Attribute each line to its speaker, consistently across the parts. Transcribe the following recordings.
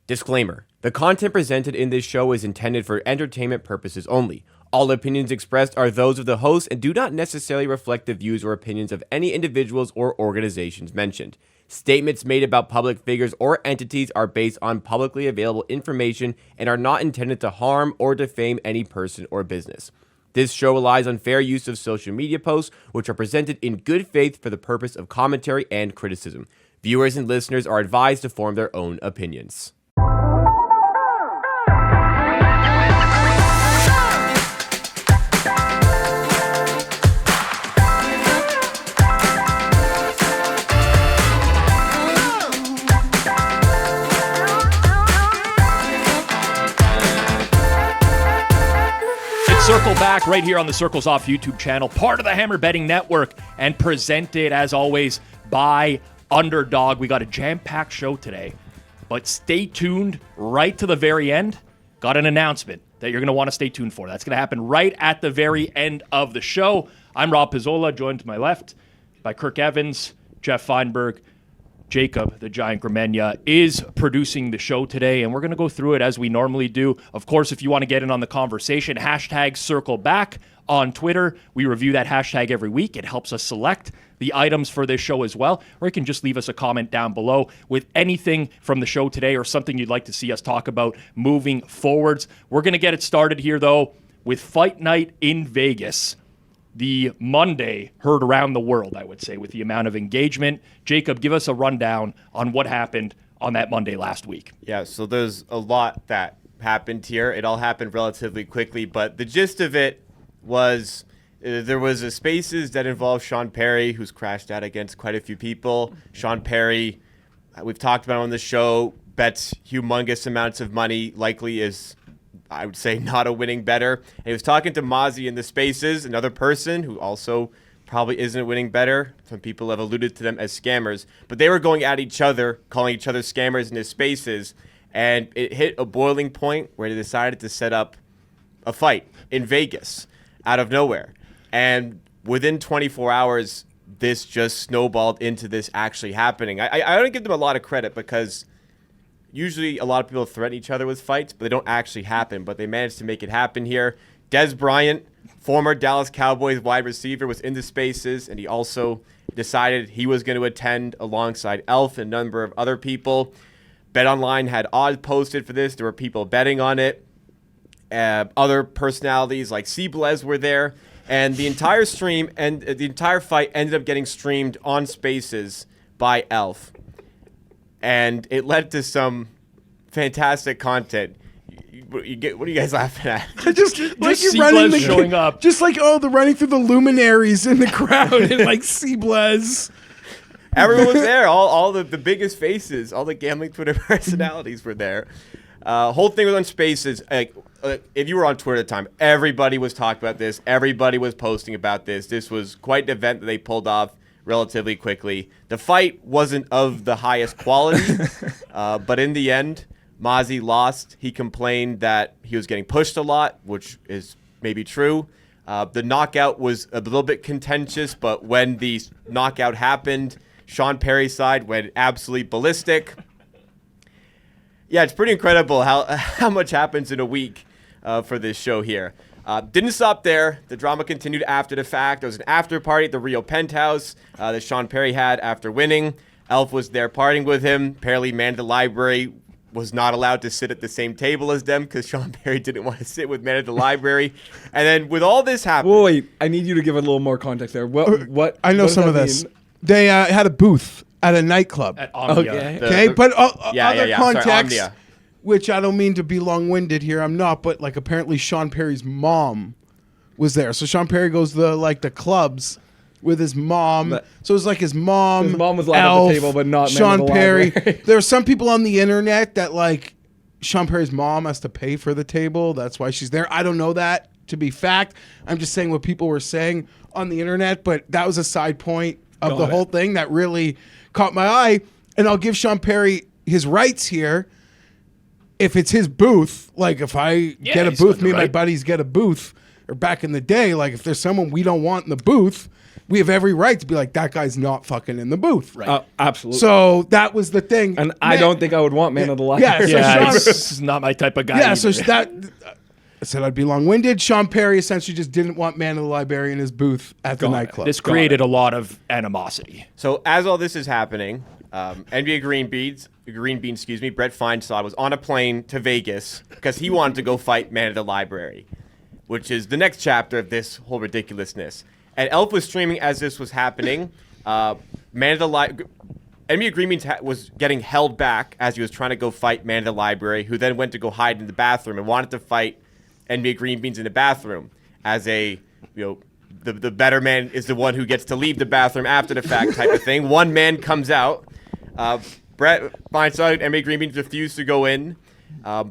Speaker 1: Disclaimer. The content presented in this show is intended for entertainment purposes only. All opinions expressed are those of the host and do not necessarily reflect the views or opinions of any individuals or organizations mentioned. Statements made about public figures or entities are based on publicly available information and are not intended to harm or defame any person or business. This show relies on fair use of social media posts, which are presented in good faith for the purpose of commentary and criticism. Viewers and listeners are advised to form their own opinions.
Speaker 2: Circle back right here on the Circles Off YouTube channel, part of the Hammer Betting Network, and presented, as always, by Underdog. We got a jam-packed show today, but stay tuned right to the very end. Got an announcement that you're going to want to stay tuned for. That's going to happen right at the very end of the show. I'm Rob Pizzola, joined to my left by Kirk Evans, Jeff Feinberg. Jacob, the Giant Gramenya, is producing the show today, and we're going to go through it as we normally do. Of course, if you want to get in on the conversation, hashtag #CircleBack on Twitter. We review that hashtag every week. It helps us select the items for this show as well, or you can just leave us a comment down below with anything from the show today or something you'd like to see us talk about moving forwards. We're going to get it started here, though, with Fight Night in Vegas. The Monday heard around the world, I would say, with the amount of engagement. Jacob, give us a rundown on what happened on that Monday last week.
Speaker 1: Yeah, so there's a lot that happened here. It all happened relatively quickly, but the gist of it was there was a Spaces that involved Sean Perry, who's crashed out against quite a few people. Sean Perry, we've talked about on the show, bets humongous amounts of money, likely is, I would say, not a winning bettor. And he was talking to Mazi in the Spaces, another person who also probably isn't a winning bettor. Some people have alluded to them as scammers. But they were going at each other, calling each other scammers in his Spaces. And it hit a boiling point where they decided to set up a fight in Vegas out of nowhere. And within 24 hours, this just snowballed into this actually happening. I don't give them a lot of credit because usually a lot of people threaten each other with fights, but they don't actually happen. But they managed to make it happen here. Des Bryant, former Dallas Cowboys wide receiver, was in the Spaces, and he also decided he was going to attend alongside Elf and a number of other people. BetOnline had odds posted for this. There were people betting on it. Other personalities like Seablez were there. And the entire stream and the entire fight ended up getting streamed on Spaces by Elf. And it led to some fantastic content. What are you guys laughing at?
Speaker 3: just like you're running
Speaker 2: showing up.
Speaker 3: Just like, they're running through the luminaries in the crowd and like Seablez.
Speaker 1: Everyone was there. All the biggest faces, all the gambling Twitter personalities were there. Whole thing was on Spaces. If you were on Twitter at the time, everybody was talking about this. Everybody was posting about this. This was quite an event that they pulled off relatively quickly. The fight wasn't of the highest quality, but in the end, Mazi lost. He complained that he was getting pushed a lot, which is maybe true. The knockout was a little bit contentious, but when the knockout happened, Sean Perry's side went absolutely ballistic. Yeah, it's pretty incredible how much happens in a week for this show here. Didn't stop there. The drama continued after the fact. There was an after party at the Rio Penthouse that Sean Perry had after winning. Elf was there partying with him. Apparently, man at the library was not allowed to sit at the same table as them because Sean Perry didn't want to sit with man at the library. And then with all this happening...
Speaker 4: Wait, I need you to give a little more context there. What?
Speaker 3: I know some of this. They had a booth at a nightclub.
Speaker 2: At Omnia.
Speaker 3: Okay, but other context,
Speaker 1: Sorry,
Speaker 3: which I don't mean to be long-winded here. I'm not, but like apparently Sean Perry's mom was there. So Sean Perry goes to the clubs with his mom. So it was like his mom.
Speaker 4: His mom was allowed
Speaker 3: Elf,
Speaker 4: at the table, but not
Speaker 3: Sean Perry.
Speaker 4: Library.
Speaker 3: There are some people on the internet that like Sean Perry's mom has to pay for the table. That's why she's there. I don't know that to be fact. I'm just saying what people were saying on the internet. But that was a side point of the whole thing that really caught my eye. And I'll give Sean Perry his rights here. If it's his booth, like if I get a booth, me and my buddies get a booth, or back in the day, like if there's someone we don't want in the booth, we have every right to be like, that guy's not fucking in the booth.
Speaker 2: Right.
Speaker 4: Absolutely.
Speaker 3: So that was the thing.
Speaker 4: And I don't think I would want Man of the
Speaker 3: Yeah,
Speaker 4: Library.
Speaker 3: so
Speaker 2: Yeah,
Speaker 3: Sean-
Speaker 2: this is not my type of guy.
Speaker 3: Yeah,
Speaker 2: either.
Speaker 3: so that I said I'd be long-winded. Sean Perry essentially just didn't want Man of the Library in his booth at the nightclub.
Speaker 2: This created a lot of animosity.
Speaker 1: So as all this is happening, NBA Green Beans, Brett Feinstein was on a plane to Vegas because he wanted to go fight Man of the Library, which is the next chapter of this whole ridiculousness. And Elf was streaming as this was happening. Man of the Library. NBA Green Beans was getting held back as he was trying to go fight Man of the Library, who then went to go hide in the bathroom and wanted to fight NBA Green Beans in the bathroom as a, the better man is the one who gets to leave the bathroom after the fact type of thing. One man comes out. Brett Feinstein, NBA Green Beans refused to go in.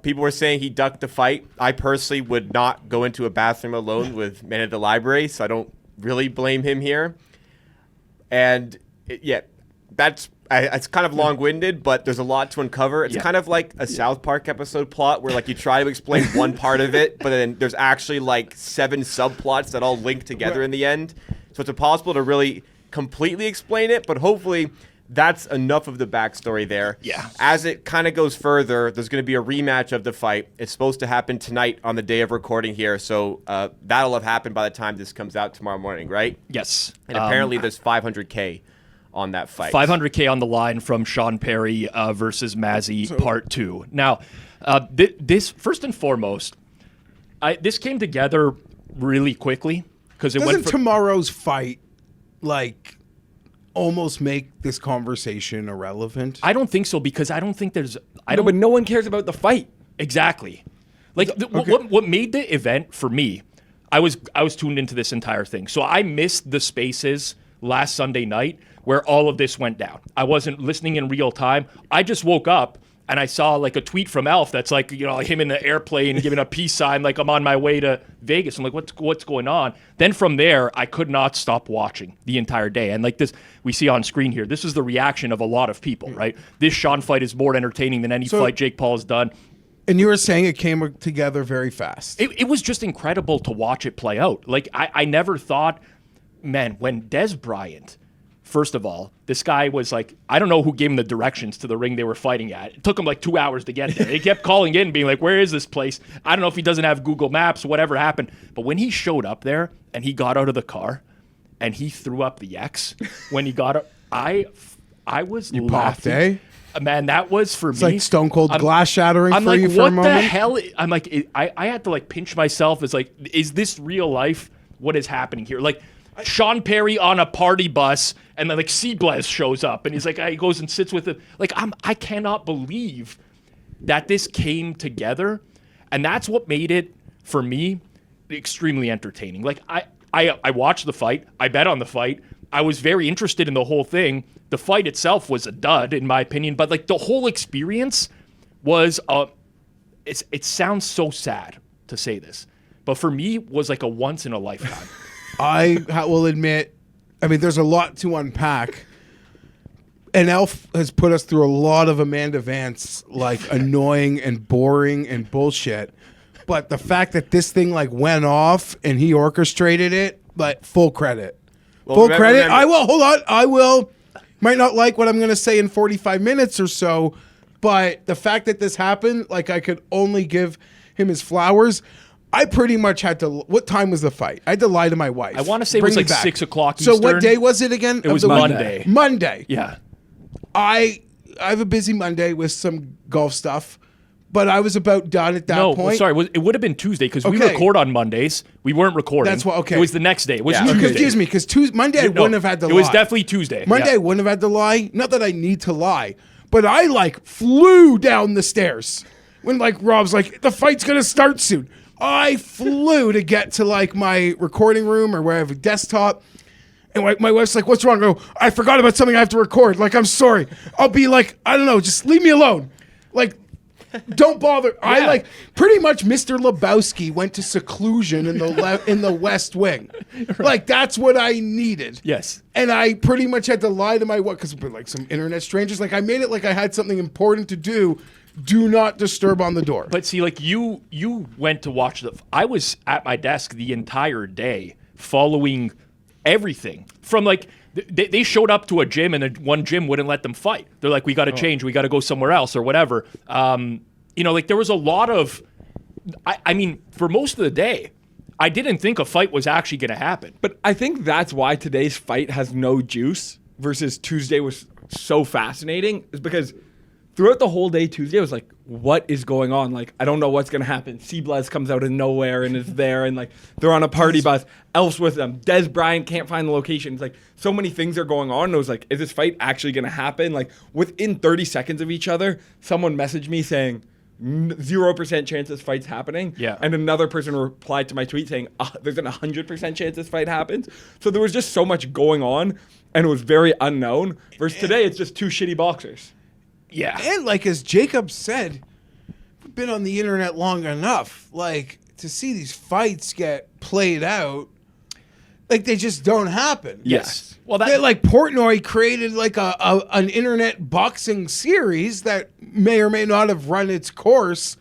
Speaker 1: People were saying he ducked the fight. I personally would not go into a bathroom alone with Man of the Library, so I don't really blame him here. And it's kind of long-winded, but there's a lot to uncover. It's kind of like a South Park episode plot where like you try to explain one part of it, but then there's actually like 7 subplots that all link together in the end. So it's impossible to really completely explain it, but hopefully that's enough of the backstory there.
Speaker 2: Yeah.
Speaker 1: As it kind of goes further, there's going to be a rematch of the fight. It's supposed to happen tonight on the day of recording here, so that'll have happened by the time this comes out tomorrow morning, right?
Speaker 2: Yes.
Speaker 1: And apparently there's $500K on that fight.
Speaker 2: $500K on the line from Sean Perry versus Mazi, part 2. Now, this first and foremost, this came together really quickly because it
Speaker 3: Doesn't
Speaker 2: went from
Speaker 3: tomorrow's fight like almost make this conversation irrelevant?
Speaker 2: I don't think so because I don't think there's.
Speaker 4: But no one cares about the fight.
Speaker 2: Exactly. Like what made the event for me, I was tuned into this entire thing. So I missed the spaces last Sunday night where all of this went down. I wasn't listening in real time. I just woke up and I saw like a tweet from Elf that's like, him in the airplane giving a peace sign like I'm on my way to Vegas. I'm like, what's going on? Then from there, I could not stop watching the entire day. And like this, we see on screen here, this is the reaction of a lot of people, right? This Sean fight is more entertaining than any fight Jake Paul has done.
Speaker 3: And you were saying it came together very fast.
Speaker 2: It was just incredible to watch it play out. Like I never thought, man, when Des Bryant, first of all, this guy was like, I don't know who gave him the directions to the ring they were fighting at. It took him like 2 hours to get there. He kept calling in being like, where is this place? I don't know if he doesn't have Google Maps, whatever happened. But when he showed up there and he got out of the car and he threw up the X when he got up, I was
Speaker 3: You
Speaker 2: laughing.
Speaker 3: popped, eh?
Speaker 2: Man, that was for
Speaker 3: It's
Speaker 2: me.
Speaker 3: like stone cold glass shattering
Speaker 2: I'm
Speaker 3: for
Speaker 2: like,
Speaker 3: you for a
Speaker 2: what
Speaker 3: moment.
Speaker 2: the hell? I'm like, I had to like pinch myself. It's like, is this real life? What is happening here? Like, Sean Perry on a party bus, and then like Seablez shows up, and he's like, he goes and sits with him. Like, I cannot believe that this came together, and that's what made it for me extremely entertaining. Like, I watched the fight, I bet on the fight, I was very interested in the whole thing. The fight itself was a dud, in my opinion, but like the whole experience was it sounds so sad to say this, but for me was like a once in a lifetime.
Speaker 3: I will admit, I mean, there's a lot to unpack. And Elf has put us through a lot of Amanda Vance, like annoying and boring and bullshit. But the fact that this thing like went off and he orchestrated it, like full credit.
Speaker 1: Well,
Speaker 3: Credit. I will. Hold on. I will. Might not like what I'm going to say in 45 minutes or so, but the fact that this happened, like I could only give him his flowers. I pretty much had to. What time was the fight? I had to lie to my wife.
Speaker 2: I want to say it
Speaker 3: Bring
Speaker 2: was
Speaker 3: me
Speaker 2: like
Speaker 3: back.
Speaker 2: 6 o'clock
Speaker 3: So
Speaker 2: Eastern.
Speaker 3: what day was it again?
Speaker 2: It was Monday.
Speaker 3: Monday.
Speaker 2: Yeah.
Speaker 3: I have a busy Monday with some golf stuff, but I was about done at that
Speaker 2: No,
Speaker 3: point.
Speaker 2: sorry. It would have been Tuesday because we
Speaker 3: Okay.
Speaker 2: record on Mondays. We weren't recording.
Speaker 3: That's what- okay.
Speaker 2: It was the next day. It was
Speaker 1: Yeah.
Speaker 3: You
Speaker 2: Tuesday.
Speaker 3: confused me because Monday I
Speaker 2: No,
Speaker 3: wouldn't have had to lie.
Speaker 2: It was definitely Tuesday.
Speaker 3: Monday I
Speaker 2: Yeah.
Speaker 3: wouldn't have had to lie. Not that I need to lie, but I like flew down the stairs when like Rob's like, the fight's gonna start soon. I flew to get to like my recording room or where I have a desktop. And my wife's like, what's wrong? I go, I forgot about something I have to record. Like, I'm sorry. I'll be like, I don't know, just leave me alone. Like, don't bother. I like pretty much Mr. Lebowski went to seclusion in the in the West Wing. Like, that's what I needed.
Speaker 2: Yes.
Speaker 3: And I pretty much had to lie to my wife because we're like some internet strangers. Like, I made it like I had something important to do do not disturb on the door.
Speaker 2: But see, like you went to watch I was at my desk the entire day following everything from like they showed up to a gym and one gym wouldn't let them fight. They're like, we got to change, we got to go somewhere else or whatever. Like there was a lot of, I mean, for most of the day, I didn't think a fight was actually going to happen.
Speaker 4: But I think that's why today's fight has no juice versus Tuesday was so fascinating, is because throughout the whole day, Tuesday was like, what is going on? Like, I don't know what's going to happen. Seablez comes out of nowhere and is there, and like they're on a party bus. Elf's with them. Des Bryant can't find the location. It's like so many things are going on. And I was like, is this fight actually going to happen? Like within 30 seconds of each other, someone messaged me saying 0% chance this fight's happening.
Speaker 2: Yeah.
Speaker 4: And another person replied to my tweet saying there's an 100% chance this fight happens. So there was just so much going on, and it was very unknown. Versus today, it's just two shitty boxers.
Speaker 2: Yeah.
Speaker 3: And like as Jacob said, we've been on the internet long enough. Like to see these fights get played out, like they just don't happen.
Speaker 2: Yes. Well,
Speaker 3: They're like Portnoy created like an internet boxing series that may or may not have run its course,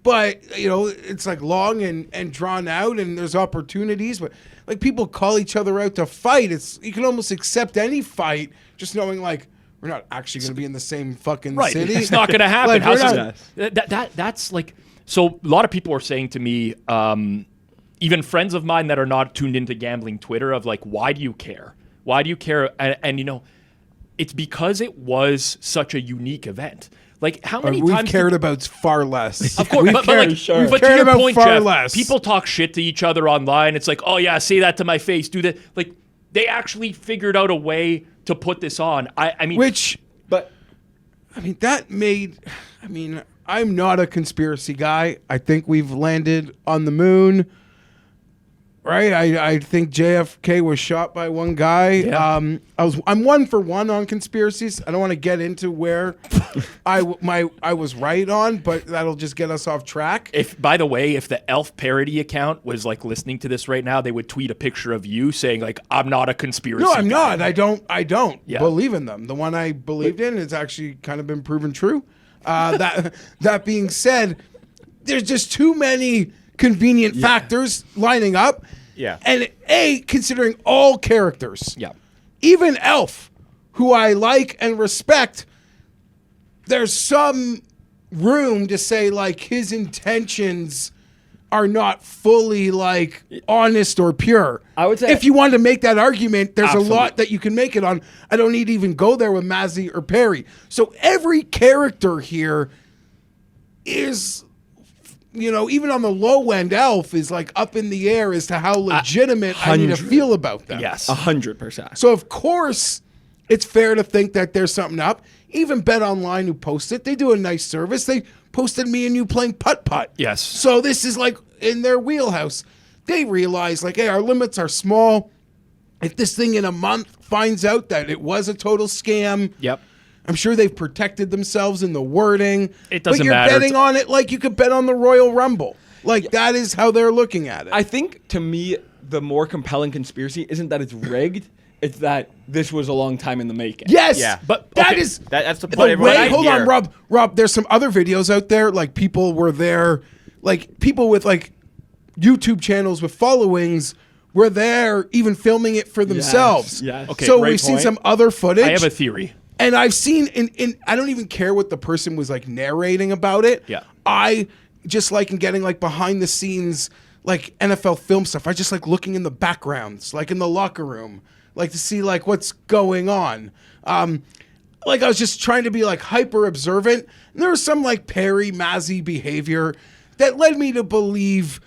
Speaker 3: but it's like long and drawn out, and there's opportunities. But like people call each other out to fight. You can almost accept any fight just knowing like, we're not actually going to be in the same fucking city.
Speaker 2: It's not going to happen.
Speaker 3: Like,
Speaker 2: That's like, so a lot of people are saying to me, even friends of mine that are not tuned into gambling Twitter, of like, why do you care? Why do you care? And it's because it was such a unique event. Like how many
Speaker 3: we've
Speaker 2: times
Speaker 3: cared about far less.
Speaker 2: Of course, but
Speaker 3: cared
Speaker 2: to your
Speaker 3: about
Speaker 2: point,
Speaker 3: far
Speaker 2: Jeff,
Speaker 3: less.
Speaker 2: people talk shit to each other online. It's like, oh yeah, say that to my face, do that. Like they actually figured out a way to put this on. I mean,
Speaker 3: I'm not a conspiracy guy. I think we've landed on the moon. Right, I think JFK was shot by one guy.
Speaker 2: Yeah.
Speaker 3: I'm 1 for 1 on conspiracies. I don't want to get into where I was right on, but that'll just get us off track.
Speaker 2: By the way, if the Elf parody account was like listening to this right now, they would tweet a picture of you saying like, "I'm not a conspiracy."
Speaker 3: No, I'm
Speaker 2: guy.
Speaker 3: not. I don't
Speaker 2: Yeah.
Speaker 3: believe in them. The one I believed in has actually kind of been proven true. That being said, there's just too many convenient factors lining up.
Speaker 1: Yeah.
Speaker 3: And considering all characters.
Speaker 2: Yeah.
Speaker 3: Even Elf, who I like and respect, there's some room to say like his intentions are not fully like honest or pure.
Speaker 4: I would say-
Speaker 3: if you wanted to make that argument, there's
Speaker 2: Absolutely.
Speaker 3: a lot that you can make it on. I don't need to even go there with Mazi or Perry. So every character here is, even on the low end, Elf is like up in the air as to how legitimate I need to
Speaker 4: 100.
Speaker 3: feel about them.
Speaker 2: Yes.
Speaker 4: 100%.
Speaker 3: So of course, it's fair to think that there's something up. Even Bet Online, who posts it, they do a nice service. They posted me and you playing putt-putt.
Speaker 2: Yes.
Speaker 3: So this is like in their wheelhouse. They realize like, hey, our limits are small. If this thing in a month finds out that it was a total scam,
Speaker 2: Yep.
Speaker 3: I'm sure they've protected themselves in the wording.
Speaker 2: It doesn't
Speaker 3: but you're
Speaker 2: matter.
Speaker 3: betting on it like you could bet on the Royal Rumble. Like that is how they're looking at it.
Speaker 4: I think to me, the more compelling conspiracy isn't that it's rigged, it's that this was a long time in the making.
Speaker 3: Yes,
Speaker 1: Yeah.
Speaker 3: but
Speaker 2: okay,
Speaker 1: That's the
Speaker 3: the
Speaker 1: point.
Speaker 3: way. Hold on, Rob. There's some other videos out there. Like people were there, like people with like YouTube channels with followings were there, even filming it for themselves.
Speaker 4: yes.
Speaker 2: Okay,
Speaker 3: So
Speaker 2: great
Speaker 3: we've seen
Speaker 2: point.
Speaker 3: some other footage.
Speaker 2: I have a theory.
Speaker 3: And I've seen in I don't even care what the person was like narrating about it.
Speaker 2: Yeah.
Speaker 3: I just like in getting like behind the scenes like NFL film stuff. I just like looking in the backgrounds, like in the locker room, like to see like what's going on. Like I was just trying to be like hyper observant. And there was some like Perry Mazi behavior that led me to believe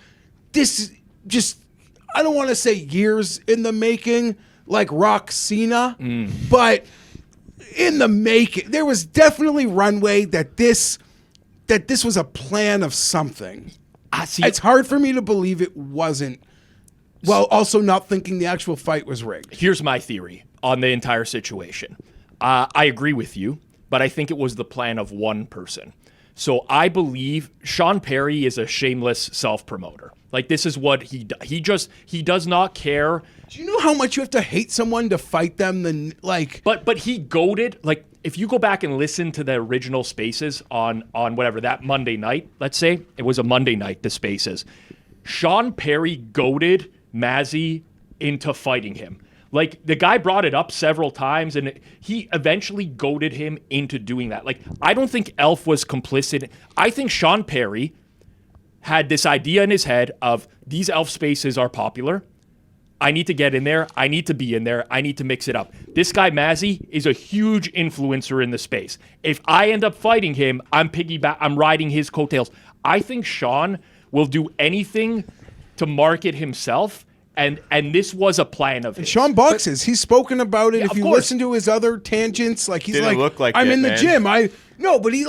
Speaker 3: this just, I don't want to say years in the making, like Rock Cena, but in the making, there was definitely runway that this was a plan of something.
Speaker 2: See,
Speaker 3: It's hard for me to believe it wasn't, while also not thinking the actual fight was rigged.
Speaker 2: here's my theory on the entire situation. I agree with you, but I think it was the plan of one person. So I believe Sean Perry is a shameless self-promoter. Like this is what he does not care.
Speaker 3: Do you know how much you have to hate someone to fight them? Then like,
Speaker 2: But he goaded, like if you go back and listen to the original Spaces on whatever, that Monday night, let's say, it was a Monday night, the Spaces, Sean Perry goaded Mazi into fighting him. Like, the guy brought it up several times, and he eventually goaded him into doing that. Like, I don't think Elf was complicit. I think Sean Perry had this idea in his head of, these Elf Spaces are popular. I need to get in there. I need to be in there. I need to mix it up. This guy, Mazi, is a huge influencer in the space. If I end up fighting him, I'm riding his coattails. I think Sean will do anything to market himself. And this was a plan of his.
Speaker 3: Sean boxes. He's spoken about it.
Speaker 2: Yeah,
Speaker 3: if you
Speaker 2: course.
Speaker 3: listen to his other tangents, like he's
Speaker 1: Didn't look like
Speaker 3: I'm
Speaker 1: it,
Speaker 3: in the
Speaker 1: man.
Speaker 3: gym. But he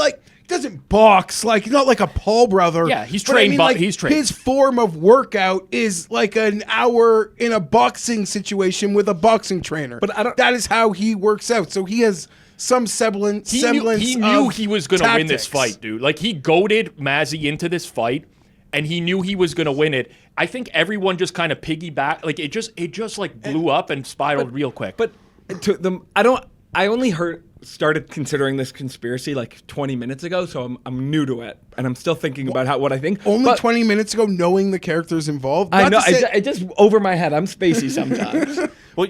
Speaker 3: doesn't box. Like, he's not like a Paul brother.
Speaker 2: Yeah, he's
Speaker 3: But
Speaker 2: trained.
Speaker 3: like,
Speaker 2: He's trained.
Speaker 3: His form of workout is like an hour in a boxing situation with a boxing trainer.
Speaker 4: But I don't-
Speaker 3: That is how he works out. So he has some semblance.
Speaker 2: He knew
Speaker 3: of
Speaker 2: he was going to win this
Speaker 3: tactics.
Speaker 2: fight, dude. Like, he goaded Mazi into this fight, and he knew he was going to win it. I think everyone just kind of piggybacked. Like, it just like blew up and spiraled real quick.
Speaker 4: But I only started considering this conspiracy like 20 minutes ago, so I'm new to it, and I'm still thinking about what I think.
Speaker 3: Only 20 minutes ago, knowing the characters involved.
Speaker 4: I
Speaker 3: Not
Speaker 4: know
Speaker 3: to say-
Speaker 4: it just over my head. I'm spacey sometimes.
Speaker 1: Well,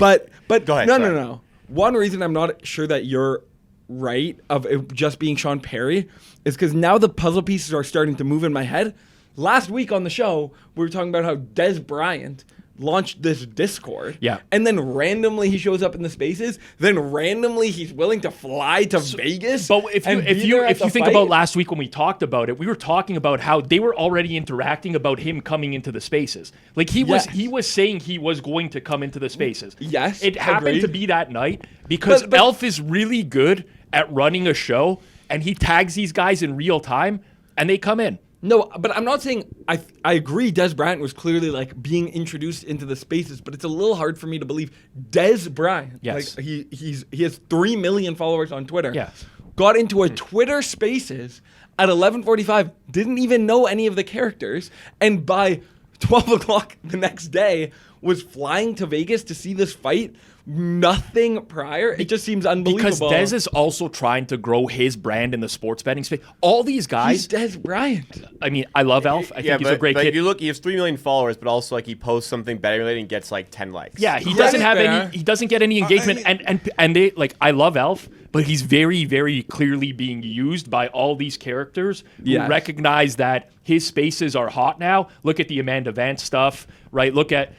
Speaker 4: but
Speaker 1: go ahead,
Speaker 4: no,
Speaker 1: sorry.
Speaker 4: no. One reason I'm not sure that you're right of it just being Sean Perry is because now the puzzle pieces are starting to move in my head. Last week on the show, we were talking about how Des Bryant launched this Discord.
Speaker 2: Yeah.
Speaker 4: And then randomly he shows up in the Spaces. Then randomly he's willing to fly to Vegas.
Speaker 2: But if
Speaker 4: and be
Speaker 2: you
Speaker 4: there at the
Speaker 2: think
Speaker 4: fight.
Speaker 2: about last week when we talked about it, we were talking about how they were already interacting about him coming into the Spaces. Like, he was saying he was going to come into the Spaces.
Speaker 4: Yes,
Speaker 2: It happened
Speaker 4: agreed.
Speaker 2: to be that night because
Speaker 4: But-
Speaker 2: Elf is really good at running a show, and he tags these guys in real time, and they come in.
Speaker 4: No, but I'm not saying I agree Des Bryant was clearly like being introduced into the Spaces, but it's a little hard for me to believe Des Bryant.
Speaker 2: Yes.
Speaker 4: Like he has 3 million followers on Twitter.
Speaker 2: Yes.
Speaker 4: Got into a Twitter Spaces at 11:45, didn't even know any of the characters, and by 12 o'clock the next day was flying to Vegas to see this fight. Nothing prior. It just seems unbelievable.
Speaker 2: Because Des is also trying to grow his brand in the sports betting space. All these guys,
Speaker 4: He's Des Bryant.
Speaker 2: I mean, I love Elf. I think he's a great kid.
Speaker 1: You look, he has 3 million followers, but also like he posts something betting related and gets like 10 likes.
Speaker 2: Yeah, he
Speaker 4: Credit
Speaker 2: doesn't have
Speaker 4: there.
Speaker 2: any. He doesn't get any engagement, and they like. I love Elf, but he's very, very clearly being used by all these characters who
Speaker 4: Yes.
Speaker 2: recognize that his spaces are hot now. Look at the Amanda Vance stuff, right? Look at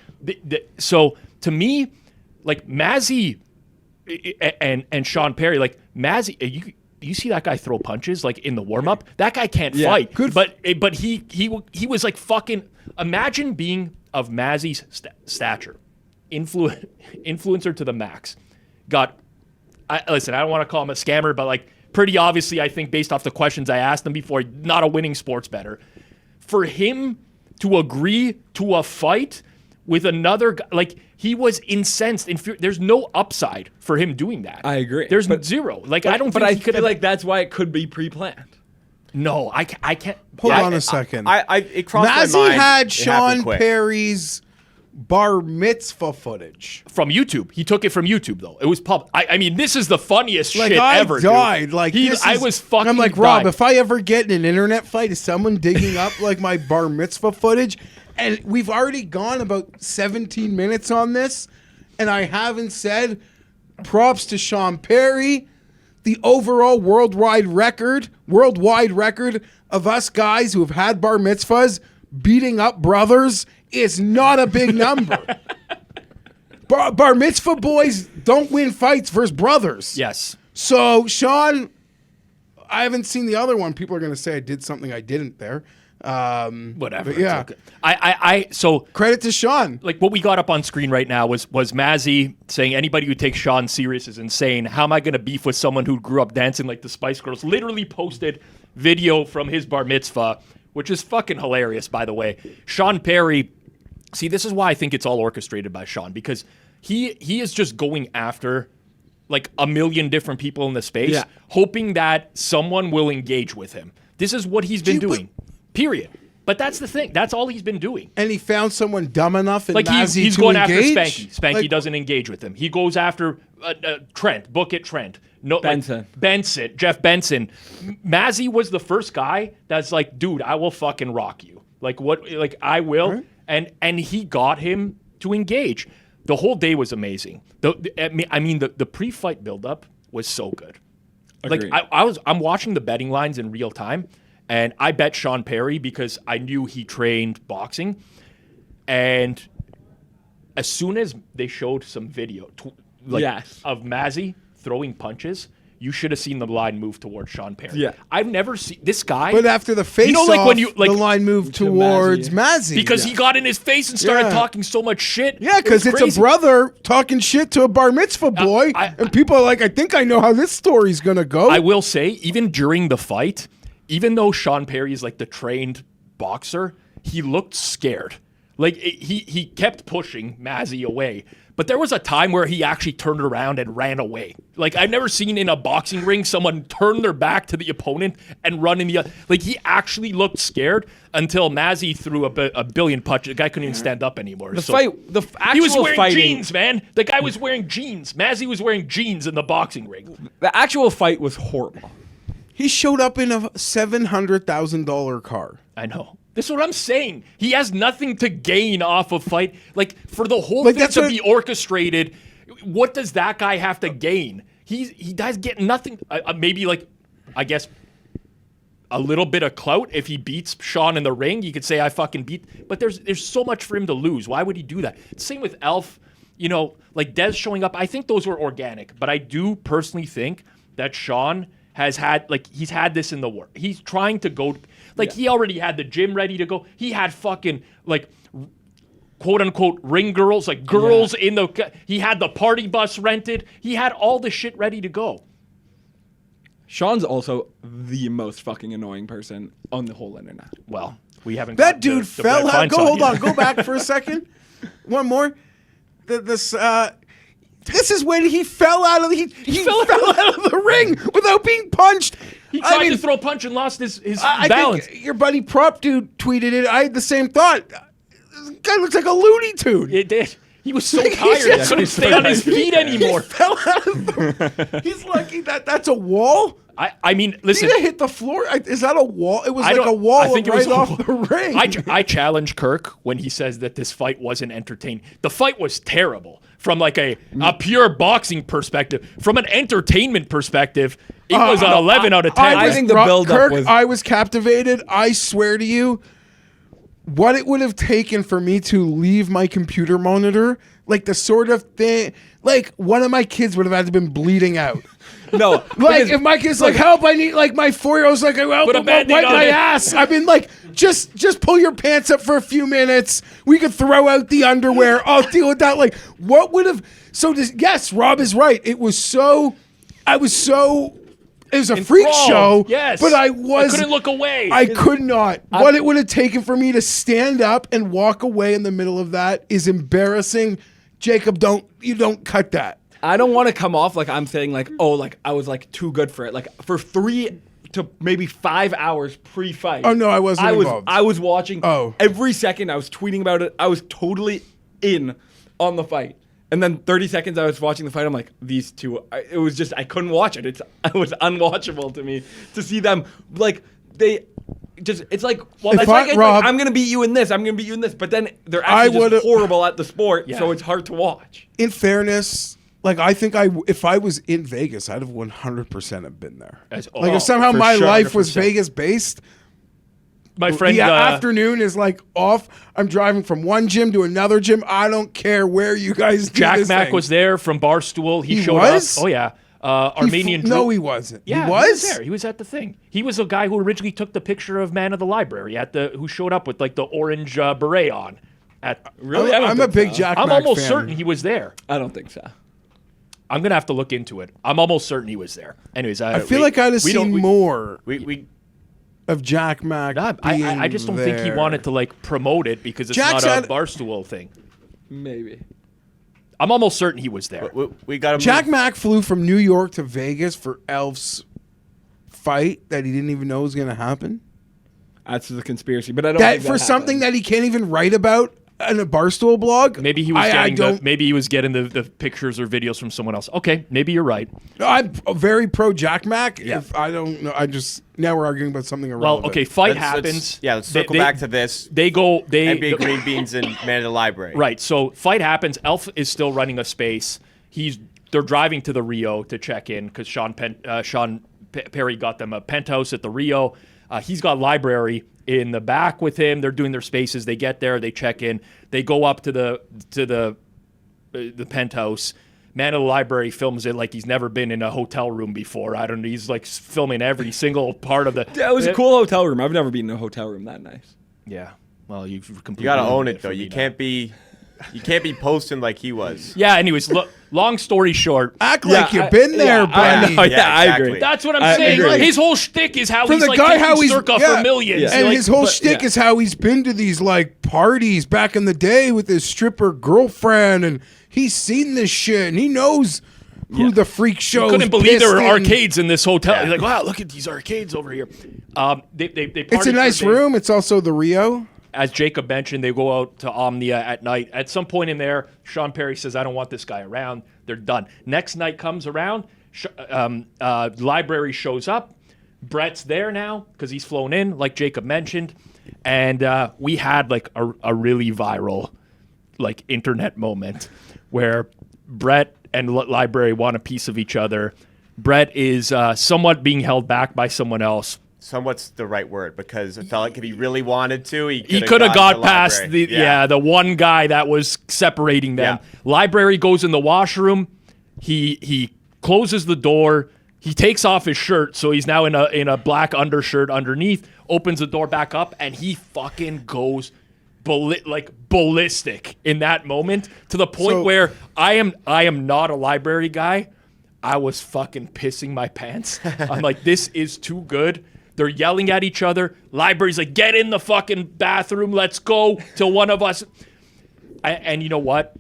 Speaker 2: so to me, like Mazi and Sean Perry, like Mazi, you see that guy throw punches like in the warm up. That guy can't fight.
Speaker 3: Good.
Speaker 2: But he was like fucking. Imagine being of Mazi's stature, influencer to the max. Listen, I don't want to call him a scammer, but like pretty obviously, I think based off the questions I asked him before, not a winning sports bettor. For him to agree to a fight with another guy, like he was incensed. There's no upside for him doing that.
Speaker 4: I agree.
Speaker 2: There's
Speaker 4: But-
Speaker 2: zero. Like I don't.
Speaker 4: But
Speaker 2: think
Speaker 4: I
Speaker 2: he could
Speaker 4: feel
Speaker 2: have.
Speaker 4: like that's why it could be pre-planned.
Speaker 2: No, I can't.
Speaker 3: Hold
Speaker 2: I-
Speaker 3: on a second.
Speaker 1: It crossed my
Speaker 3: Mazi
Speaker 1: mind.
Speaker 3: had
Speaker 1: It happened
Speaker 3: Sean
Speaker 1: quick.
Speaker 3: Perry's bar mitzvah footage.
Speaker 2: From YouTube. He took it from YouTube, though. It was public. I mean, this is the funniest
Speaker 3: Like,
Speaker 2: shit
Speaker 3: I
Speaker 2: ever.
Speaker 3: died.
Speaker 2: Dude.
Speaker 3: Like,
Speaker 2: I was fucking.
Speaker 3: I'm like, Rob,
Speaker 2: dying.
Speaker 3: if I ever get in an internet fight, is someone digging up like my bar mitzvah footage? And we've already gone about 17 minutes on this, and I haven't said props to Sean Perry. The overall worldwide record of us guys who have had bar mitzvahs beating up brothers is not a big number. Bar mitzvah boys don't win fights versus brothers.
Speaker 2: Yes.
Speaker 3: So, Sean, I haven't seen the other one. People are going to say I did something I didn't there.
Speaker 2: Whatever.
Speaker 3: But yeah.
Speaker 2: It's okay. So
Speaker 3: Credit to Sean.
Speaker 2: like what we got up on screen right now was Mazi saying anybody who takes Sean serious is insane. How am I going to beef with someone who grew up dancing like the Spice Girls? Literally posted video from his bar mitzvah, which is fucking hilarious, by the way. Sean Perry, see, this is why I think it's all orchestrated by Sean, because he is just going after like a million different people in the space,
Speaker 4: Yeah.
Speaker 2: hoping that someone will engage with him. This is what he's been doing. Period. But that's the thing. That's all he's been doing.
Speaker 3: And he found someone dumb enough in
Speaker 2: Like
Speaker 3: Mazi
Speaker 2: he's
Speaker 3: to
Speaker 2: going
Speaker 3: engage.
Speaker 2: after Spanky. Spanky
Speaker 3: Like,
Speaker 2: doesn't engage with him. He goes after Trent. Book it, Trent. No,
Speaker 4: Benson.
Speaker 2: Jeff Benson. Mazi was the first guy that's like, dude, I will fucking rock you. Like what? Like I will. Right. And he got him to engage. The whole day was amazing. The pre-fight buildup was so good.
Speaker 4: Agreed.
Speaker 2: Like I'm watching the betting lines in real time, and I bet Sean Perry because I knew he trained boxing, and as soon as they showed some video of Mazi throwing punches, you should have seen the line move towards Sean Perry.
Speaker 4: Yeah.
Speaker 2: I've never seen this guy.
Speaker 3: But after the face the line moved towards Mazi.
Speaker 2: Because he got in his face and started talking so much shit.
Speaker 3: Yeah, because it's a brother talking shit to a bar mitzvah boy. And people are like, I think I know how this story's going to go.
Speaker 2: I will say, even during the fight, even though Sean Perry is like the trained boxer, he looked scared. Like he kept pushing Mazi away. But there was a time where he actually turned around and ran away. Like I've never seen in a boxing ring someone turn their back to the opponent and run in the other. Like he actually looked scared until Mazi threw a billion punches. The guy couldn't even stand up anymore. He was wearing jeans, man. The guy was wearing jeans. Mazi was wearing jeans in the boxing ring.
Speaker 4: The actual fight was horrible.
Speaker 3: He showed up in a $700,000 car.
Speaker 2: I know. This is what I'm saying. He has nothing to gain off of fight. Like, for the whole thing to be orchestrated, what does that guy have to gain? He does get nothing. Maybe, like, I guess, a little bit of clout. If he beats Sean in the ring, you could say, I fucking beat. But there's so much for him to lose. Why would he do that? Same with Elf. You know, like, Dez showing up. I think those were organic. But I do personally think that Sean has had, like, he's had this in the work. He's trying to go... Like, he already had the gym ready to go. He had fucking, like, quote-unquote ring girls, like girls in the... He had the party bus rented. He had all the shit ready to go.
Speaker 4: Sean's also the most fucking annoying person on the whole internet.
Speaker 2: Well, we haven't...
Speaker 3: That dude fell out... Hold on. Go back for a second. One more. This is when he fell out of the... He fell out of the ring without being punched.
Speaker 2: He tried to throw a punch and lost his balance.
Speaker 3: I think your buddy Prop Dude tweeted it. I had the same thought. This guy looks like a Looney Tune.
Speaker 2: It did. He was so tired. He couldn't stay on his feet anymore.
Speaker 3: He fell out of the... He's lucky that's a wall.
Speaker 2: I mean, listen.
Speaker 3: Did it hit the floor? Is that a wall? It was like a wall right off the ring.
Speaker 2: I challenge Kirk when he says that this fight wasn't entertaining. The fight was terrible from like a pure boxing perspective. From an entertainment perspective, it was an 11 out of 10.
Speaker 4: I think the build-up was...
Speaker 3: I was captivated. I swear to you, what it would have taken for me to leave my computer monitor, like the sort of thing, like one of my kids would have had to been bleeding out.
Speaker 4: No,
Speaker 3: like if my kid's like, help, I need, like my 4-year-old's like, well, wipe my ass. I've been like, just pull your pants up for a few minutes. We could throw out the underwear. I'll deal with that. Like, what would have? Yes, Rob is right. It was a freak show.
Speaker 2: Yes,
Speaker 3: but I
Speaker 2: couldn't look away.
Speaker 3: I could not. What it would have taken for me to stand up and walk away in the middle of that is embarrassing. Jacob, don't cut that.
Speaker 4: I don't want to come off like I'm saying like, oh, like I was like too good for it. Like for 3 to maybe 5 hours pre-fight.
Speaker 3: Oh no, I wasn't involved.
Speaker 4: I was watching
Speaker 3: Oh.
Speaker 4: every second. I was tweeting about it. I was totally in on the fight. And then 30 seconds I was watching the fight. I'm like, these two. It was just I couldn't watch it. It was unwatchable to me to see them like they. It's like, well, that's like I'm gonna beat you in this. I'm gonna beat you in this. But then they're actually just horrible at the sport, so it's hard to watch.
Speaker 3: In fairness. Like, I think if I was in Vegas, I'd have 100% have been there. Like, if somehow my life was Vegas-based,
Speaker 2: my friend,
Speaker 3: the afternoon is, like, off. I'm driving from one gym to another gym. I don't care where you guys do
Speaker 2: Jack
Speaker 3: this
Speaker 2: Mack
Speaker 3: thing.
Speaker 2: was there from Barstool. He showed
Speaker 3: was?
Speaker 2: up. Oh, yeah. Armenian Drew.
Speaker 3: No, he wasn't.
Speaker 2: Yeah,
Speaker 3: he was
Speaker 2: there. He was at the thing. He was the guy who originally took the picture of Man of the Library who showed up with, like, the orange beret on.
Speaker 4: Really?
Speaker 3: I'm a big Jack Mack fan.
Speaker 2: I'm almost certain he was there.
Speaker 4: I don't think so.
Speaker 2: I'm going to have to look into it. I'm almost certain he was there. Anyways,
Speaker 3: I feel like I'd have seen more of Jack Mack.
Speaker 2: I just don't think he wanted to like promote it because it's not a Barstool thing.
Speaker 4: Maybe.
Speaker 2: I'm almost certain he was there.
Speaker 1: We got
Speaker 3: Jack Mack flew from New York to Vegas for Elf's fight that he didn't even know was going to happen.
Speaker 4: That's the conspiracy, but I don't think
Speaker 3: for something that he can't even write about. in a Barstool blog.
Speaker 2: Maybe he was
Speaker 3: I
Speaker 2: getting maybe he was getting the pictures or videos from someone else. Okay, maybe you're right.
Speaker 3: I'm very pro Jack Mac.
Speaker 2: Yeah.
Speaker 3: If I don't know, I just now we're arguing about something
Speaker 2: Well,
Speaker 3: irrelevant.
Speaker 2: okay, fight
Speaker 1: Let's
Speaker 2: happens.
Speaker 1: let's circle back to this.
Speaker 2: They
Speaker 1: NBA Green Beans and Man of the Library.
Speaker 2: Right. So fight happens. Elf is still running a space. They're driving to the Rio to check in because Sean Perry got them a penthouse at the Rio. He's got Library in the back with him. They're doing their spaces. They get there. They check in. They go up to the penthouse. Man of the Library films it like he's never been in a hotel room before. I don't know. He's like filming every single part of the.
Speaker 4: That was a cool hotel room. I've never been in a hotel room that nice.
Speaker 2: Yeah. Well, you've completely.
Speaker 1: You gotta own it
Speaker 2: for
Speaker 1: though.
Speaker 2: me
Speaker 1: You
Speaker 2: now.
Speaker 1: can't be posting like he was.
Speaker 2: Yeah. Anyways, long story short.
Speaker 3: Act like you've been there, buddy.
Speaker 4: I
Speaker 1: exactly.
Speaker 4: agree.
Speaker 2: That's what I'm
Speaker 4: I
Speaker 2: saying.
Speaker 4: agree.
Speaker 2: His whole shtick is how
Speaker 3: For
Speaker 2: he's
Speaker 3: the
Speaker 2: like
Speaker 3: guy,
Speaker 2: taking
Speaker 3: how he's-
Speaker 2: circa
Speaker 3: yeah.
Speaker 2: for millions.
Speaker 4: Yeah.
Speaker 3: And
Speaker 2: Like,
Speaker 3: his whole shtick is how he's been to these like parties back in the day with his stripper girlfriend, and he's seen this shit, and he knows who the freak show.
Speaker 2: couldn't believe there were
Speaker 3: pissed in.
Speaker 2: arcades in this hotel.
Speaker 1: Yeah.
Speaker 2: He's like, wow, look at these arcades over here. They
Speaker 3: It's a
Speaker 2: partied
Speaker 3: nice
Speaker 2: for a day.
Speaker 3: room. It's also the Rio.
Speaker 2: As Jacob mentioned, they go out to Omnia at night. At some point in there, Sean Perry says, I don't want this guy around. They're done. Next night comes around. Library shows up. Brett's there now because he's flown in, like Jacob mentioned. And we had like a really viral like internet moment where Brett and Library want a piece of each other. Brett is somewhat being held back by someone else.
Speaker 1: Somewhat's the right word because it felt like if he really wanted to,
Speaker 2: He could have got past
Speaker 1: Library.
Speaker 2: the one guy that was separating them.
Speaker 1: Yeah.
Speaker 2: Library goes in the washroom. He closes the door. He takes off his shirt, so he's now in a black undershirt underneath. Opens the door back up, and he fucking goes ballistic in that moment to the point
Speaker 3: So-
Speaker 2: where I am not a Library guy. I was fucking pissing my pants. I'm like, this is too good. They're yelling at each other. Library's like, get in the fucking bathroom. Let's go till one of us. And you know what?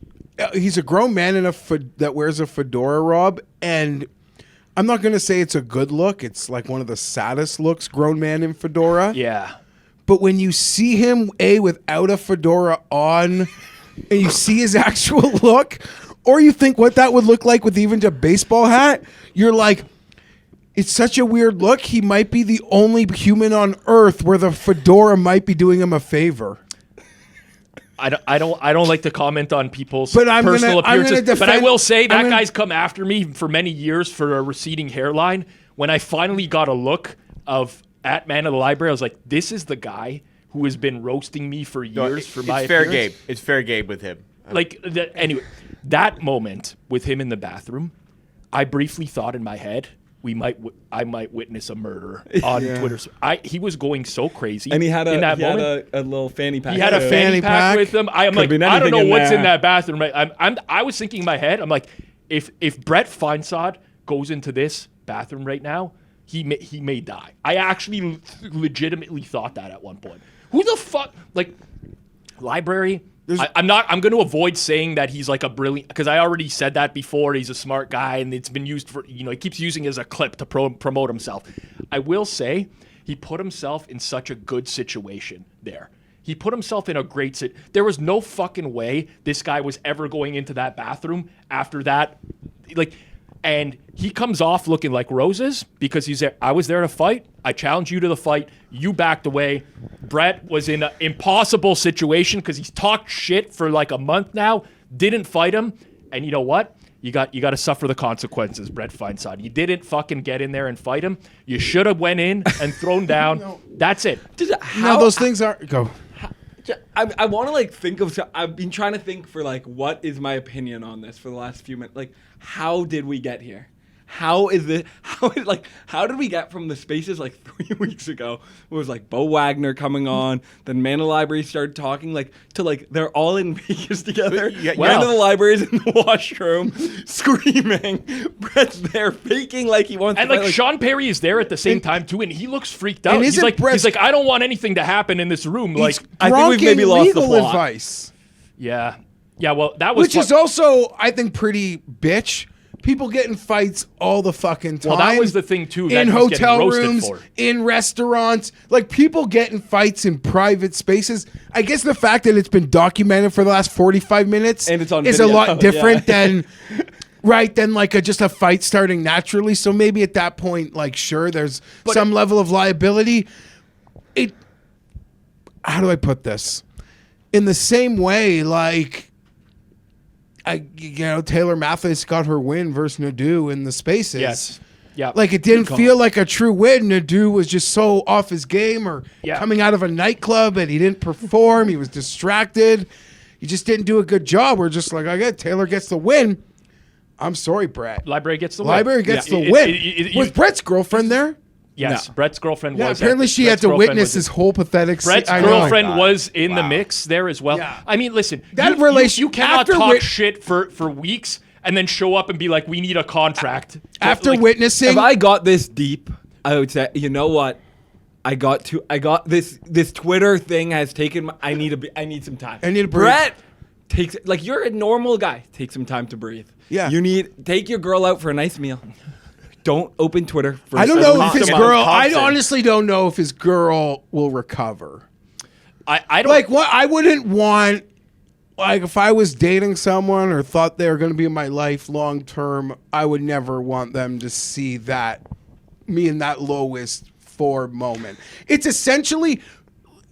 Speaker 3: He's a grown man that wears a fedora, Rob, and I'm not going to say it's a good look. It's like one of the saddest looks, grown man in fedora.
Speaker 2: Yeah.
Speaker 3: But when you see him, without a fedora on, and you see his actual look, or you think what that would look like with even a baseball hat, you're like, it's such a weird look. He might be the only human on earth where the fedora might be doing him a favor.
Speaker 2: I don't like to comment on people's
Speaker 3: But I'm
Speaker 2: personal
Speaker 3: gonna
Speaker 2: appearances. But I
Speaker 3: defend-
Speaker 2: will say that
Speaker 3: I'm gonna-
Speaker 2: guy's come after me for many years for a receding hairline. When I finally got a look at Man of the Library, I was like, this is the guy who has been roasting me for years for my
Speaker 1: It's fair
Speaker 2: appearance.
Speaker 1: game. It's fair game with him.
Speaker 2: Anyway, that moment with him in the bathroom, I briefly thought in my head, I might witness a murder on Twitter. He was going so crazy,
Speaker 4: And he had
Speaker 2: in that moment.
Speaker 4: a little fanny pack.
Speaker 2: He had a
Speaker 4: too.
Speaker 2: fanny pack with him. I'm like,
Speaker 4: been
Speaker 2: I don't
Speaker 4: anything
Speaker 2: know
Speaker 4: in
Speaker 2: what's
Speaker 4: there.
Speaker 2: in that bathroom. Right? I was thinking in my head, I'm like, if Brett Feinsod goes into this bathroom right now, he may die. I actually legitimately thought that at one point. Who the fuck, like, Library? I'm going to avoid saying that he's like a brilliant, because I already said that before. He's a smart guy, and it's been used for, he keeps using it as a clip to promote himself. I will say he put himself in such a good situation there. He put himself in a great there was no fucking way this guy was ever going into that bathroom after that. And he comes off looking like roses because he's there. I was there to fight. I challenged you to the fight. You backed away. Brett was in an impossible situation because he's talked shit for like a month now. Didn't fight him. And you know what? You got to suffer the consequences, Brett Feinsod. You didn't fucking get in there and fight him. You should have went in and thrown down. That's it.
Speaker 3: No, those things aren't. Go.
Speaker 4: I want to think of. I've been trying to think for what is my opinion on this for the last few minutes. How did we get here? How is it? How did we get from the spaces 3 weeks ago? It was Bo Wagner coming on, then Man of the Library started talking to they're all in Vegas together. Man of the Library's in the washroom screaming. Brett's there faking he wants.
Speaker 2: And
Speaker 4: to
Speaker 2: Sean Perry is there at the same time too, and he looks freaked out.
Speaker 3: And
Speaker 2: He's
Speaker 3: isn't
Speaker 2: like,
Speaker 3: Brett's-
Speaker 2: I don't want anything to happen in this room.
Speaker 3: I think
Speaker 4: we've maybe lost the
Speaker 3: legal
Speaker 4: plot.
Speaker 3: advice.
Speaker 2: Yeah. Well, that was
Speaker 3: Which is also, I think, pretty bitch People get in fights all the fucking time.
Speaker 2: Well, that was the thing, too, that
Speaker 3: in
Speaker 2: he was getting
Speaker 3: hotel
Speaker 2: roasted
Speaker 3: rooms,
Speaker 2: for.
Speaker 3: in restaurants. Like, people get in fights in private spaces. I guess the fact that it's been documented for the last 45 minutes
Speaker 4: And it's on
Speaker 3: is
Speaker 4: video.
Speaker 3: a lot different
Speaker 4: Yeah.
Speaker 3: than... Right, than like just a fight starting naturally. So maybe at that point, like, sure, there's some level of liability. How do I put this? In the same way, like, Taylor Mathis got her win versus Nadeau in the spaces.
Speaker 2: Yes. Yeah.
Speaker 3: Like, it didn't feel like a true win. Nadeau was just so off his game or coming out of a nightclub and he didn't perform. He was distracted. He just didn't do a good job. We're just like, okay, Taylor gets the win. I'm sorry, Brett.
Speaker 2: Library gets the win.
Speaker 3: Library gets the win. Was Brett's girlfriend there?
Speaker 2: Yes,
Speaker 4: No.
Speaker 2: Brett's girlfriend
Speaker 3: Yeah,
Speaker 2: was.
Speaker 3: apparently she had to witness this whole pathetic scene.
Speaker 2: Brett's girlfriend was in the mix there as well.
Speaker 3: Yeah.
Speaker 2: I mean, listen,
Speaker 3: That
Speaker 2: you cannot
Speaker 3: after
Speaker 2: talk
Speaker 3: wit-
Speaker 2: shit for weeks and then show up and be like, we need a contract.
Speaker 3: After
Speaker 2: Like,
Speaker 3: witnessing...
Speaker 4: If I got this deep, I would say, you know what? I got this Twitter thing has taken I need some time.
Speaker 3: I need to breathe.
Speaker 4: Brett takes like you're a normal guy. Take some time to breathe.
Speaker 3: Yeah.
Speaker 4: Take your girl out for a nice meal. Don't open Twitter for
Speaker 3: I don't know if his
Speaker 1: Constant.
Speaker 3: girl... I
Speaker 1: Constant.
Speaker 3: honestly don't know if his girl will recover.
Speaker 2: I don't
Speaker 3: Like, what? I wouldn't want... Like, if I was dating someone or thought they were going to be in my life long term, I would never want them to see that, me in that lowest form moment. It's essentially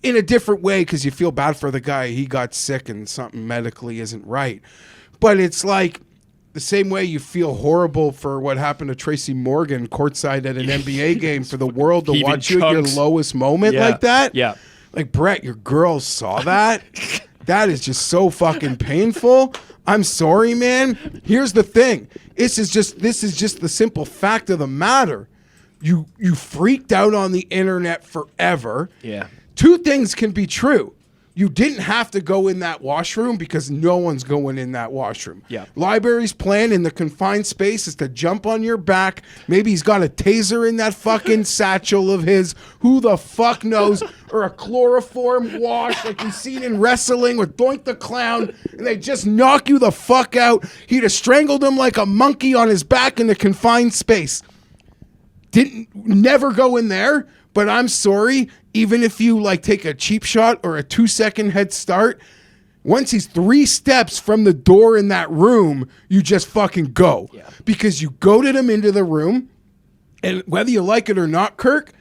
Speaker 3: in a different way because you feel bad for the guy. He got sick and something medically isn't right. But it's like the same way you feel horrible for what happened to Tracy Morgan courtside at an NBA game for the world to
Speaker 2: Heaving
Speaker 3: watch you at your
Speaker 2: chunks.
Speaker 3: lowest moment
Speaker 2: Yeah.
Speaker 3: like that.
Speaker 2: Yeah.
Speaker 3: Like, Brett, your girl saw that. That is just so fucking painful. I'm sorry, man. Here's the thing. This is just the simple fact of the matter. You freaked out on the internet forever.
Speaker 2: Yeah.
Speaker 3: Two things can be true. You didn't have to go in that washroom because no one's going in that washroom.
Speaker 2: Yeah.
Speaker 3: Library's plan in the confined space is to jump on your back. Maybe he's got a taser in that fucking satchel of his. Who the fuck knows? Or a chloroform wash like you've seen in wrestling with Doink the Clown. And they just knock you the fuck out. He'd have strangled him like a monkey on his back in the confined space. Never go in there. But I'm sorry, even if you like take a cheap shot or a 2-second head start, once he's 3 steps from the door in that room, you just fucking go.
Speaker 2: Yeah.
Speaker 3: Because you goaded him into the room, and whether you like it or not, Kirk,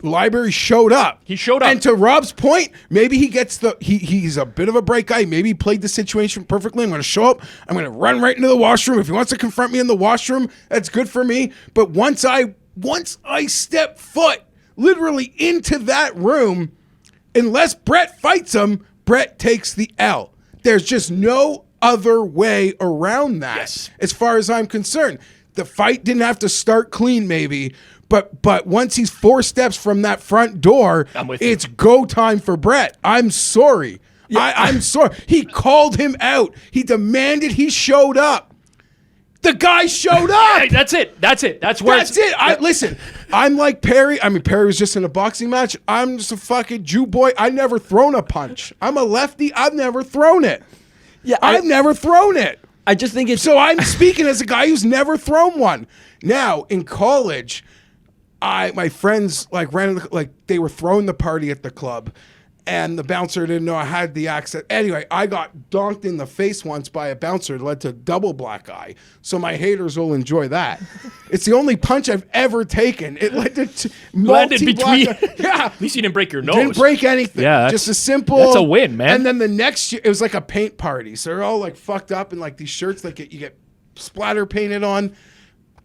Speaker 3: Library showed up.
Speaker 2: He showed up.
Speaker 3: And to Rob's point, maybe he gets he's a bit of a bright guy. Maybe he played the situation perfectly. I'm going to show up. I'm going to run right into the washroom. If he wants to confront me in the washroom, that's good for me. But once I step foot literally into that room, unless Brett fights him, Brett takes the L. There's just no other way around that.
Speaker 2: Yes.
Speaker 3: As far as I'm concerned. The fight didn't have to start clean, maybe, but once he's 4 steps from that front door,
Speaker 2: I'm with you.
Speaker 3: it's go time for Brett. I'm sorry. I'm sorry. He called him out. He demanded he showed up. The guy showed up.
Speaker 2: Hey, that's it. That's where
Speaker 3: That's it. Listen, I'm like Perry. I mean, Perry was just in a boxing match. I'm just a fucking Jew boy. I never thrown a punch. I'm a lefty. I've never thrown it.
Speaker 4: Yeah,
Speaker 3: I've never thrown it.
Speaker 4: I just think it's
Speaker 3: So I'm speaking as a guy who's never thrown one. Now, in college, my friends they were throwing the party at the club, and the bouncer didn't know I had the accent. Anyway, I got donked in the face once by a bouncer. It led to double black eye. So my haters will enjoy that. It's the only punch I've ever taken. It led to
Speaker 2: landed between.
Speaker 3: Yeah.
Speaker 2: At least you didn't break your nose.
Speaker 3: Didn't break anything.
Speaker 2: Yeah,
Speaker 3: just a simple.
Speaker 2: that's a win, man.
Speaker 3: And then the next year, it was like a paint party. So they're all like fucked up in like these shirts that you get splatter painted on.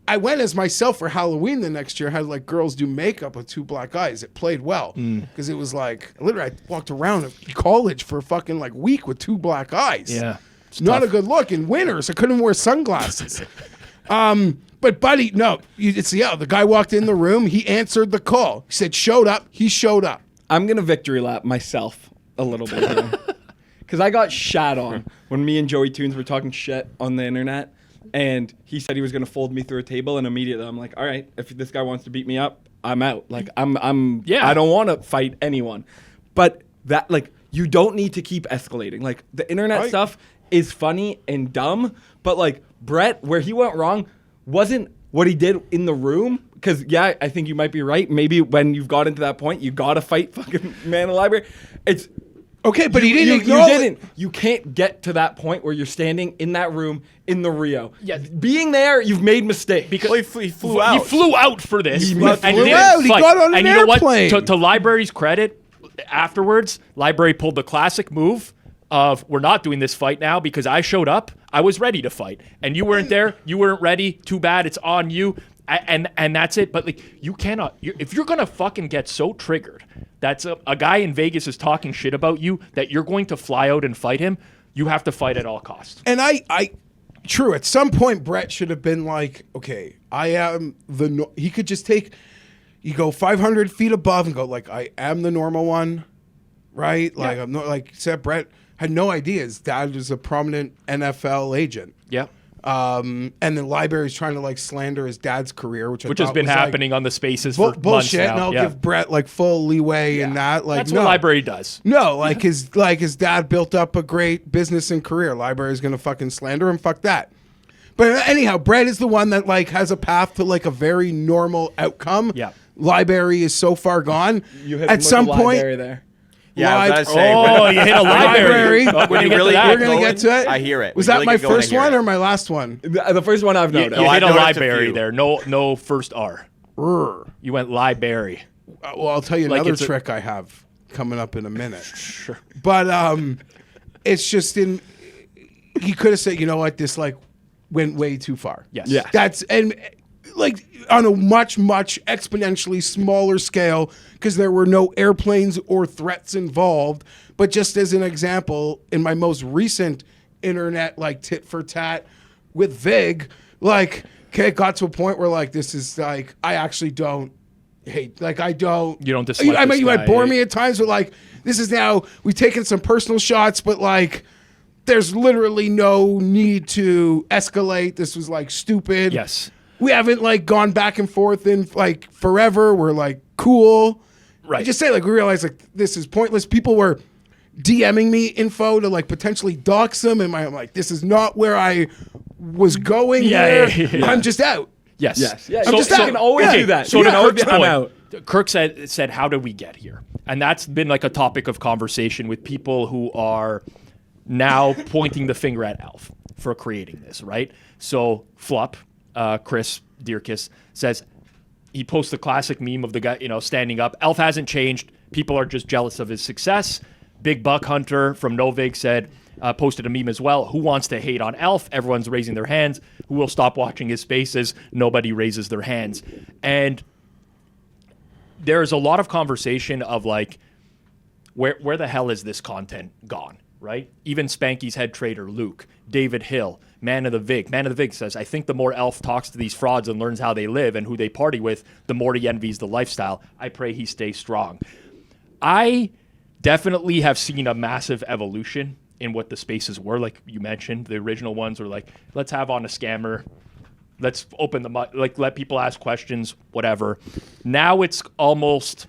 Speaker 3: I went as myself for Halloween the next year. Had like girls do makeup with 2 black eyes. It played well because it was like literally I walked around college for a fucking like week with 2 black eyes.
Speaker 2: Yeah,
Speaker 3: it's not a good look in winters. I couldn't wear sunglasses. But buddy, no, the guy walked in the room. He answered the call. He said, "Showed up." He showed up.
Speaker 4: I'm gonna victory lap myself a little bit here. Because I got shat on when me and Joey Toons were talking shit on the internet, and he said he was gonna fold me through a table, and immediately I'm like, all right, if this guy wants to beat me up, I'm out. Like I don't want to fight anyone. But that like you don't need to keep escalating. Like the internet
Speaker 3: Right.
Speaker 4: stuff is funny and dumb, but like Brett, where he went wrong, wasn't what he did in the room. Because, yeah, I think you might be right. Maybe when you've got into that point, you got to fight fucking man in the library. It's
Speaker 3: Okay, but he didn't
Speaker 4: you
Speaker 3: acknowledge.
Speaker 4: didn't. You can't get to that point where you're standing in that room in the Rio.
Speaker 2: Yeah.
Speaker 4: Being there, you've made mistakes.
Speaker 2: Because
Speaker 1: Well, he flew out.
Speaker 2: He flew out for this.
Speaker 4: He
Speaker 2: and
Speaker 3: flew
Speaker 2: didn't
Speaker 3: out. He
Speaker 2: fight.
Speaker 3: got on an
Speaker 2: and you know what?
Speaker 3: airplane.
Speaker 2: To Library's credit, afterwards, Library pulled the classic move of, we're not doing this fight now because I showed up. I was ready to fight. And you weren't there. You weren't ready. Too bad. It's on you. And that's it. But like, you cannot, if you're going to fucking get so triggered that a guy in Vegas is talking shit about you, that you're going to fly out and fight him, you have to fight at all costs.
Speaker 3: And true, at some point, Brett should have been like, okay, I am he could just you go 500 feet above and go like, I am the normal one, right? Like,
Speaker 2: Yeah.
Speaker 3: I'm not like, except Brett had no idea his dad was a prominent NFL agent.
Speaker 2: Yeah.
Speaker 3: And the Library's trying to like slander his dad's career, which
Speaker 2: Which has been happening on the spaces for months
Speaker 3: bullshit.
Speaker 2: now.
Speaker 3: And I'll
Speaker 2: Yeah.
Speaker 3: give Brett like full leeway in that. Like,
Speaker 2: That's
Speaker 3: no.
Speaker 2: what Library does.
Speaker 3: No, like his dad built up a great business and career. Library's gonna fucking slander him. Fuck that. But anyhow, Brett is the one that like has a path to like a very normal outcome.
Speaker 2: Yeah.
Speaker 3: Library is so far gone.
Speaker 4: You hit
Speaker 3: At some point,
Speaker 4: there.
Speaker 1: Yeah, I was gonna say.
Speaker 2: Oh, you hit a
Speaker 3: Library.
Speaker 2: library.
Speaker 1: When you
Speaker 2: We're
Speaker 1: really
Speaker 3: we're
Speaker 1: get
Speaker 3: gonna get to it.
Speaker 1: I hear it.
Speaker 3: Was
Speaker 1: When
Speaker 3: that
Speaker 1: you
Speaker 3: my
Speaker 1: really get going, I
Speaker 3: first
Speaker 1: hear
Speaker 3: one
Speaker 1: it.
Speaker 3: or my last one?
Speaker 4: The first one I've
Speaker 2: You
Speaker 4: noticed.
Speaker 2: hit
Speaker 1: I've
Speaker 2: a
Speaker 1: noticed a
Speaker 2: library
Speaker 1: few.
Speaker 2: there. No first R.
Speaker 3: Rrr.
Speaker 2: You went library.
Speaker 3: Well, I'll tell you
Speaker 2: Like
Speaker 3: another
Speaker 2: it's a-
Speaker 3: trick I have coming up in a minute.
Speaker 2: Sure.
Speaker 3: But it's just he could have said, you know what, this like went way too far.
Speaker 2: Yes.
Speaker 4: Yeah.
Speaker 3: That's and like on a much exponentially smaller scale because there were no airplanes or threats involved. But just as an example, in my most recent internet like tit for tat with Vig, like okay, it got to a point where like this is like I actually don't hate like I don't
Speaker 2: You don't dislike
Speaker 3: I mean
Speaker 2: this
Speaker 3: you
Speaker 2: guy,
Speaker 3: might bore
Speaker 2: eh?
Speaker 3: me at times, but like this is now we've taken some personal shots, but like there's literally no need to escalate. This was like stupid.
Speaker 2: Yes.
Speaker 3: We haven't like gone back and forth in like forever. We're like cool.
Speaker 2: Right.
Speaker 3: I just say like we realized like this is pointless. People were DMing me info to like potentially dox them, and I'm like, this is not where I was going
Speaker 2: Yeah,
Speaker 3: here.
Speaker 2: yeah.
Speaker 3: I'm just out.
Speaker 2: Yes.
Speaker 4: Yes. Yeah,
Speaker 3: I'm just
Speaker 4: you
Speaker 3: out.
Speaker 4: can always
Speaker 3: Yeah.
Speaker 4: do that.
Speaker 2: So
Speaker 4: You
Speaker 2: to
Speaker 4: can always
Speaker 2: Kirk's
Speaker 4: be- I'm out.
Speaker 2: point, Kirk said, how did we get here? And that's been like a topic of conversation with people who are now pointing the finger at Elf for creating this, right? So Flup, Chris Dierkis, says he posts the classic meme of the guy, standing up. Elf hasn't changed. People are just jealous of his success. Big Buck Hunter from Novig said, posted a meme as well. Who wants to hate on Elf? Everyone's raising their hands. Who will stop watching his spaces? Nobody raises their hands. And there's a lot of conversation of like, where the hell is this content gone, right? Even Spanky's head trader, Luke, David Hill, Man of the Vig. Man of the Vig says, I think the more Elf talks to these frauds and learns how they live and who they party with, the more he envies the lifestyle. I pray he stays strong. I definitely have seen a massive evolution in what the spaces were. Like you mentioned, the original ones were like, let's have on a scammer. Let's open them up, like let people ask questions, whatever. Now it's almost,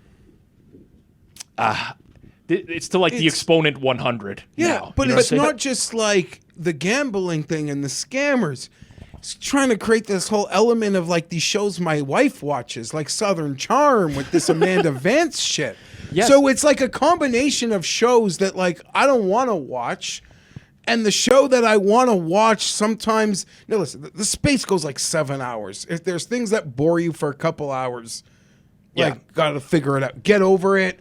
Speaker 2: it's to like the exponent 100.
Speaker 3: Yeah,
Speaker 2: now,
Speaker 3: but
Speaker 2: you know what
Speaker 3: it's
Speaker 2: I'm saying?
Speaker 3: not just like the gambling thing and the scammers. It's trying to create this whole element of like these shows my wife watches, like Southern Charm with this Amanda Vance shit.
Speaker 2: Yes.
Speaker 3: So it's like a combination of shows that like I don't want to watch. And the show that I want to watch sometimes, no, listen, the space goes like 7 hours. If there's things that bore you for a couple hours, like,
Speaker 2: Yeah.
Speaker 3: got to figure it out. Get over it.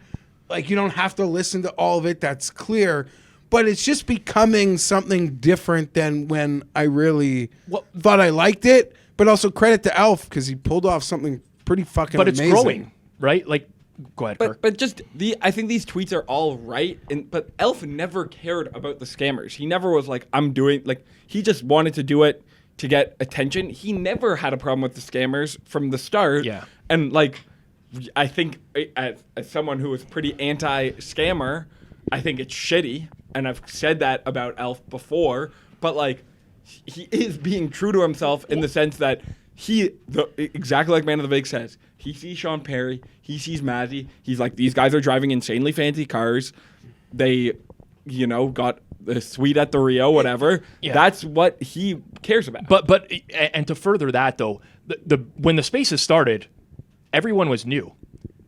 Speaker 3: Like, you don't have to listen to all of it. That's clear. But it's just becoming something different than when I really thought I liked it. But also credit to Elf because he pulled off something pretty fucking
Speaker 2: But it's
Speaker 3: amazing.
Speaker 2: growing, right? Like, go ahead, Kirk.
Speaker 4: But just I think these tweets are all right, but Elf never cared about the scammers. He never was like, I'm doing, like, he just wanted to do it to get attention. He never had a problem with the scammers from the start.
Speaker 2: Yeah.
Speaker 4: And like, I think as someone who was pretty anti-scammer, I think it's shitty, and I've said that about Elf before. But like, he is being true to himself in the sense that exactly like Man of the Vig says, he sees Sean Perry, he sees Mazi. He's like, these guys are driving insanely fancy cars. They, got the suite at the Rio, whatever.
Speaker 2: Yeah.
Speaker 4: That's what he cares about.
Speaker 2: But and to further that though, the when the Spaces started, everyone was new.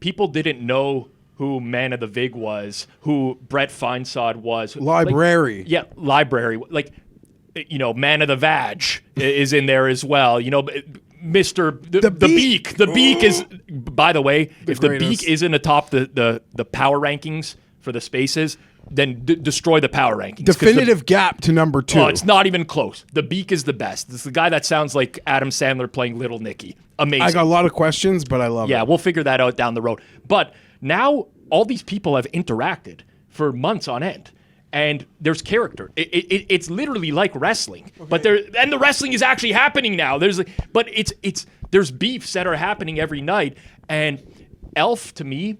Speaker 2: People didn't know who Man of the Vig was, who Brett Feinsod was.
Speaker 3: Library.
Speaker 2: Library. Like, Man of the Vag is in there as well. Mr. The Beak. The Beak is, by the way, if
Speaker 3: greatest.
Speaker 2: the Beak isn't atop the power rankings for the Spaces, then destroy the power rankings. 'Cause
Speaker 3: Definitive gap to number 2.
Speaker 2: Oh, it's not even close. The Beak is the best. It's the guy that sounds like Adam Sandler playing Little Nicky. Amazing.
Speaker 3: I got a lot of questions, but I love it.
Speaker 2: Yeah, we'll figure that out down the road. But now all these people have interacted for months on end, and there's character. It's literally like wrestling, but the wrestling is actually happening now. There's beefs that are happening every night, and Elf to me.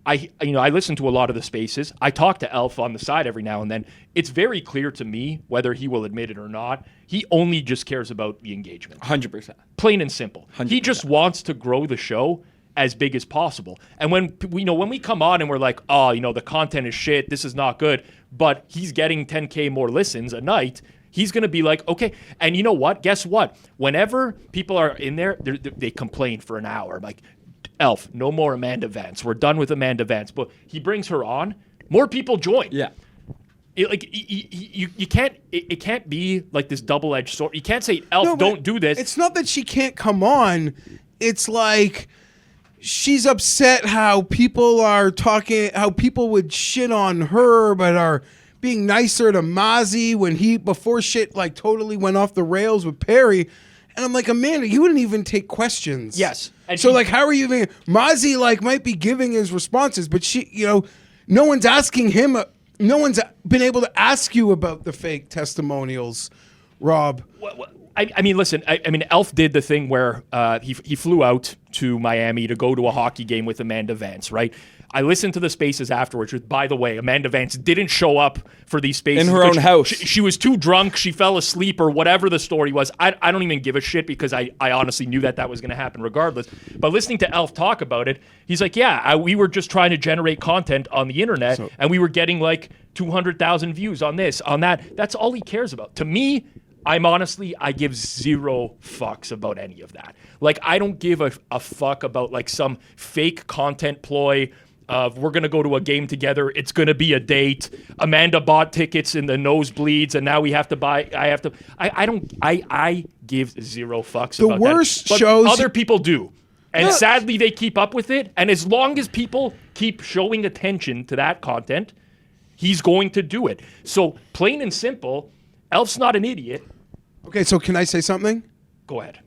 Speaker 2: I listen to a lot of the Spaces. I talk to Elf on the side every now and then. It's very clear to me, whether he will admit it or not, he only just cares about the engagement.
Speaker 4: 100%.
Speaker 2: Plain and simple.
Speaker 4: 100%.
Speaker 2: He just wants to grow the show as big as possible. And when we come on and we're like, the content is shit, this is not good, but he's getting 10K more listens a night, he's going to be like, okay. And you know what? Guess what? Whenever people are in there, they complain for an hour. Like, Elf, no more Amanda Vance. We're done with Amanda Vance. But he brings her on, more people join.
Speaker 4: Yeah.
Speaker 2: You can't. It can't be like this double-edged sword. You can't say, Elf, don't do this.
Speaker 3: It's not that she can't come on. It's like she's upset how people are talking, how people would shit on her, but are being nicer to Mazi before shit like totally went off the rails with Perry. And I'm like, Amanda, you wouldn't even take questions.
Speaker 2: Yes. And
Speaker 3: so how are you even? Mazi might be giving his responses, but no one's asking him. No one's been able to ask you about the fake testimonials, Rob.
Speaker 2: I mean, listen. I mean, Elf did the thing where he flew out to Miami to go to a hockey game with Amanda Vance, right? I listened to the Spaces afterwards. Which, by the way, Amanda Vance didn't show up for these Spaces
Speaker 4: in her own house.
Speaker 2: She was too drunk. She fell asleep, or whatever the story was. I don't even give a shit because I honestly knew that was going to happen regardless. But listening to Elf talk about it, he's like, we were just trying to generate content on the internet, and we were getting like 200,000 views on this, on that. That's all he cares about. To me, I give zero fucks about any of that. Like, I don't give a fuck about like some fake content ploy of we're going to go to a game together. It's going to be a date. Amanda bought tickets in the nosebleeds and now we have to buy. I give zero fucks about that.
Speaker 3: The worst
Speaker 2: But
Speaker 3: shows.
Speaker 2: other people do. And sadly, they keep up with it. And as long as people keep showing attention to that content, he's going to do it. So plain and simple, Elf's not an idiot.
Speaker 3: Okay, so can I say something?
Speaker 2: Go ahead.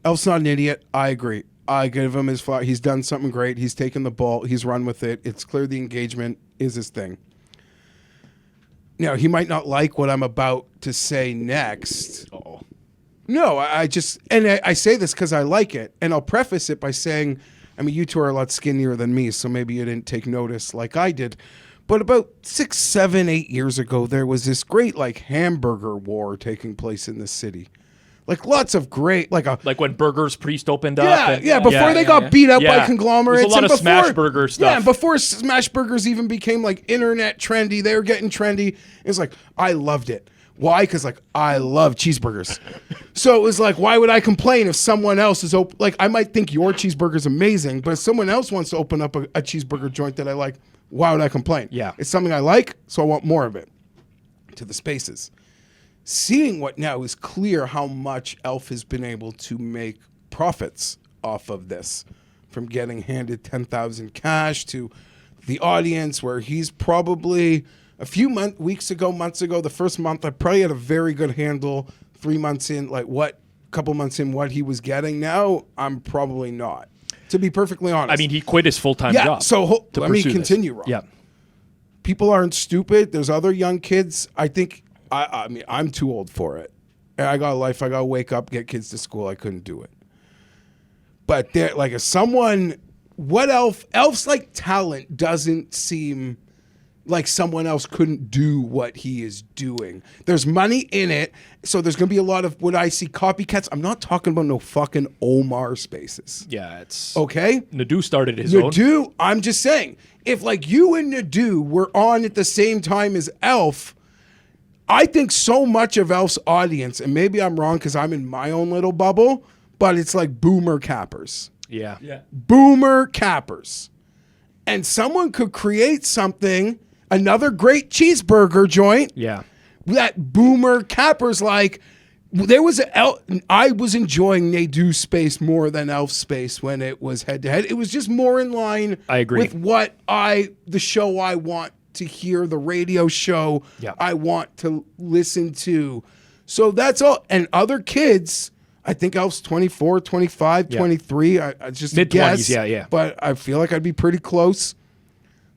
Speaker 3: Elf's not an idiot. I agree. I give him his flower. He's done something great. He's taken the ball. He's run with it. It's clear the engagement is his thing. Now, he might not like what I'm about to say next.
Speaker 2: Uh-oh.
Speaker 3: No, I say this because I like it. And I'll preface it by saying, I mean, you two are a lot skinnier than me, so maybe you didn't take notice like I did. But about 6, 7, 8 years ago, there was this great hamburger war taking place in the city. Lots of great, like
Speaker 2: when Burger's Priest opened up.
Speaker 3: Before they got beat up by conglomerates.
Speaker 2: There's a lot of Smash Burger stuff.
Speaker 3: Yeah, and before Smash Burgers even became internet trendy, they were getting trendy. It was I loved it. Why? Because I love cheeseburgers. So it was why would I complain if someone else is open? I might think your cheeseburger's amazing, but if someone else wants to open up a cheeseburger joint that I like, why would I complain?
Speaker 2: Yeah.
Speaker 3: It's something I like, so I want more of it. To the Spaces. Seeing what now is clear how much Elf has been able to make profits off of this, from getting handed 10,000 cash to the audience, where he's probably a few months ago, the first month, I probably had a very good handle. 3 months in, couple months in, what he was getting. Now I'm probably not, to be perfectly honest.
Speaker 2: I mean, he quit his full-time job.
Speaker 3: So let me continue, Rob.
Speaker 2: Yeah.
Speaker 3: People aren't stupid. There's other young kids. I think. I mean, I'm too old for it. I got a life. I got to wake up, get kids to school. I couldn't do it. But there, if someone, what Elf's talent doesn't seem like someone else couldn't do what he is doing. There's money in it, so there's going to be a lot of what I see copycats. I'm not talking about no fucking Omar Spaces.
Speaker 2: Yeah, it's
Speaker 3: okay.
Speaker 2: Nadeau started his own.
Speaker 3: Nadeau, I'm just saying, if you and Nadeau were on at the same time as Elf, I think so much of Elf's audience, and maybe I'm wrong because I'm in my own little bubble, but it's like boomer cappers.
Speaker 2: Yeah.
Speaker 3: Boomer cappers. And someone could create something, another great cheeseburger joint.
Speaker 2: Yeah.
Speaker 3: That boomer cappers like. I was enjoying Nadeau space more than Elf space when it was head to head. It was just more in line
Speaker 2: I agree.
Speaker 3: with the show I want to hear, the radio show I want to listen to. So that's all. And other kids, I think Elf's 24, 25, 23. I just
Speaker 2: Mid-20s,
Speaker 3: guess.
Speaker 2: yeah.
Speaker 3: But I feel like I'd be pretty close.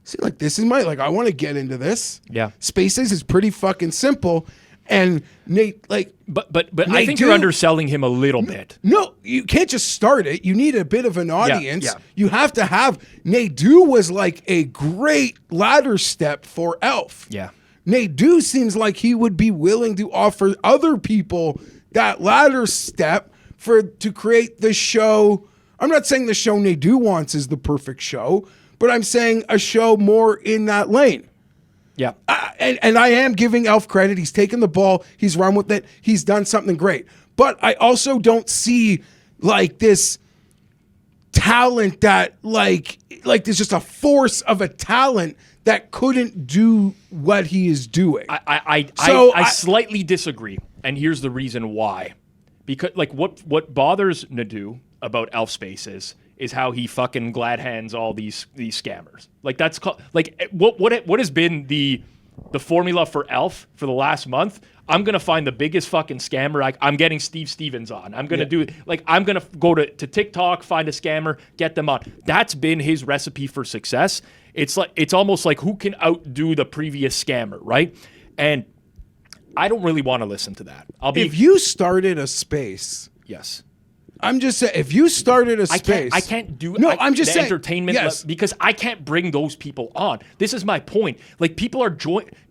Speaker 3: See, like this is I want to get into this.
Speaker 2: Yeah.
Speaker 3: Spaces is pretty fucking simple. And Nate,
Speaker 2: but I think you're underselling him a little bit.
Speaker 3: No, you can't just start it. You need a bit of an audience.
Speaker 2: Yeah.
Speaker 3: You have to have. Nadeau was like a great ladder step for Elf.
Speaker 2: Yeah.
Speaker 3: Nadeau seems like he would be willing to offer other people that ladder step to create the show. I'm not saying the show Nadeau wants is the perfect show, but I'm saying a show more in that lane.
Speaker 2: Yeah.
Speaker 3: And I am giving Elf credit. He's taken the ball. He's run with it. He's done something great. But I also don't see like this talent that like there's just a force of a talent that couldn't do what he is doing.
Speaker 2: I slightly disagree. And here's the reason why. Because like what bothers Nadeau about Elf Spaces is how he fucking glad hands all these scammers. Like that's like what has been the formula for Elf for the last month? I'm gonna find the biggest fucking scammer. I'm getting Steve Stevens on. I'm gonna I'm gonna go to TikTok, find a scammer, get them on. That's been his recipe for success. It's almost like who can outdo the previous scammer, right? And I don't really want to listen to that.
Speaker 3: If you started a space,
Speaker 2: yes.
Speaker 3: I'm just saying, if you started a space...
Speaker 2: I can't do
Speaker 3: I'm just saying,
Speaker 2: entertainment because I can't bring those people on. This is my point. Like, people are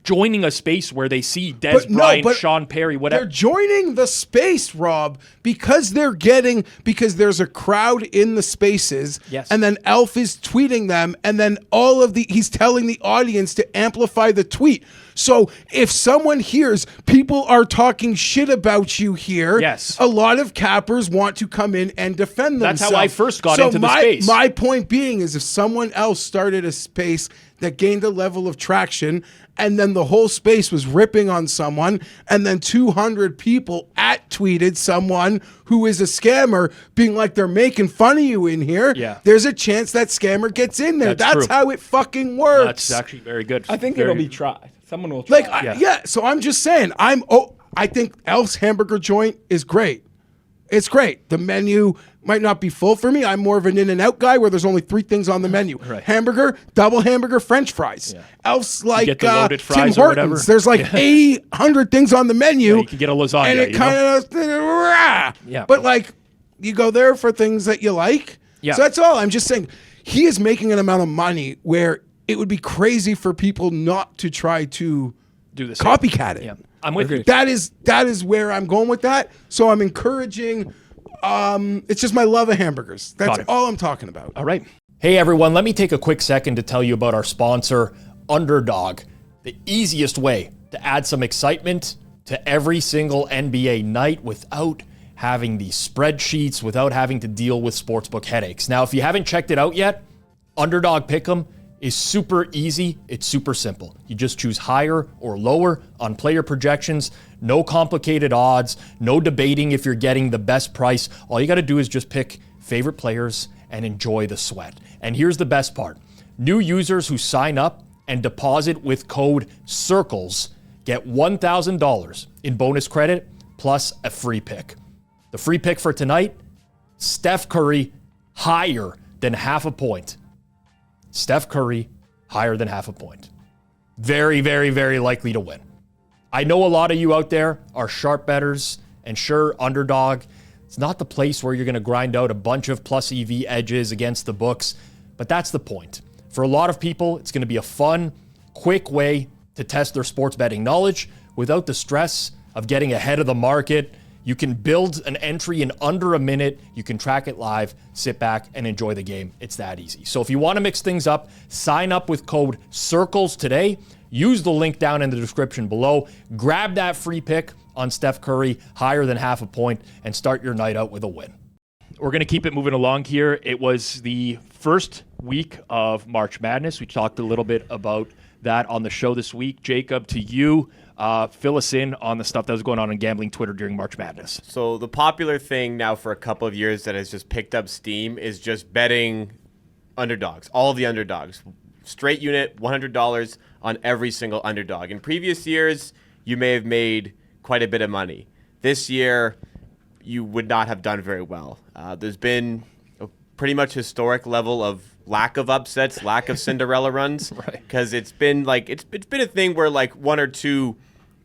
Speaker 2: joining a space where they see Des Bryant, Sean Perry, whatever.
Speaker 3: They're joining the space, Rob, because because there's a crowd in the spaces, and then Elf is tweeting them, and then he's telling the audience to amplify the tweet. So if someone hears people are talking shit about you here, a lot of cappers want to come in and defend themselves.
Speaker 2: That's how I first got into the space.
Speaker 3: My point being is if someone else started a space that gained a level of traction and then the whole space was ripping on someone and then 200 people tweeted someone who is a scammer being like they're making fun of you in here, there's a chance that scammer gets in there. That's how it fucking works.
Speaker 2: That's actually very good.
Speaker 4: I think it'll be tried. Someone will try.
Speaker 3: So I'm just saying, I think Elf's hamburger joint is great. It's great. The menu might not be full for me. I'm more of an In-N-Out guy where there's only 3 things on the menu. Right. Hamburger, double hamburger, French fries. Yeah. Elf's like
Speaker 2: get the loaded
Speaker 3: Tim
Speaker 2: fries or whatever.
Speaker 3: Hortons. There's like 800 things on the menu.
Speaker 2: Yeah, you can get a lasagna.
Speaker 3: And it kind of... But like, you go there for things that you like. Yeah. So that's all. I'm just saying, he is making an amount of money where it would be crazy for people not to try to
Speaker 2: do this
Speaker 3: copycat it.
Speaker 2: Yeah. I'm with you.
Speaker 3: That is where I'm going with that. So I'm encouraging. It's just my love of hamburgers. That's all I'm talking about.
Speaker 2: All right. Hey everyone, let me take a quick second to tell you about our sponsor, Underdog. The easiest way to add some excitement to every single NBA night without having these spreadsheets, without having to deal with sportsbook headaches. Now, if you haven't checked it out yet, Underdog Pick'em is super easy. It's super simple. You just choose higher or lower on player projections. No complicated odds. No debating if you're getting the best price. All you got to do is just pick favorite players and enjoy the sweat. And here's the best part. New users who sign up and deposit with code CIRCLES get $1,000 in bonus credit plus a free pick. The free pick for tonight, Steph Curry higher than half a point. Steph Curry, higher than half a point. Very, very, very likely to win. I know a lot of you out there are sharp bettors, and sure, Underdog, it's not the place where you're going to grind out a bunch of plus EV edges against the books, but that's the point. For a lot of people, it's going to be a fun, quick way to test their sports betting knowledge without the stress of getting ahead of the market, You can build an entry in under a minute. You can track it live, sit back, and enjoy the game. It's that easy. So if you want to mix things up, sign up with code CIRCLES today. Use the link down in the description below. Grab that free pick on Steph Curry, higher than half a point, and start your night out with a win. We're going to keep it moving along here. It was the first week of March Madness. We talked a little bit about that on the show this week. Jacob, to you, fill us in on the stuff that was going on gambling Twitter during March Madness.
Speaker 1: So the popular thing now for a couple of years that has just picked up steam is just betting underdogs, all of the underdogs. Straight unit, $100 on every single underdog. In previous years, you may have made quite a bit of money. This year, you would not have done very well. There's been a pretty much historic level of lack of upsets, lack of Cinderella runs, because it's been a thing where like one or two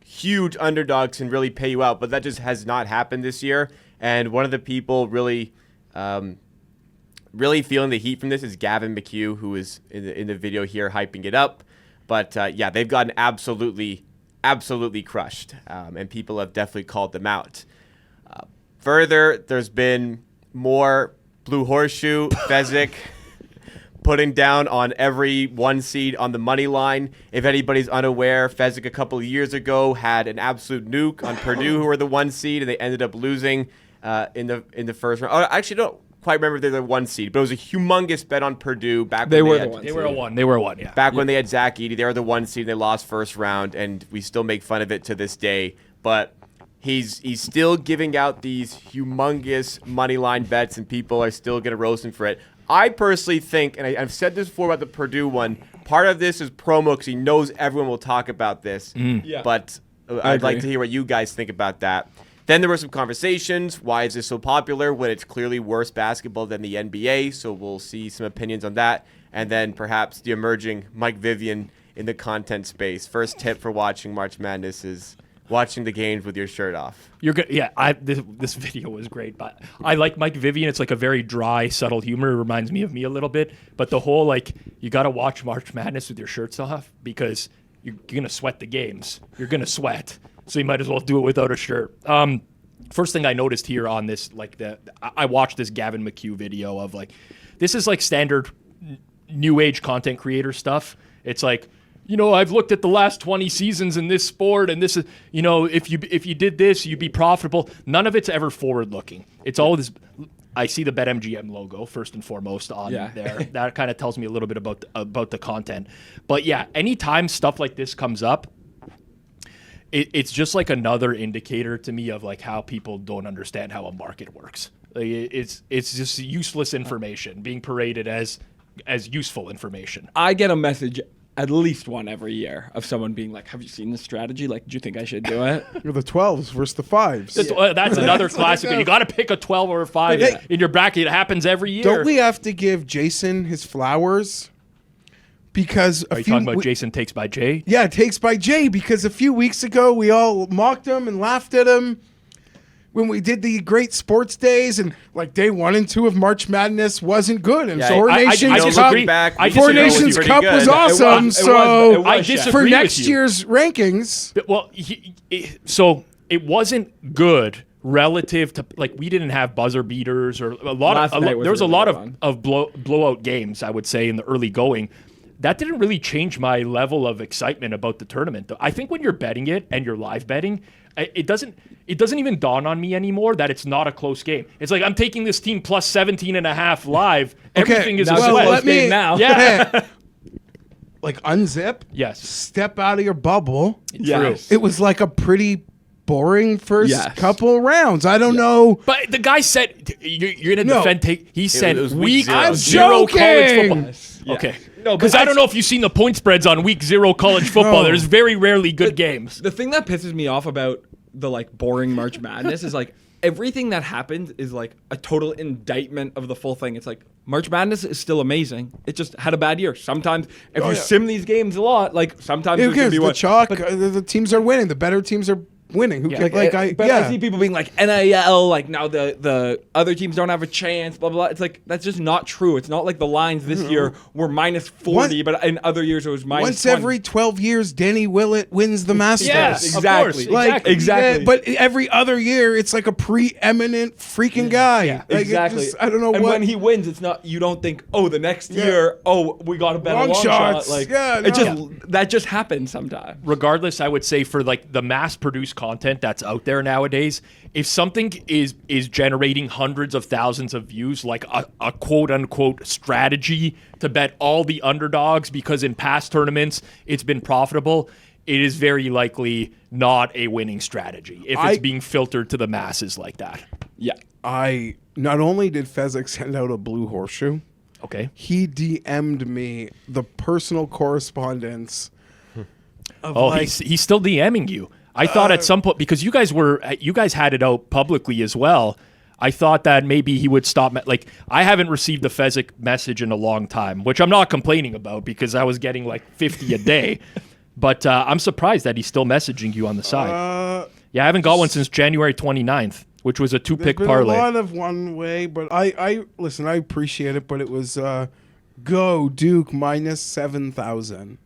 Speaker 1: huge underdogs can really pay you out, but that just has not happened this year. And one of the people really feeling the heat from this is Gavin McHugh, who is in the video here hyping it up. But yeah, they've gotten absolutely crushed, and people have definitely called them out. Further, there's been more Blue Horseshoe, Fezzik, putting down on every one seed on the money line. If anybody's unaware, Fezzik a couple of years ago had an absolute nuke on Purdue, who were the one seed, and they ended up losing in the first round. Oh, I actually don't quite remember if they're the one seed, but it was a humongous bet on Purdue back when
Speaker 4: They were a one, yeah.
Speaker 1: Back when they had Zach Edey, they were the one seed. They lost first round, and we still make fun of it to this day. But he's still giving out these humongous money line bets, and people are still going to roast him for it. I personally think, and I've said this before about the Purdue one, part of this is promo because he knows everyone will talk about this.
Speaker 4: Yeah.
Speaker 1: But I'd like to hear what you guys think about that. Then there were some conversations. Why is this so popular when it's clearly worse basketball than the NBA? So we'll see some opinions on that. And then perhaps the emerging Mike Vivian in the content space. First tip for watching March Madness is watching the games with your shirt off.
Speaker 2: You're good. Yeah, this video was great, but I like Mike Vivian. It's like a very dry, subtle humor. It reminds me of me a little bit. But the whole you got to watch March Madness with your shirts off because you're gonna sweat the games. You're gonna sweat, so you might as well do it without a shirt. First thing I noticed here on this, I watched this Gavin McHugh video of this is standard new age content creator stuff. It's I've looked at the last 20 seasons in this sport, and this is, if you did this, you'd be profitable. None of it's ever forward-looking. It's all this. I see the BetMGM logo first and foremost on there. That kind of tells me a little bit about the content. But yeah, anytime stuff like this comes up, it's just another indicator to me of how people don't understand how a market works. It's just useless information being paraded as useful information.
Speaker 4: I get a message, at least one every year, of someone being like, have you seen this strategy? Do you think I should do it?
Speaker 3: You're the 12s versus the 5s.
Speaker 2: That's another classic. You got to pick a 12 or a 5 in your bracket. It happens every year.
Speaker 3: Don't we have to give Jason his flowers? Because
Speaker 2: Are you talking about Jason Takes by Jay?
Speaker 3: Yeah, Takes by Jay, because a few weeks ago we all mocked him and laughed at him when we did the great sports days, and day 1 and 2 of March Madness wasn't good, and so Four Nations Cup was awesome. So
Speaker 2: I disagree
Speaker 3: for next
Speaker 2: with you.
Speaker 3: year's rankings.
Speaker 2: Well, so it wasn't good relative to we didn't have buzzer beaters or there was a lot of blowout games, I would say, in the early going. That didn't really change my level of excitement about the tournament, though. I think when you're betting it and you're live betting, it doesn't even dawn on me anymore that it's not a close game. It's I'm taking this team plus 17.5 live. Everything is
Speaker 3: let me
Speaker 4: now.
Speaker 2: Yeah.
Speaker 3: Unzip.
Speaker 2: Yes.
Speaker 3: Step out of your bubble.
Speaker 4: Yes.
Speaker 3: It was a pretty boring first couple rounds. I don't know.
Speaker 2: But the guy said, you're going to defend. He said week
Speaker 3: I'm
Speaker 2: zero
Speaker 3: joking.
Speaker 2: college football.
Speaker 4: Yeah.
Speaker 2: Okay.
Speaker 4: No,
Speaker 2: because I don't know if you've seen the point spreads on week 0 college football.
Speaker 3: No.
Speaker 2: There's very rarely good games.
Speaker 4: The thing that pisses me off about the boring March Madness is everything that happens is a total indictment of the full thing. It's March Madness is still amazing. It just had a bad year. Sometimes if you sim these games a lot, sometimes
Speaker 3: Who
Speaker 4: it's gonna
Speaker 3: cares?
Speaker 4: be
Speaker 3: The chalk. The teams are winning. The better teams are winning. Who
Speaker 2: Yeah.
Speaker 4: But I see people being like NIL, like now the other teams don't have a chance, blah, blah, blah. It's like, that's just not true. It's not like the lines this year were minus 40, but in other years it was minus
Speaker 3: once
Speaker 4: 20.
Speaker 3: every 12 years, Danny Willett wins the Masters.
Speaker 2: Yes,
Speaker 4: exactly.
Speaker 2: Of course,
Speaker 4: Exactly.
Speaker 3: But every other year, it's like a preeminent freaking guy.
Speaker 2: Yeah.
Speaker 3: Like,
Speaker 4: Exactly.
Speaker 3: I don't know
Speaker 4: and
Speaker 3: what.
Speaker 4: when he wins, it's not, you don't think, oh, the next year, oh, we got to bet a
Speaker 3: Long
Speaker 4: long
Speaker 3: shots.
Speaker 4: shot. Like,
Speaker 3: Yeah,
Speaker 4: it
Speaker 3: no.
Speaker 4: that just happens sometimes.
Speaker 2: Regardless, I would say for like the mass-produced content that's out there nowadays, if something is generating hundreds of thousands of views, like a quote-unquote strategy to bet all the underdogs because in past tournaments it's been profitable, it is very likely not a winning strategy if it's being filtered to the masses like that.
Speaker 4: Yeah.
Speaker 3: I not only did Fezzik send out a blue horseshoe,
Speaker 2: Okay.
Speaker 3: he DM'd me the personal correspondence.
Speaker 2: Oh, he's still DMing you. I thought at some point, because you guys had it out publicly as well. I thought that maybe he would stop. Like, I haven't received a Fezzik message in a long time, which I'm not complaining about because I was getting like 50 a day. But I'm surprised that he's still messaging you on the side. Yeah, I haven't got one since January 29th, which was a 2-pick
Speaker 3: Been
Speaker 2: parlay.
Speaker 3: a lot of one way, but I listen. I appreciate it, but it was go Duke minus 7,000.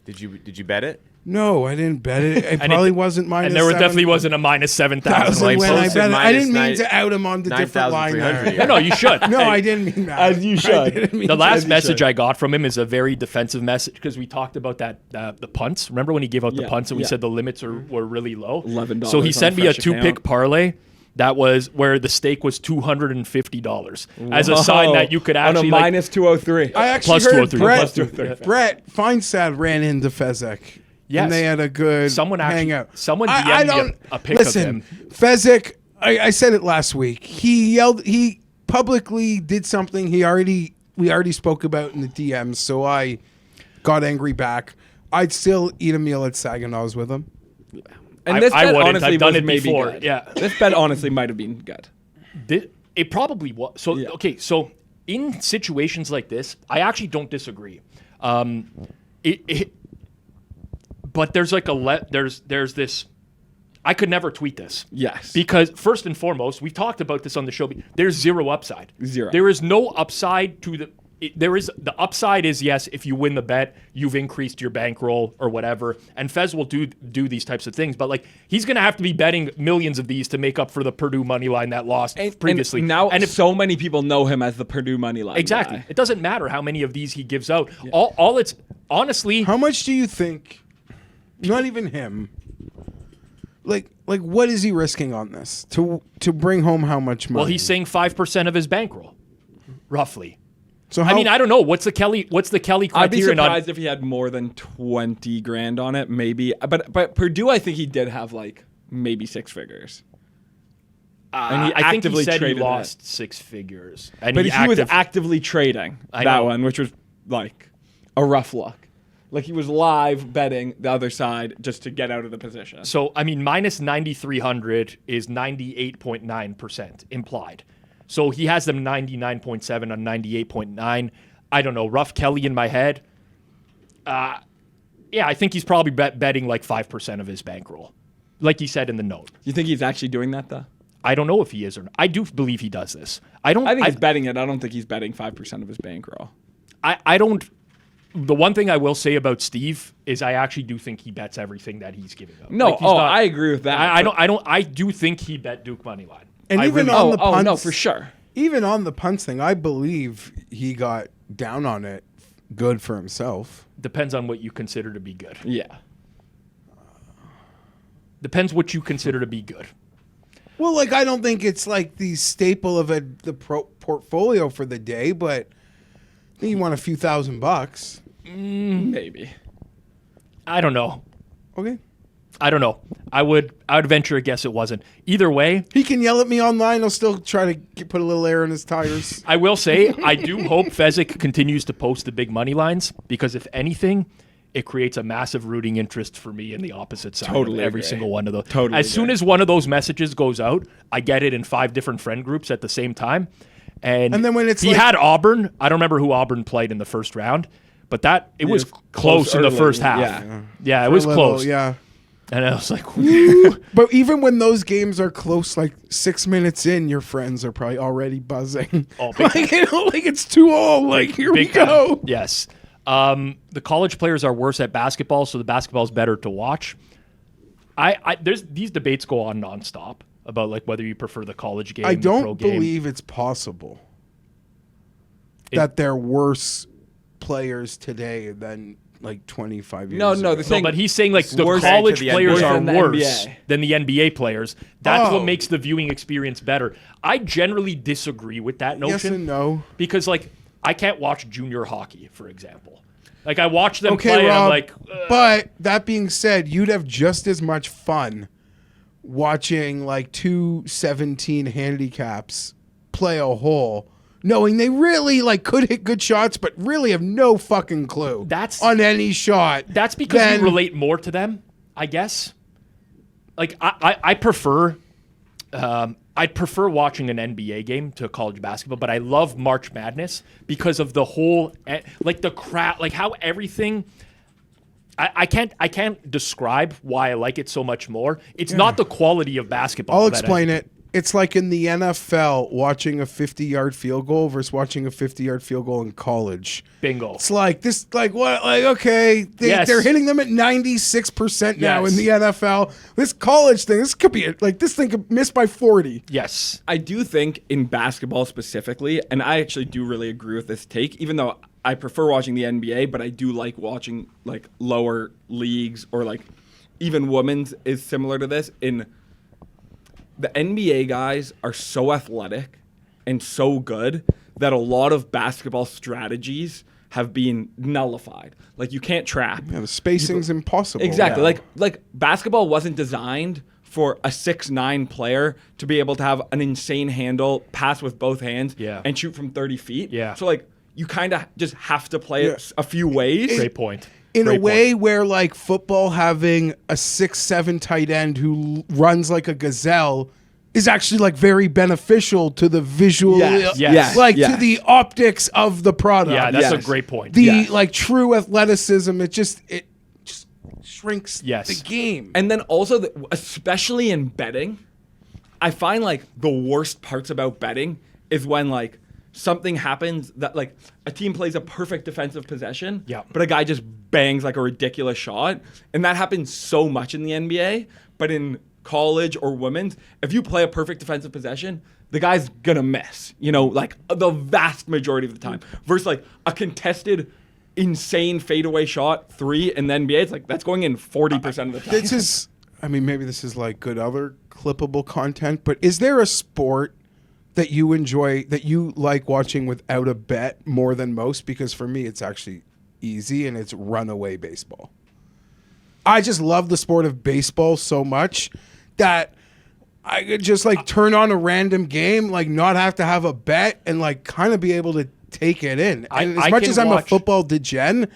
Speaker 1: Did you bet it?
Speaker 3: No, I didn't bet it. It probably wasn't minus.
Speaker 2: And there definitely wasn't a minus 7,000.
Speaker 3: when I
Speaker 1: posted
Speaker 3: bet it. I
Speaker 1: minus
Speaker 3: didn't mean
Speaker 1: nine-
Speaker 3: to out him on the different line
Speaker 1: 9,300.
Speaker 3: there.
Speaker 2: No, you should.
Speaker 3: No, I didn't mean that.
Speaker 4: As you should.
Speaker 3: I didn't mean
Speaker 2: The
Speaker 3: to.
Speaker 2: last message I got from him is a very defensive message because we talked about that the punts. Remember when he gave out the
Speaker 4: Yeah,
Speaker 2: punts and we
Speaker 4: yeah.
Speaker 2: said the limits were really low?
Speaker 4: $11
Speaker 2: So he
Speaker 4: on
Speaker 2: sent
Speaker 4: a
Speaker 2: me a
Speaker 4: fresh
Speaker 2: 2-pick
Speaker 4: account.
Speaker 2: parlay that was where the stake was $250 as a sign that you could actually
Speaker 4: on a
Speaker 2: like,
Speaker 4: minus 203.
Speaker 3: I actually
Speaker 2: Plus
Speaker 3: heard
Speaker 2: 203.
Speaker 3: Brett,
Speaker 2: Plus 203.
Speaker 3: Brett Feinstad ran into Fezzik.
Speaker 2: Yes.
Speaker 3: And they had a good
Speaker 2: Someone actually-
Speaker 3: hangout.
Speaker 2: someone
Speaker 3: I
Speaker 2: DM'd me
Speaker 3: don't,
Speaker 2: a pic of
Speaker 3: listen,
Speaker 2: him.
Speaker 3: Fezzik, I said it last week. He publicly did something we already spoke about in the DMs, so I got angry back. I'd still eat a meal at Saginaw's with him.
Speaker 4: And
Speaker 2: I
Speaker 4: this bet
Speaker 2: wouldn't.
Speaker 4: honestly
Speaker 2: I've done
Speaker 4: was
Speaker 2: it
Speaker 4: maybe
Speaker 2: before,
Speaker 4: good.
Speaker 2: yeah.
Speaker 4: This bet honestly might have been good.
Speaker 2: It probably was. So
Speaker 4: Yeah.
Speaker 2: okay, so in situations like this, I actually don't disagree. But there's like there's this. I could never tweet this.
Speaker 4: Yes.
Speaker 2: Because first and foremost, we've talked about this on the show. There's zero upside.
Speaker 4: Zero.
Speaker 2: There is no upside to the. The upside is yes, if you win the bet, you've increased your bankroll or whatever, and Fez will do these types of things. But like he's going to have to be betting millions of these to make up for the Purdue money line that lost previously.
Speaker 4: And now,
Speaker 2: if
Speaker 4: so many people know him as the Purdue money line.
Speaker 2: exactly,
Speaker 4: guy.
Speaker 2: it doesn't matter how many of these he gives out. All it's honestly.
Speaker 3: How much do you think? Not even him. Like what is he risking on this to bring home how much money?
Speaker 2: Well, he's saying 5% of his bankroll, roughly.
Speaker 3: So
Speaker 2: I mean, I don't know. What's the Kelly criterion?
Speaker 4: I'd be
Speaker 2: on,
Speaker 4: surprised if he had more than 20 grand on it, maybe. But Purdue, I think he did have like maybe 6 figures. And he
Speaker 2: I think he
Speaker 4: actively
Speaker 2: said he
Speaker 4: traded
Speaker 2: lost 6 figures. And
Speaker 4: But he was actively trading
Speaker 2: I
Speaker 4: that
Speaker 2: know.
Speaker 4: one, which was like a rough look. Like he was live betting the other side just to get out of the position.
Speaker 2: So, I mean, minus 9,300 is 98.9% implied. So he has them 99.7 on 98.9. I don't know. Rough Kelly in my head. Yeah, I think he's probably betting like 5% of his bankroll. Like he said in the note.
Speaker 4: You think he's actually doing that though?
Speaker 2: I don't know if he is or not. I do believe he does this. I
Speaker 4: think he's betting it. I don't think he's betting 5% of his bankroll.
Speaker 2: I don't. The one thing I will say about Steve is I actually do think he bets everything that he's giving up.
Speaker 4: No,
Speaker 2: Like, he's not-
Speaker 4: I agree with that.
Speaker 2: I do think he bet Duke money line.
Speaker 3: And
Speaker 2: I
Speaker 3: even
Speaker 2: really-
Speaker 3: on the punts,
Speaker 4: no, for sure.
Speaker 3: Even on the punts thing, I believe he got down on it good for himself.
Speaker 2: Depends on what you consider to be good.
Speaker 4: Yeah.
Speaker 2: Depends what you consider to be good.
Speaker 3: Well, like I don't think it's like the staple of the portfolio for the day, but I think he won a few $1,000.
Speaker 4: Maybe.
Speaker 2: I don't know.
Speaker 3: Okay.
Speaker 2: I don't know. I would venture a guess it wasn't. Either way,
Speaker 3: He can yell at me online. I'll still try to put a little air in his tires.
Speaker 2: I will say I do hope Fezzik continues to post the big money lines because if anything, it creates a massive rooting interest for me in the opposite side
Speaker 4: Totally
Speaker 2: of every
Speaker 4: agree.
Speaker 2: single one of those.
Speaker 4: Totally
Speaker 2: as soon
Speaker 4: agree.
Speaker 2: as one of those messages goes out, I get it in 5 different friend groups at the same time. And
Speaker 3: then when it's
Speaker 2: he
Speaker 3: like-
Speaker 2: had Auburn, I don't remember who Auburn played in the first round, but it was
Speaker 4: was
Speaker 2: close in the
Speaker 4: early,
Speaker 2: first half.
Speaker 4: yeah.
Speaker 2: Yeah, it
Speaker 3: For
Speaker 2: was
Speaker 3: a little,
Speaker 2: close.
Speaker 3: Yeah.
Speaker 2: And I was like,
Speaker 3: But even when those games are close, like 6 minutes in, your friends are probably already buzzing.
Speaker 2: Oh, big
Speaker 3: like, like it's too old. Like, here we
Speaker 2: big time.
Speaker 3: go.
Speaker 2: Yes. The college players are worse at basketball, so the basketball's better to watch. There's these debates go on nonstop about like whether you prefer the college game.
Speaker 3: I
Speaker 2: the pro
Speaker 3: don't
Speaker 2: game.
Speaker 3: believe it's possible that they're worse players today than like 25 years ago.
Speaker 2: No, but he's saying like the
Speaker 4: worse
Speaker 2: college
Speaker 1: to the
Speaker 2: players
Speaker 1: NBA.
Speaker 2: are
Speaker 4: Than the
Speaker 2: worse
Speaker 4: NBA.
Speaker 2: than the NBA players. That's
Speaker 3: Oh.
Speaker 2: what makes the viewing experience better. I generally disagree with that notion.
Speaker 3: Yes and no.
Speaker 2: Because like I can't watch junior hockey, for example. Like I watch them
Speaker 3: Okay,
Speaker 2: play and I'm
Speaker 3: Rob,
Speaker 2: like,
Speaker 3: but that being said, you'd have just as much fun watching like 217 handicaps play a hole, knowing they really like could hit good shots, but really have no fucking clue
Speaker 2: That's-
Speaker 3: on any shot.
Speaker 2: that's because
Speaker 3: than-
Speaker 2: you relate more to them, I guess. Like I prefer I'd prefer watching an NBA game to college basketball, but I love March Madness because of the whole like the crowd, like how everything. I can't describe why I like it so much more. It's not the quality of basketball.
Speaker 3: I'll
Speaker 2: that
Speaker 3: explain it. It's like in the NFL watching a 50-yard field goal versus watching a 50-yard field goal in college.
Speaker 2: Bingo.
Speaker 3: It's like this, like what, like okay,
Speaker 2: Yes.
Speaker 3: they're hitting them at 96% now
Speaker 2: Yes.
Speaker 3: in the NFL. This college thing, this could be like this thing could miss by 40.
Speaker 2: Yes.
Speaker 4: I do think in basketball specifically, and I actually do really agree with this take, even though I prefer watching the NBA, but I do like watching like lower leagues or like even women's is similar to this. In the NBA guys are so athletic and so good that a lot of basketball strategies have been nullified. Like you can't trap.
Speaker 3: Yeah, the spacing's impossible.
Speaker 4: Exactly.
Speaker 2: Yeah.
Speaker 4: Like basketball wasn't designed for a 6'9" player to be able to have an insane handle, pass with both hands,
Speaker 2: Yeah.
Speaker 4: and shoot from 30 feet.
Speaker 2: Yeah.
Speaker 4: So like you kind of just have to play
Speaker 3: Yeah.
Speaker 4: it a few ways.
Speaker 2: Great point.
Speaker 3: In
Speaker 2: Great
Speaker 3: a way where like football having a 6'7" tight end who runs like a gazelle is actually like very beneficial to the visual,
Speaker 2: Yes.
Speaker 3: like
Speaker 4: Yes.
Speaker 3: to the optics of the product.
Speaker 2: Yeah, that's a
Speaker 4: Yes.
Speaker 2: great point.
Speaker 3: the
Speaker 4: Yes.
Speaker 3: like true athleticism. It just shrinks
Speaker 2: Yes.
Speaker 3: the game.
Speaker 4: And then also, especially in betting, I find like the worst parts about betting is when like something happens that like a team plays a perfect defensive possession,
Speaker 2: Yeah.
Speaker 4: but a guy just bangs like a ridiculous shot. And that happens so much in the NBA, but in college or women's, if you play a perfect defensive possession, the guy's gonna miss, you know, like the vast majority of the time. Versus like a contested, insane fadeaway shot 3 in the NBA, it's like that's going in 40% of the time.
Speaker 3: This is, I mean, maybe this is like good other clippable content, but is there a sport that you enjoy, that you like watching without a bet more than most? Because for me, it's actually easy, and it's runaway baseball. I just love the sport of baseball so much that I could just like turn on a random game, like not have to have a bet, and like kind of be able to take it in. And as much
Speaker 2: can
Speaker 3: as I'm
Speaker 2: watch-
Speaker 3: a football degen,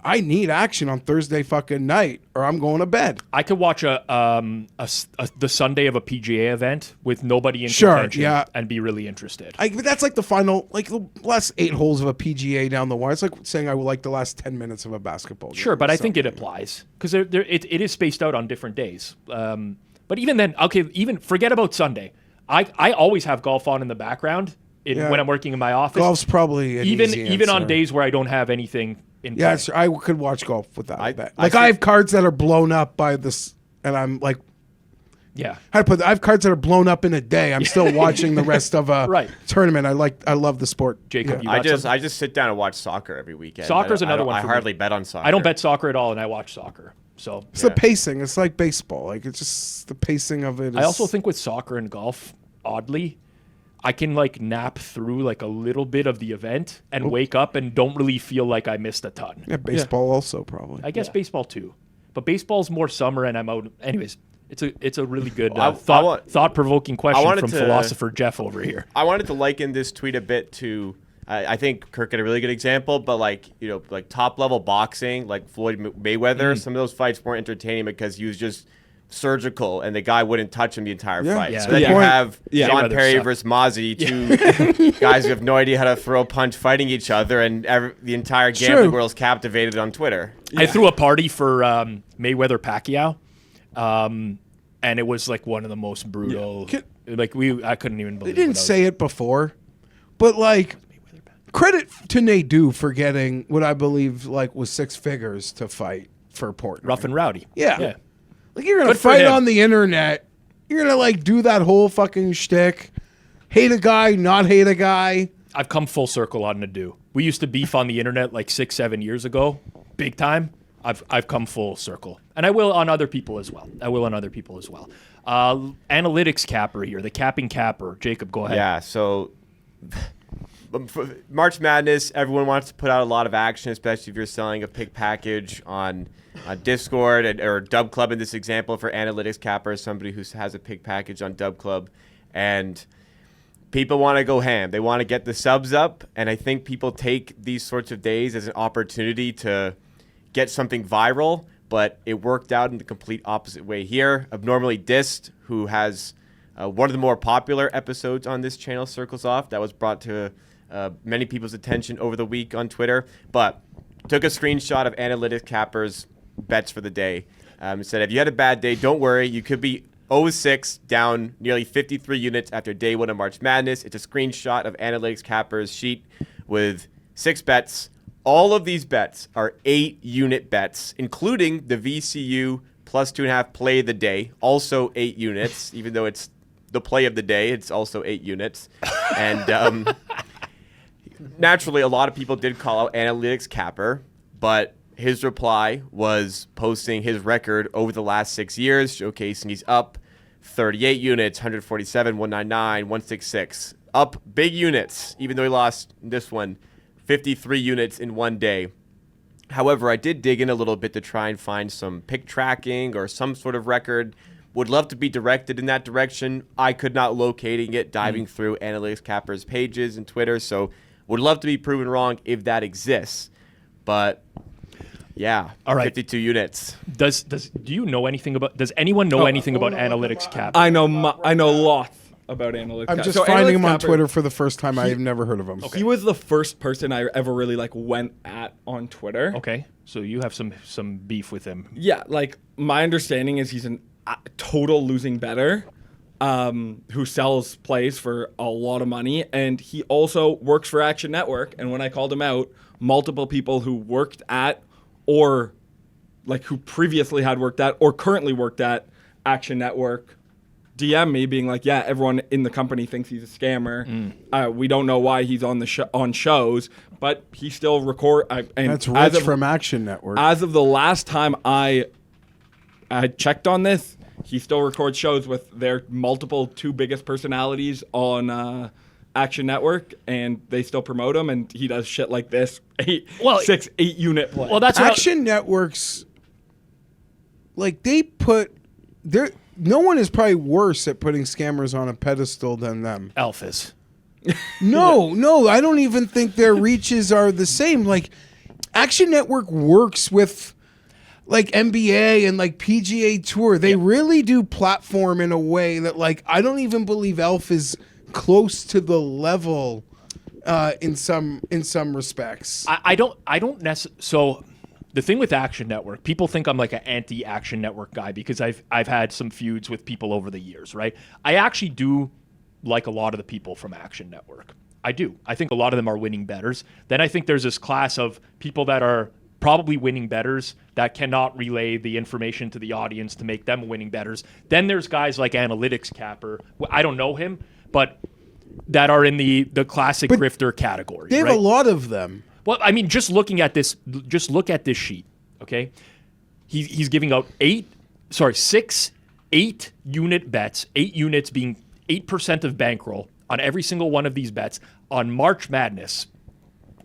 Speaker 3: I need action on Thursday fucking night, or I'm going to bed.
Speaker 2: I could watch the Sunday of a PGA event with nobody in
Speaker 3: Sure,
Speaker 2: contention
Speaker 3: yeah.
Speaker 2: and be really interested.
Speaker 3: But that's like the final, like the last 8 holes of a PGA down the wire. It's like saying I would like the last 10 minutes of a basketball game.
Speaker 2: Sure, but I
Speaker 3: So-
Speaker 2: think it applies because it is spaced out on different days. But even then, okay, even forget about Sunday. I always have golf on in the background
Speaker 3: Yeah.
Speaker 2: when I'm working in my office.
Speaker 3: golf's probably an
Speaker 2: even
Speaker 3: easy
Speaker 2: even on
Speaker 3: answer.
Speaker 2: days where I don't have anything in
Speaker 3: Yeah,
Speaker 2: play.
Speaker 3: I could watch golf without
Speaker 1: I-
Speaker 3: that.
Speaker 1: I
Speaker 3: Like
Speaker 1: see-
Speaker 3: I have cards that are blown up by this, and I'm like,
Speaker 2: Yeah.
Speaker 3: how to put that? I have cards that are blown up in a day. I'm still watching the rest of a
Speaker 2: Right.
Speaker 3: tournament. I love the sport.
Speaker 2: Jacob,
Speaker 3: Yeah.
Speaker 2: you got something?
Speaker 1: I just sit down and watch soccer every weekend.
Speaker 2: Soccer's
Speaker 1: I don't-
Speaker 2: another
Speaker 1: I don't-
Speaker 2: one
Speaker 1: I
Speaker 2: for me.
Speaker 1: hardly bet on soccer.
Speaker 2: I don't bet soccer at all, and I watch soccer. So
Speaker 3: It's the pacing. It's like baseball. Like it's just the pacing of it. Is,
Speaker 2: I also think with soccer and golf, oddly, I can like nap through like a little bit of the event and wake up and don't really feel like I missed a ton.
Speaker 3: yeah, baseball also probably.
Speaker 2: I guess baseball too, but baseball's more summer and I'm out. Anyways, it's a really good
Speaker 1: I
Speaker 2: thought provoking question
Speaker 1: wanted
Speaker 2: from
Speaker 1: to-
Speaker 2: philosopher Jeff over here.
Speaker 1: I wanted to liken this tweet a bit to. I think Kirk had a really good example, but like top level boxing, like Floyd Mayweather. Some of those fights weren't entertaining because he was just surgical, and the guy wouldn't touch him the entire
Speaker 3: Yeah.
Speaker 1: fight.
Speaker 2: Yeah.
Speaker 1: So then
Speaker 4: Yeah.
Speaker 1: you
Speaker 3: Point.
Speaker 1: have
Speaker 4: Yeah.
Speaker 1: John
Speaker 2: Mayweather
Speaker 1: Perry
Speaker 2: sucked.
Speaker 1: versus Mazi, two guys who have no idea how to throw a punch, fighting each other, and the entire gambling
Speaker 3: True.
Speaker 1: world's captivated on Twitter.
Speaker 2: I threw a party for Mayweather Pacquiao, And it was like one of the most brutal. I couldn't even believe.
Speaker 3: They didn't say it before, but like, credit to Nadeau for getting what I believe like was 6 figures to fight for Portnoy.
Speaker 2: Rough and rowdy.
Speaker 3: Yeah. Like you're gonna
Speaker 2: Good for
Speaker 3: fight
Speaker 2: him.
Speaker 3: on the internet. You're gonna like do that whole fucking shtick. Hate a guy, not hate a guy.
Speaker 2: I've come full circle on Nadeau. We used to beef on the internet like 6-7 years ago, big time. I've come full circle, and I will on other people as well. Analytics capper here, the capping capper. Jacob, go ahead.
Speaker 1: Yeah, so for March Madness, everyone wants to put out a lot of action, especially if you're selling a pick package on Discord or Dub Club in this example for analytics capper, somebody who has a pick package on Dub Club. And people want to go ham. They want to get the subs up, and I think people take these sorts of days as an opportunity to get something viral, but it worked out in the complete opposite way here. Abnormally Dissed, who has one of the more popular episodes on this channel, Circles Off, that was brought to many people's attention over the week on Twitter, but took a screenshot of Analytics Capper's bets for the day. Said, if you had a bad day, don't worry. You could be 0-6, down nearly 53 units after day 1 of March Madness. It's a screenshot of Analytics Capper's sheet with 6 bets. All of these bets are 8-unit bets, including the VCU plus 2.5 play of the day, also 8 units, even though it's the play of the day, it's also 8 units. And naturally, a lot of people did call out Analytics Capper, but his reply was posting his record over the last 6 years, showcasing he's up 38 units, 147, 199, 166. Up big units, even though he lost this one, 53 units in one day. However, I did dig in a little bit to try and find some pick tracking or some sort of record. Would love to be directed in that direction. I could not locating it, diving through Analytics Capper's pages and Twitter, so would love to be proven wrong if that exists. But yeah,
Speaker 2: all right,
Speaker 1: 52 units.
Speaker 2: Do you know anything about? Does anyone know anything about Analytics Capper?
Speaker 4: I know lots about Analytics
Speaker 3: I'm
Speaker 4: Capper.
Speaker 3: just
Speaker 4: So
Speaker 3: finding him
Speaker 4: Analytics
Speaker 3: on
Speaker 4: Capper,
Speaker 3: Twitter for the first time. I've never heard of him.
Speaker 4: He was the first person I ever really like went at on Twitter.
Speaker 2: Okay, so you have some beef with him.
Speaker 4: Yeah, like my understanding is he's a total losing bettor who sells plays for a lot of money, and he also works for Action Network. And when I called him out, multiple people who worked at or like who previously had worked at or currently worked at Action Network DM me being like, yeah, everyone in the company thinks he's a scammer. We don't know why he's on the on shows, but he still record. And
Speaker 3: That's Rich from Action Network.
Speaker 4: As of the last time I checked on this, he still records shows with their multiple 2 biggest personalities on Action Network, and they still promote him, and he does shit like this, 8 unit play.
Speaker 2: Well, that's what
Speaker 3: Action Networks, like they put there. No one is probably worse at putting scammers on a pedestal than them.
Speaker 2: Alphas.
Speaker 3: No, I don't even think their reaches are the same. Like, Action Network works with, like, NBA and, like, PGA Tour. They really do platform in a way that, like, I don't even believe Elf is close to the level in some respects.
Speaker 2: I don't necessarily. So the thing with Action Network, people think I'm like an anti-Action Network guy because I've had some feuds with people over the years, right? I actually do like a lot of the people from Action Network. I do. I think a lot of them are winning bettors. Then I think there's this class of people that are probably winning bettors that cannot relay the information to the audience to make them winning bettors. Then there's guys like Analytics Capper. I don't know him, but that are in the classic grifter category.
Speaker 3: They have
Speaker 2: right?
Speaker 3: a lot of them.
Speaker 2: Well, I mean, just look at this sheet, okay? He's giving out 6 8-unit bets, 8 units being 8% of bankroll on every single one of these bets on March Madness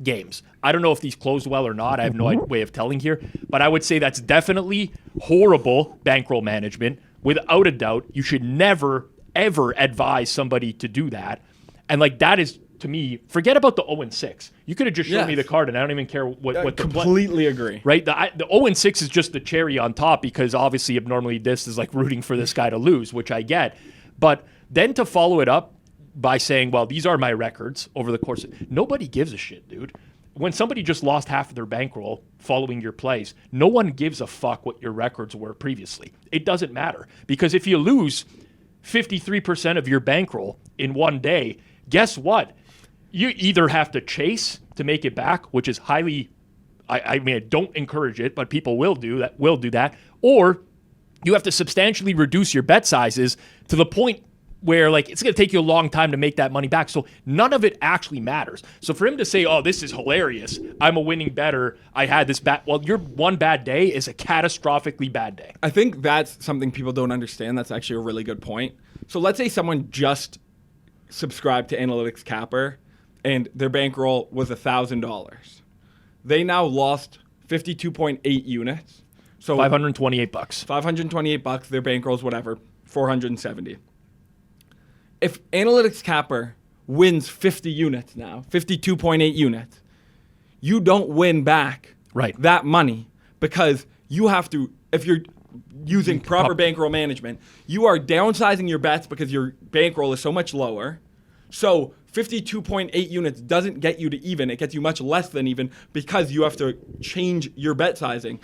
Speaker 2: games. I don't know if these closed well or not. I have no way of telling here, but I would say that's definitely horrible bankroll management. Without a doubt, you should never, ever advise somebody to do that. And like that is, to me, forget about the 0-6. You could have just shown me the card, and I don't even care what the
Speaker 4: completely agree.
Speaker 2: Right, the 0-6 is just the cherry on top because obviously abnormally this is like rooting for this guy to lose, which I get. But then to follow it up by saying, "Well, these are my records over the course." Nobody gives a shit, dude. when somebody just lost half of their bankroll following your plays, no one gives a fuck what your records were previously. It doesn't matter, because if you lose 53% of your bankroll in one day, guess what? You either have to chase to make it back, which is highly, I mean, I don't encourage it, but people will do that, or you have to substantially reduce your bet sizes to the point where like it's going to take you a long time to make that money back. So none of it actually matters. So for him to say, oh, this is hilarious, I'm a winning bettor, I had this bad, well, your one bad day is a catastrophically bad day.
Speaker 4: I think that's something people don't understand. That's actually a really good point. So let's say someone just subscribed to Analytics Capper and their bankroll was $1,000. They now lost 52.8 units. So
Speaker 2: $528.
Speaker 4: $528, their bankroll's whatever, 470. If Analytics Capper wins 50 units now, 52.8 units, you don't win back that money, because you have to, if you're using proper bankroll management, you are downsizing your bets because your bankroll is so much lower. So 52.8 units doesn't get you to even. It gets you much less than even because you have to change your bet sizing.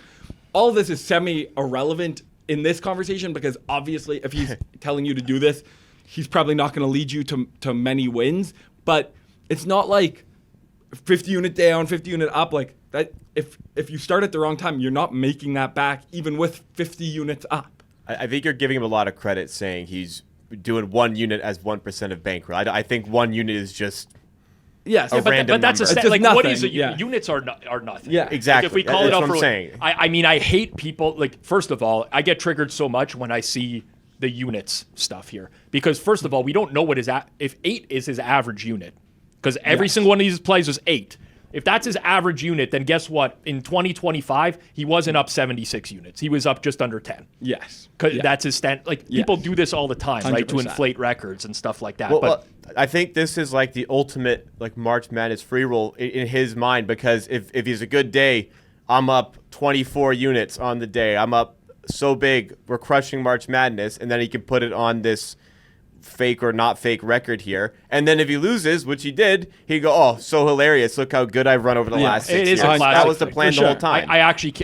Speaker 4: All of this is semi-irrelevant in this conversation, because obviously if he's telling you to do this, he's probably not going to lead you to many wins. But it's not like 50 unit down, 50 unit up. Like that, if you start at the wrong time, you're not making that back even with 50 units up.
Speaker 1: I think you're giving him a lot of credit saying he's doing 1 unit as 1% of bankroll. I think 1 unit is just
Speaker 4: yes,
Speaker 1: random
Speaker 2: but that's
Speaker 1: number.
Speaker 2: a
Speaker 4: It's just
Speaker 2: like
Speaker 4: nothing.
Speaker 2: what is it?
Speaker 4: Yeah.
Speaker 2: Units are nothing.
Speaker 4: Yeah,
Speaker 1: exactly.
Speaker 2: Like if we call
Speaker 1: That's
Speaker 2: it
Speaker 1: what
Speaker 2: up
Speaker 1: I'm
Speaker 2: for,
Speaker 1: saying.
Speaker 2: I mean, I hate people. Like, first of all, I get triggered so much when I see the units stuff here, because first of all, we don't know what if 8 is his average unit, because every single one of these plays was 8. If that's his average unit, then guess what? In 2025, he wasn't up 76 units. He was up just under 10.
Speaker 4: Yes.
Speaker 2: Because that's his stand. Like, people do this all the time, right? To
Speaker 4: 100%.
Speaker 2: inflate records and stuff like that.
Speaker 1: Well, I think this is like the ultimate like March Madness free roll in his mind, because if he's a good day, I'm up 24 units on the day. I'm up so big, we're crushing March Madness, and then he can put it on this fake or not fake record here. And then if he loses, which he did, he'd go, oh, so hilarious. Look how good I've run over the last 6
Speaker 2: it is
Speaker 1: years.
Speaker 2: a classic
Speaker 1: That was the
Speaker 2: thing,
Speaker 1: plan
Speaker 4: for
Speaker 1: the whole
Speaker 4: sure.
Speaker 1: time.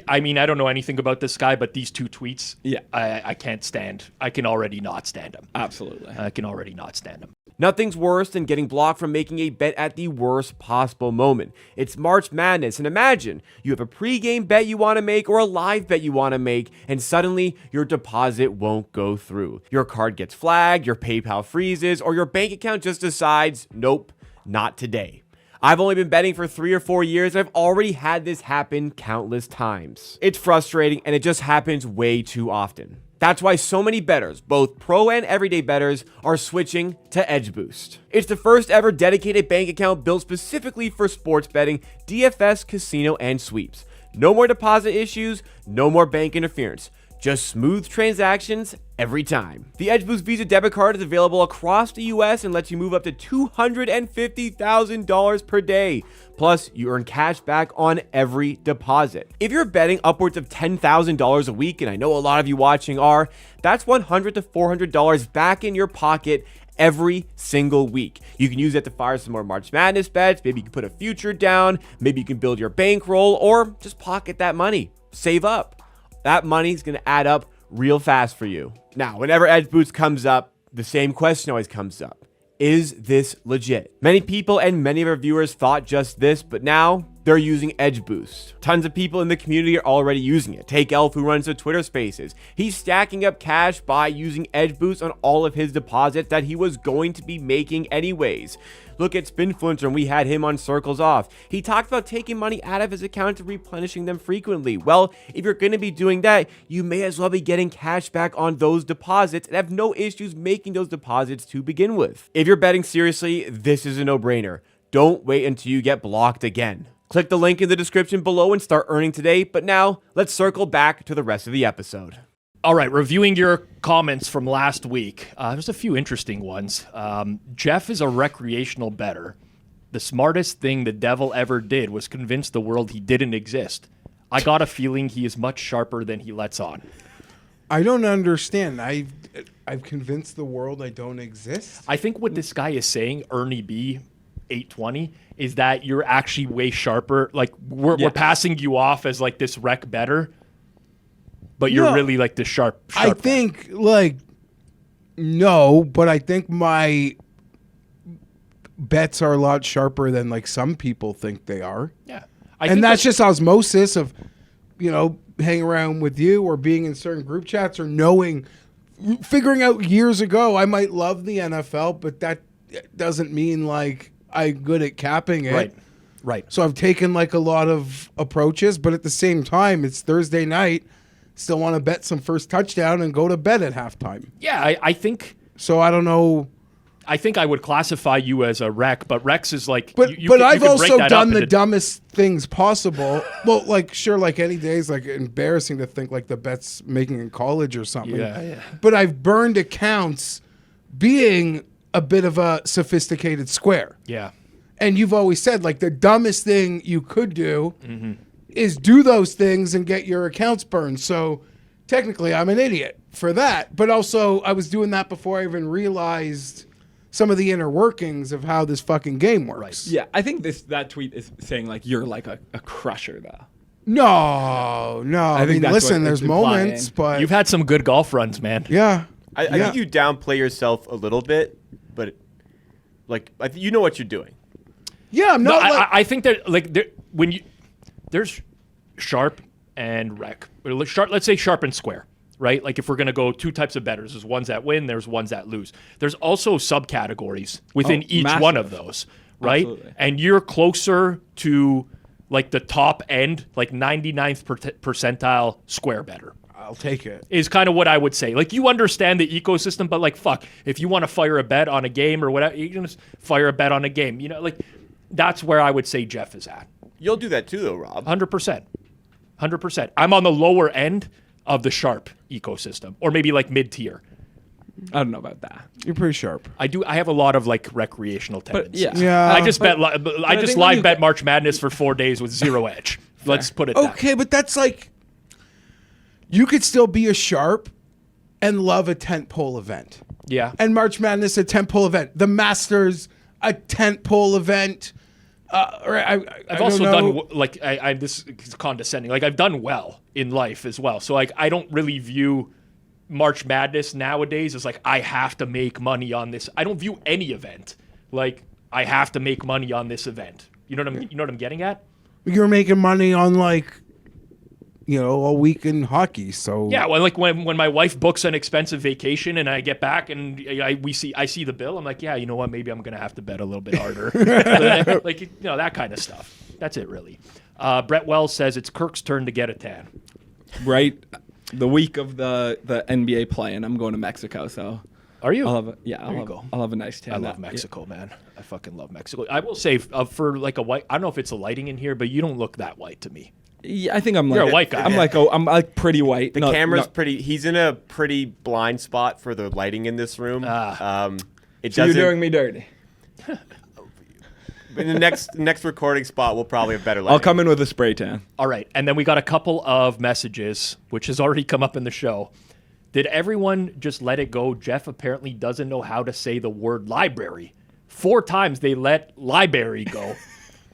Speaker 2: I mean, I don't know anything about this guy, but these 2 tweets,
Speaker 4: Yeah.
Speaker 2: I can't stand. I can already not stand him.
Speaker 4: Absolutely.
Speaker 2: I can already not stand him.
Speaker 1: Nothing's worse than getting blocked from making a bet at the worst possible moment. It's March Madness, and imagine you have a pregame bet you want to make or a live bet you want to make, and suddenly your deposit won't go through. Your card gets flagged, your PayPal freezes, or your bank account just decides, nope, not today. I've only been betting for 3 or 4 years, and I've already had this happen countless times. It's frustrating, and it just happens way too often. That's why so many bettors, both pro and everyday bettors, are switching to Edge Boost. It's the first ever dedicated bank account built specifically for sports betting, DFS, casino, and sweeps. No more deposit issues, no more bank interference. Just smooth transactions every time. The Edge Boost Visa debit card is available across the US and lets you move up to $250,000 per day. Plus, you earn cash back on every deposit. If you're betting upwards of $10,000 a week, and I know a lot of you watching are, that's $100 to $400 back in your pocket every single week. You can use that to fire some more March Madness bets. Maybe you can put a future down. Maybe you can build your bankroll, or just pocket that money. Save up. That money is going to add up real fast for you. Now, whenever Edge Boost comes up, the same question always comes up. Is this legit? Many people and many of our viewers thought just this, but now they're using Edge Boost. Tons of people in the community are already using it. Take Elf, who runs the Twitter Spaces. He's stacking up cash by using Edge Boost on all of his deposits that he was going to be making anyways. Look at Spinfluencer, and we had him on Circles Off. He talked about taking money out of his account and replenishing them frequently. Well, if you're going to be doing that, you may as well be getting cash back on those deposits and have no issues making those deposits to begin with. If you're betting seriously, this is a no-brainer. Don't wait until you get blocked again. Click the link in the description below and start earning today. But now, let's circle back to the rest of the episode.
Speaker 2: All right, reviewing your comments from last week, there's a few interesting ones. Jeff is a recreational bettor. The smartest thing the devil ever did was convince the world he didn't exist. I got a feeling he is much sharper than he lets on.
Speaker 3: I don't understand. I've convinced the world I don't exist.
Speaker 2: I think what this guy is saying, Ernie B, 820 is that you're actually way sharper. Like we're passing you off as like this rec better, but you're
Speaker 3: No,
Speaker 2: really like the sharp
Speaker 3: I
Speaker 2: bet.
Speaker 3: think no, but I think my bets are a lot sharper than like some people think they are.
Speaker 2: Yeah.
Speaker 3: And that's just osmosis of, hanging around with you or being in certain group chats or figuring out years ago I might love the NFL, but that doesn't mean like I'm good at capping it.
Speaker 2: Right.
Speaker 3: So I've taken like a lot of approaches, but at the same time, it's Thursday night. Still want to bet some first touchdown and go to bed at halftime.
Speaker 2: Yeah, I think.
Speaker 3: So I don't know.
Speaker 2: I think I would classify you as a rec, but Rex is like.
Speaker 3: But I've
Speaker 2: can break
Speaker 3: also
Speaker 2: that
Speaker 3: done
Speaker 2: up
Speaker 3: the
Speaker 2: into-
Speaker 3: dumbest things possible. Well, like sure, like any day is like embarrassing to think like the bets making in college or something.
Speaker 2: Yeah.
Speaker 3: But I've burned accounts being a bit of a sophisticated square.
Speaker 2: Yeah.
Speaker 3: And you've always said like the dumbest thing you could do
Speaker 2: Mm-hmm.
Speaker 3: is do those things and get your accounts burned. So technically I'm an idiot for that. But also I was doing that before I even realized some of the inner workings of how this fucking game works.
Speaker 4: Yeah, I think that tweet is saying like you're like a crusher though.
Speaker 3: No. I
Speaker 4: think
Speaker 3: mean,
Speaker 4: that's
Speaker 3: listen,
Speaker 4: what
Speaker 3: there's
Speaker 4: it's implying.
Speaker 3: moments, but
Speaker 2: You've had some good golf runs, man.
Speaker 3: yeah.
Speaker 1: I think you downplay yourself a little bit, but like you know what you're doing.
Speaker 3: Yeah, I'm
Speaker 2: No,
Speaker 3: not
Speaker 2: I think that like there's sharp and rec. Let's say sharp and square, right? Like if we're gonna go two types of bettors, there's ones that win, there's ones that lose. There's also subcategories within each
Speaker 4: massive.
Speaker 2: one of those, right?
Speaker 4: Absolutely.
Speaker 2: And you're closer to like the top end, like 99th percentile square better.
Speaker 3: I'll take it.
Speaker 2: Is kind of what I would say. Like you understand the ecosystem, but like fuck, if you want to fire a bet on a game or whatever, you can just fire a bet on a game. Like that's where I would say Jeff is at.
Speaker 1: You'll do that too, though, Rob.
Speaker 2: 100%. 100%. I'm on the lower end of the sharp ecosystem, or maybe like mid-tier.
Speaker 4: I don't know about that.
Speaker 3: You're pretty sharp.
Speaker 2: I have a lot of like recreational tendencies.
Speaker 3: Yeah.
Speaker 2: I just
Speaker 4: but
Speaker 2: I just
Speaker 4: think when
Speaker 2: live
Speaker 4: you
Speaker 2: bet March Madness for 4 days with zero edge. Let's put it that way.
Speaker 3: Okay, but that's like you could still be a sharp and love a tentpole event.
Speaker 2: Yeah.
Speaker 3: And March Madness a tentpole event. The Masters a tentpole event.
Speaker 2: I've also done like I this is condescending. Like I've done well in life as well. So like I don't really view March Madness nowadays as like I have to make money on this. I don't view any event like I have to make money on this event. You know what I'm getting at?
Speaker 3: You're making money on like a week in hockey. So
Speaker 2: Yeah, well, like when my wife books an expensive vacation and I get back and I see the bill, I'm like, yeah, you know what? Maybe I'm gonna have to bet a little bit harder, like that kind of stuff. That's it, really. Brett Wells says it's Kirk's turn to get a tan.
Speaker 4: Right, the week of the NBA play, and I'm going to Mexico, so
Speaker 2: Are you?
Speaker 4: I'll have a nice tan.
Speaker 2: I love Mexico, man. I fucking love Mexico. I will say for like a white, I don't know if it's a lighting in here, but you don't look that white to me.
Speaker 4: Yeah, I think I'm like
Speaker 2: You're a white guy.
Speaker 4: I'm like pretty white.
Speaker 1: The camera's pretty. He's in a pretty blind spot for the lighting in this room. It
Speaker 4: So you're
Speaker 1: doesn't.
Speaker 4: doing me dirty.
Speaker 1: In the next recording spot, we'll probably have better lighting.
Speaker 4: I'll come in with a spray tan.
Speaker 2: All right, and then we got a couple of messages, which has already come up in the show. Did everyone just let it go? Jeff apparently doesn't know how to say the word library. 4 times they let library go.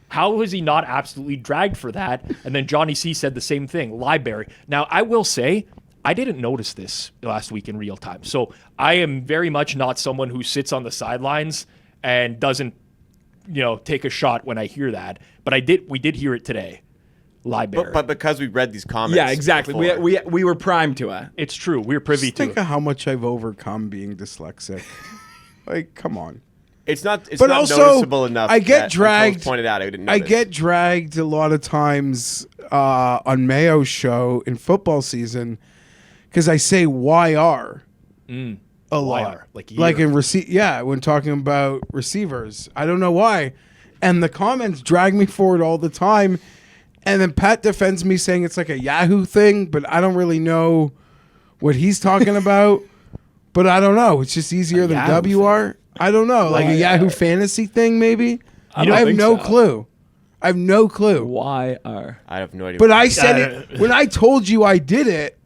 Speaker 2: How was he not absolutely dragged for that? And then Johnny C said the same thing, library. Now, I will say, I didn't notice this last week in real time. So I am very much not someone who sits on the sidelines and doesn't, take a shot when I hear that. But we did hear it today. Library.
Speaker 1: But because we read these comments.
Speaker 4: Yeah, exactly.
Speaker 1: before.
Speaker 4: We were primed to it.
Speaker 2: It's true. We're privy
Speaker 3: Just
Speaker 2: to
Speaker 3: think
Speaker 2: it.
Speaker 3: of how much I've overcome being dyslexic. Like, come on.
Speaker 1: It's not
Speaker 3: But
Speaker 1: not
Speaker 3: also,
Speaker 1: noticeable enough.
Speaker 3: I get
Speaker 1: that until
Speaker 3: dragged-
Speaker 1: it's pointed out. I didn't
Speaker 3: I
Speaker 1: notice.
Speaker 3: get dragged a lot of times on Mayo's show in football season because I say YR a lot.
Speaker 2: YR, like
Speaker 3: like
Speaker 2: year.
Speaker 3: in when talking about receivers. I don't know why. And the comments drag me forward all the time. And then Pat defends me saying it's like a Yahoo thing, but I don't really know what he's talking about. But I don't know. It's just easier than
Speaker 2: Yahoo
Speaker 3: WR. I don't know. Like a Yahoo fantasy thing, maybe? I have
Speaker 4: think
Speaker 3: no
Speaker 4: so.
Speaker 3: clue. I have no clue.
Speaker 4: YR.
Speaker 1: I have no idea.
Speaker 3: But I said it when I told you I did it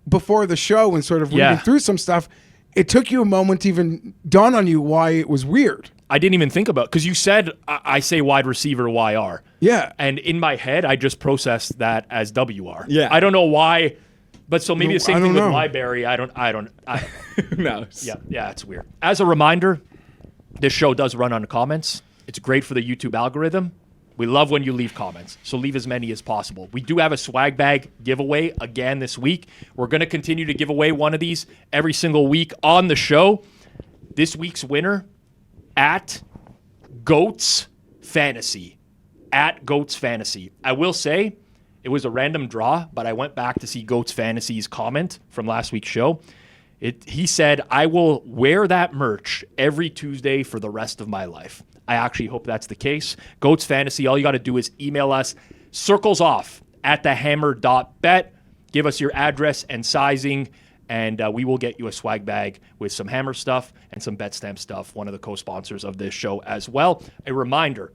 Speaker 3: before the show and sort of reading
Speaker 2: Yeah.
Speaker 3: through some stuff. It took you a moment to even dawn on you why it was weird.
Speaker 2: I didn't even think about, because you said I say wide receiver YR.
Speaker 3: Yeah.
Speaker 2: And in my head, I just processed that as WR.
Speaker 4: Yeah.
Speaker 2: I don't know why, but so maybe the same
Speaker 3: I
Speaker 2: thing
Speaker 3: don't
Speaker 2: with
Speaker 3: know.
Speaker 2: Library. I don't.
Speaker 4: No.
Speaker 2: Yeah, it's weird. As a reminder, this show does run on comments. It's great for the YouTube algorithm. We love when you leave comments, so leave as many as possible. We do have a swag bag giveaway again this week. We're going to continue to give away one of these every single week on the show. This week's winner at Goats Fantasy. At Goats Fantasy. I will say it was a random draw, but I went back to see Goats Fantasy's comment from last week's show. He said, I will wear that merch every Tuesday for the rest of my life. I actually hope that's the case. Goats Fantasy, all you got to do is email us, circlesoff@thehammer.bet. Give us your address and sizing, and we will get you a swag bag with some Hammer stuff and some Betstamp stuff, one of the co-sponsors of this show as well. A reminder,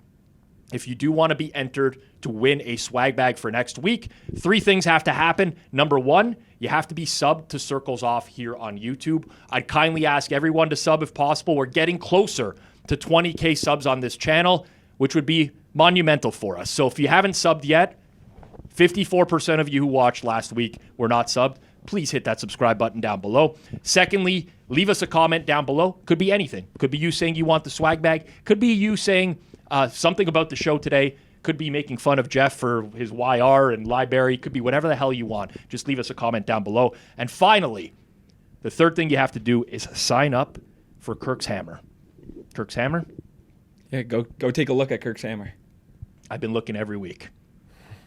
Speaker 2: if you do want to be entered to win a swag bag for next week, 3 things have to happen. Number 1, you have to be subbed to Circles Off here on YouTube. I'd kindly ask everyone to sub if possible. We're getting closer to 20K subs on this channel, which would be monumental for us. So if you haven't subbed yet, 54% of you who watched last week were not subbed. Please hit that subscribe button down below. Secondly, leave us a comment down below. Could be anything. Could be you saying you want the swag bag. Could be you saying something about the show today. Could be making fun of Jeff for his YR and Library. Could be whatever the hell you want. Just leave us a comment down below. And finally, the third thing you have to do is sign up for Kirk's Hammer. Kirk's Hammer?
Speaker 4: Yeah, go take a look at Kirk's Hammer.
Speaker 2: I've been looking every week.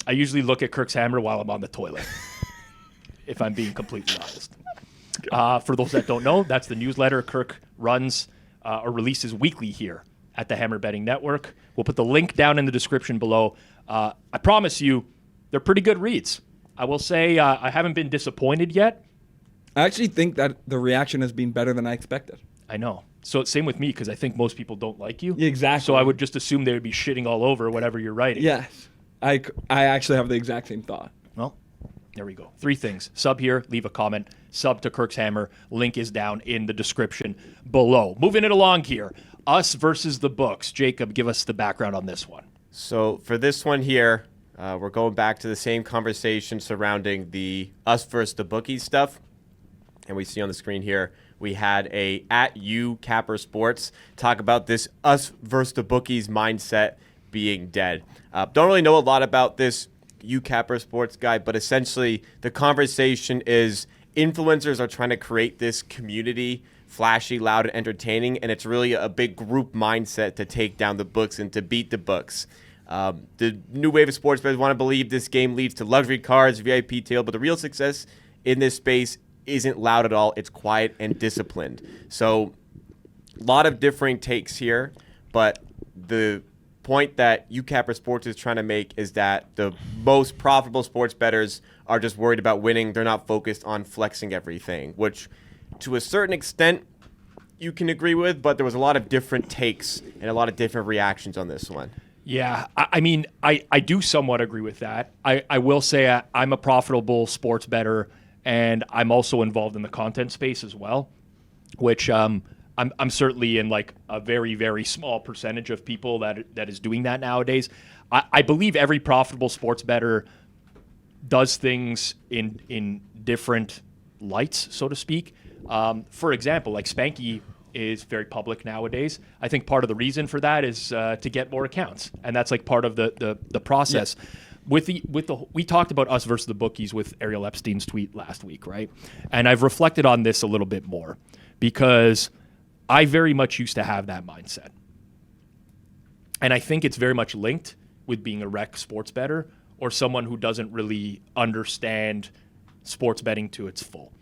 Speaker 2: I usually look at Kirk's Hammer while I'm on the toilet, if I'm being completely honest. For those that don't know, that's the newsletter Kirk runs or releases weekly here at the Hammer Betting Network. We'll put the link down in the description below. I promise you, they're pretty good reads. I will say I haven't been disappointed yet.
Speaker 4: I actually think that the reaction has been better than I expected.
Speaker 2: I know. So same with me, because I think most people don't like you.
Speaker 4: Yeah, exactly.
Speaker 2: So I would just assume they would be shitting all over whatever you're writing.
Speaker 4: Yes. I actually have the exact same thought.
Speaker 2: Well, there we go. 3 things. Sub here, leave a comment. Sub to Kirk's Hammer. Link is down in the description below. Moving it along here. Us versus the books. Jacob, give us the background on this one.
Speaker 1: So for this one here, we're going back to the same conversation surrounding the us versus the bookies stuff. And we see on the screen here, we had a @UCapper Sports talk about this us versus the bookies mindset being dead. Don't really know a lot about this UCapper Sports guy, but essentially the conversation is influencers are trying to create this community, flashy, loud, and entertaining, and it's really a big group mindset to take down the books and to beat the books. The new wave of sports bettors want to believe this game leads to luxury cars, VIP tail, but the real success in this space isn't loud at all. It's quiet and disciplined. So a lot of differing takes here, but the point that UCapper Sports is trying to make is that the most profitable sports bettors are just worried about winning. They're not focused on flexing everything, which to a certain extent you can agree with, but there was a lot of different takes and a lot of different reactions on this one.
Speaker 2: Yeah, I mean, I do somewhat agree with that. I will say I'm a profitable sports bettor, and I'm also involved in the content space as well, which I'm certainly in like a very, very small percentage of people that is doing that nowadays. I believe every profitable sports bettor does things in different lights, so to speak. For example, like Spanky is very public nowadays. I think part of the reason for that is to get more accounts, and that's like part of the process. Yeah. We talked about us versus the bookies with Ariel Epstein's tweet last week, right? And I've reflected on this a little bit more because I very much used to have that mindset. And I think it's very much linked with being a rec sports bettor or someone who doesn't really understand sports betting to its full.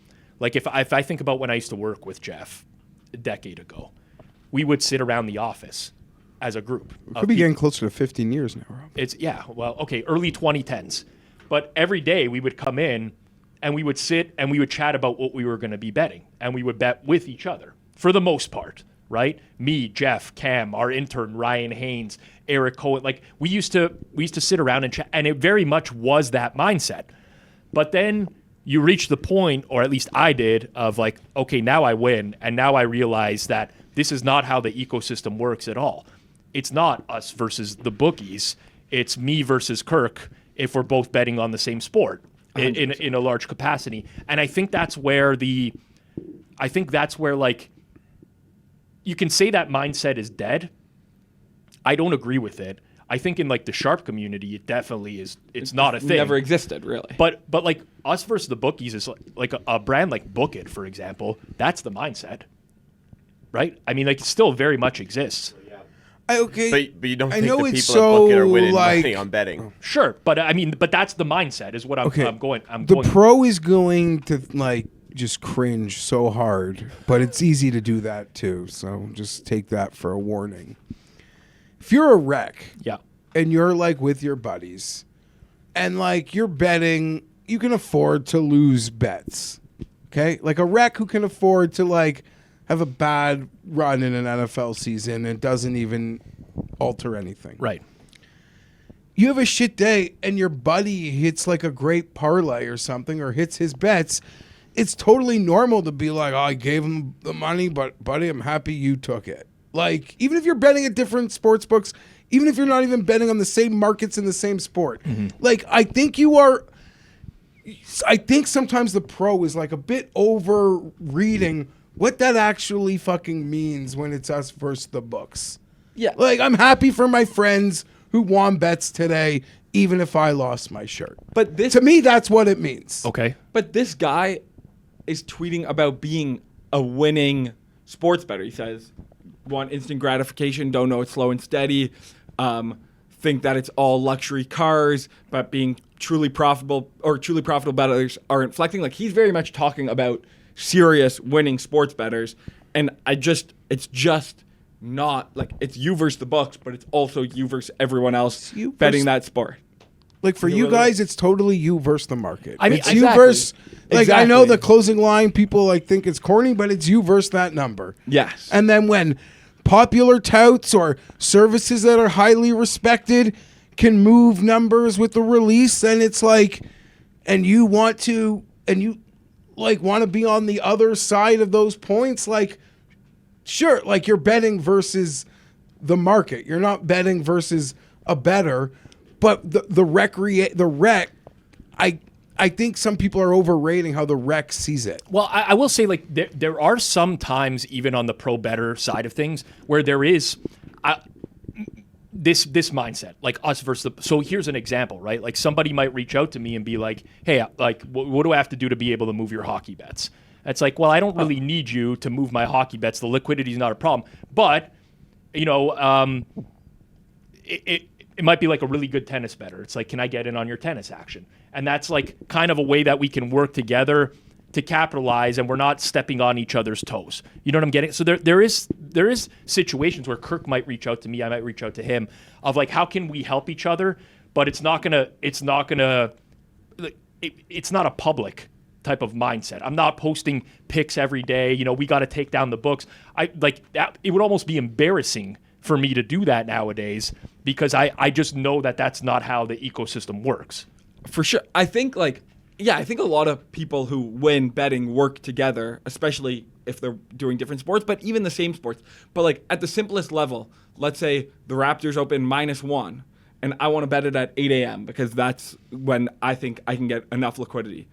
Speaker 2: Like if I think about when I used to work with Jeff a decade ago, we would sit around the office as a group.
Speaker 3: We could be getting closer to 15 years now, Rob.
Speaker 2: Early 2010s. But every day we would come in and we would sit and we would chat about what we were going to be betting. And we would bet with each other for the most part, right? Me, Jeff, Cam, our intern, Ryan Haynes, Eric Cohen. Like we used to sit around and chat, and it very much was that mindset. But then you reach the point, or at least I did, of like, okay, now I win, and now I realize that this is not how the ecosystem works at all. It's not us versus the bookies. It's me versus Kirk if we're both betting on the same sport in a large capacity. And I think that's where like, you can say that mindset is dead. I don't agree with it. I think in like the sharp community, it definitely is. It's not a thing.
Speaker 4: Never existed, really.
Speaker 2: But like us versus the bookies is like a brand like Book It, for example. That's the mindset, right? I mean, like it still very much exists.
Speaker 3: Okay,
Speaker 1: But you don't
Speaker 3: I
Speaker 1: think
Speaker 3: know
Speaker 1: the
Speaker 3: it's
Speaker 1: people at Book It are winning
Speaker 3: so,
Speaker 1: money
Speaker 3: like-
Speaker 1: on betting?
Speaker 2: Sure, but I mean, but that's the mindset. Is what I'm going.
Speaker 3: The pro is going to like just cringe so hard, but it's easy to do that too. So just take that for a warning. If you're a rec,
Speaker 2: Yeah.
Speaker 3: and you're like with your buddies, and like you're betting, you can afford to lose bets. Okay, like a rec who can afford to like have a bad run in an NFL season and doesn't even alter anything.
Speaker 2: Right.
Speaker 3: You have a shit day and your buddy hits like a great parlay or something, or hits his bets. It's totally normal to be like, oh, I gave him the money, but buddy, I'm happy you took it. Like, even if you're betting at different sports books, even if you're not even betting on the same markets in the same sport, like, I think sometimes the pro is like a bit over reading what that actually fucking means when it's us versus the books.
Speaker 4: Yeah.
Speaker 3: Like, I'm happy for my friends who won bets today, even if I lost my shirt.
Speaker 4: But this
Speaker 3: To me, that's what it means.
Speaker 2: Okay.
Speaker 4: But this guy is tweeting about being a winning sports bettor. He says, want instant gratification, don't know it's slow and steady, think that it's all luxury cars, but being truly profitable bettors are inflecting. Like, he's very much talking about serious winning sports bettors. And it's just not like it's you versus the books, but it's also you versus everyone else
Speaker 3: you
Speaker 4: betting
Speaker 3: versus-
Speaker 4: that sport.
Speaker 3: Like, for you guys, it's totally you versus the market.
Speaker 2: I mean,
Speaker 3: it's you
Speaker 4: exactly.
Speaker 3: versus, like, I know
Speaker 4: Exactly.
Speaker 3: the closing line, people like think it's corny, but it's you versus that number.
Speaker 4: Yes.
Speaker 3: And then when popular touts or services that are highly respected can move numbers with the release, and it's like, and you want to be on the other side of those points, like, sure, like you're betting versus the market. You're not betting versus a bettor, but the rec, I think some people are overrating how the rec sees it.
Speaker 2: Well, I will say, like, there are some times, even on the pro bettor side of things, where there is this mindset, like us versus the. So here's an example, right? Like, somebody might reach out to me and be like, "Hey, like, what do I have to do to be able to move your hockey bets?" It's like, well, I don't really need you to move my hockey bets. The liquidity is not a problem, but you know, it might be like a really good tennis bettor. It's like, can I get in on your tennis action? And that's like kind of a way that we can work together to capitalize, and we're not stepping on each other's toes. You know what I'm getting? So there is situations where Kirk might reach out to me, I might reach out to him, of like, how can we help each other? But it's not a public type of mindset. I'm not posting pics every day. You know, we got to take down the books. I like that. It would almost be embarrassing for me to do that nowadays, because I just know that that's not how the ecosystem works.
Speaker 4: For sure. I think a lot of people who win betting work together, especially if they're doing different sports, but even the same sports. But like at the simplest level, let's say the Raptors open -1 and I want to bet it at 8 a.m. because that's when I think I can get enough liquidity.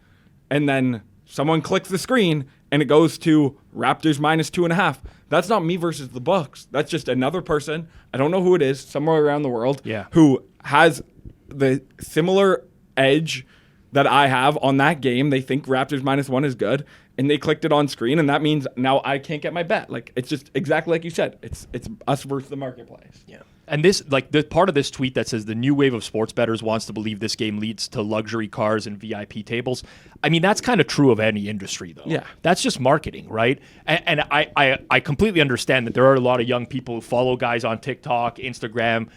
Speaker 4: And then someone clicks the screen and it goes to Raptors -2.5. That's not me versus the books. That's just another person, I don't know who it is, somewhere around the world, who has the similar edge that I have on that game. They think Raptors -1 is good, and they clicked it on screen, and that means now I can't get my bet. Like, it's just exactly like you said. It's us versus the marketplace.
Speaker 2: Yeah. And this, like, the part of this tweet that says the new wave of sports bettors wants to believe this game leads to luxury cars and VIP tables. I mean, that's kind of true of any industry, though.
Speaker 4: Yeah.
Speaker 2: That's just marketing, right? And I completely understand that there are a lot of young people who follow guys on TikTok, Instagram,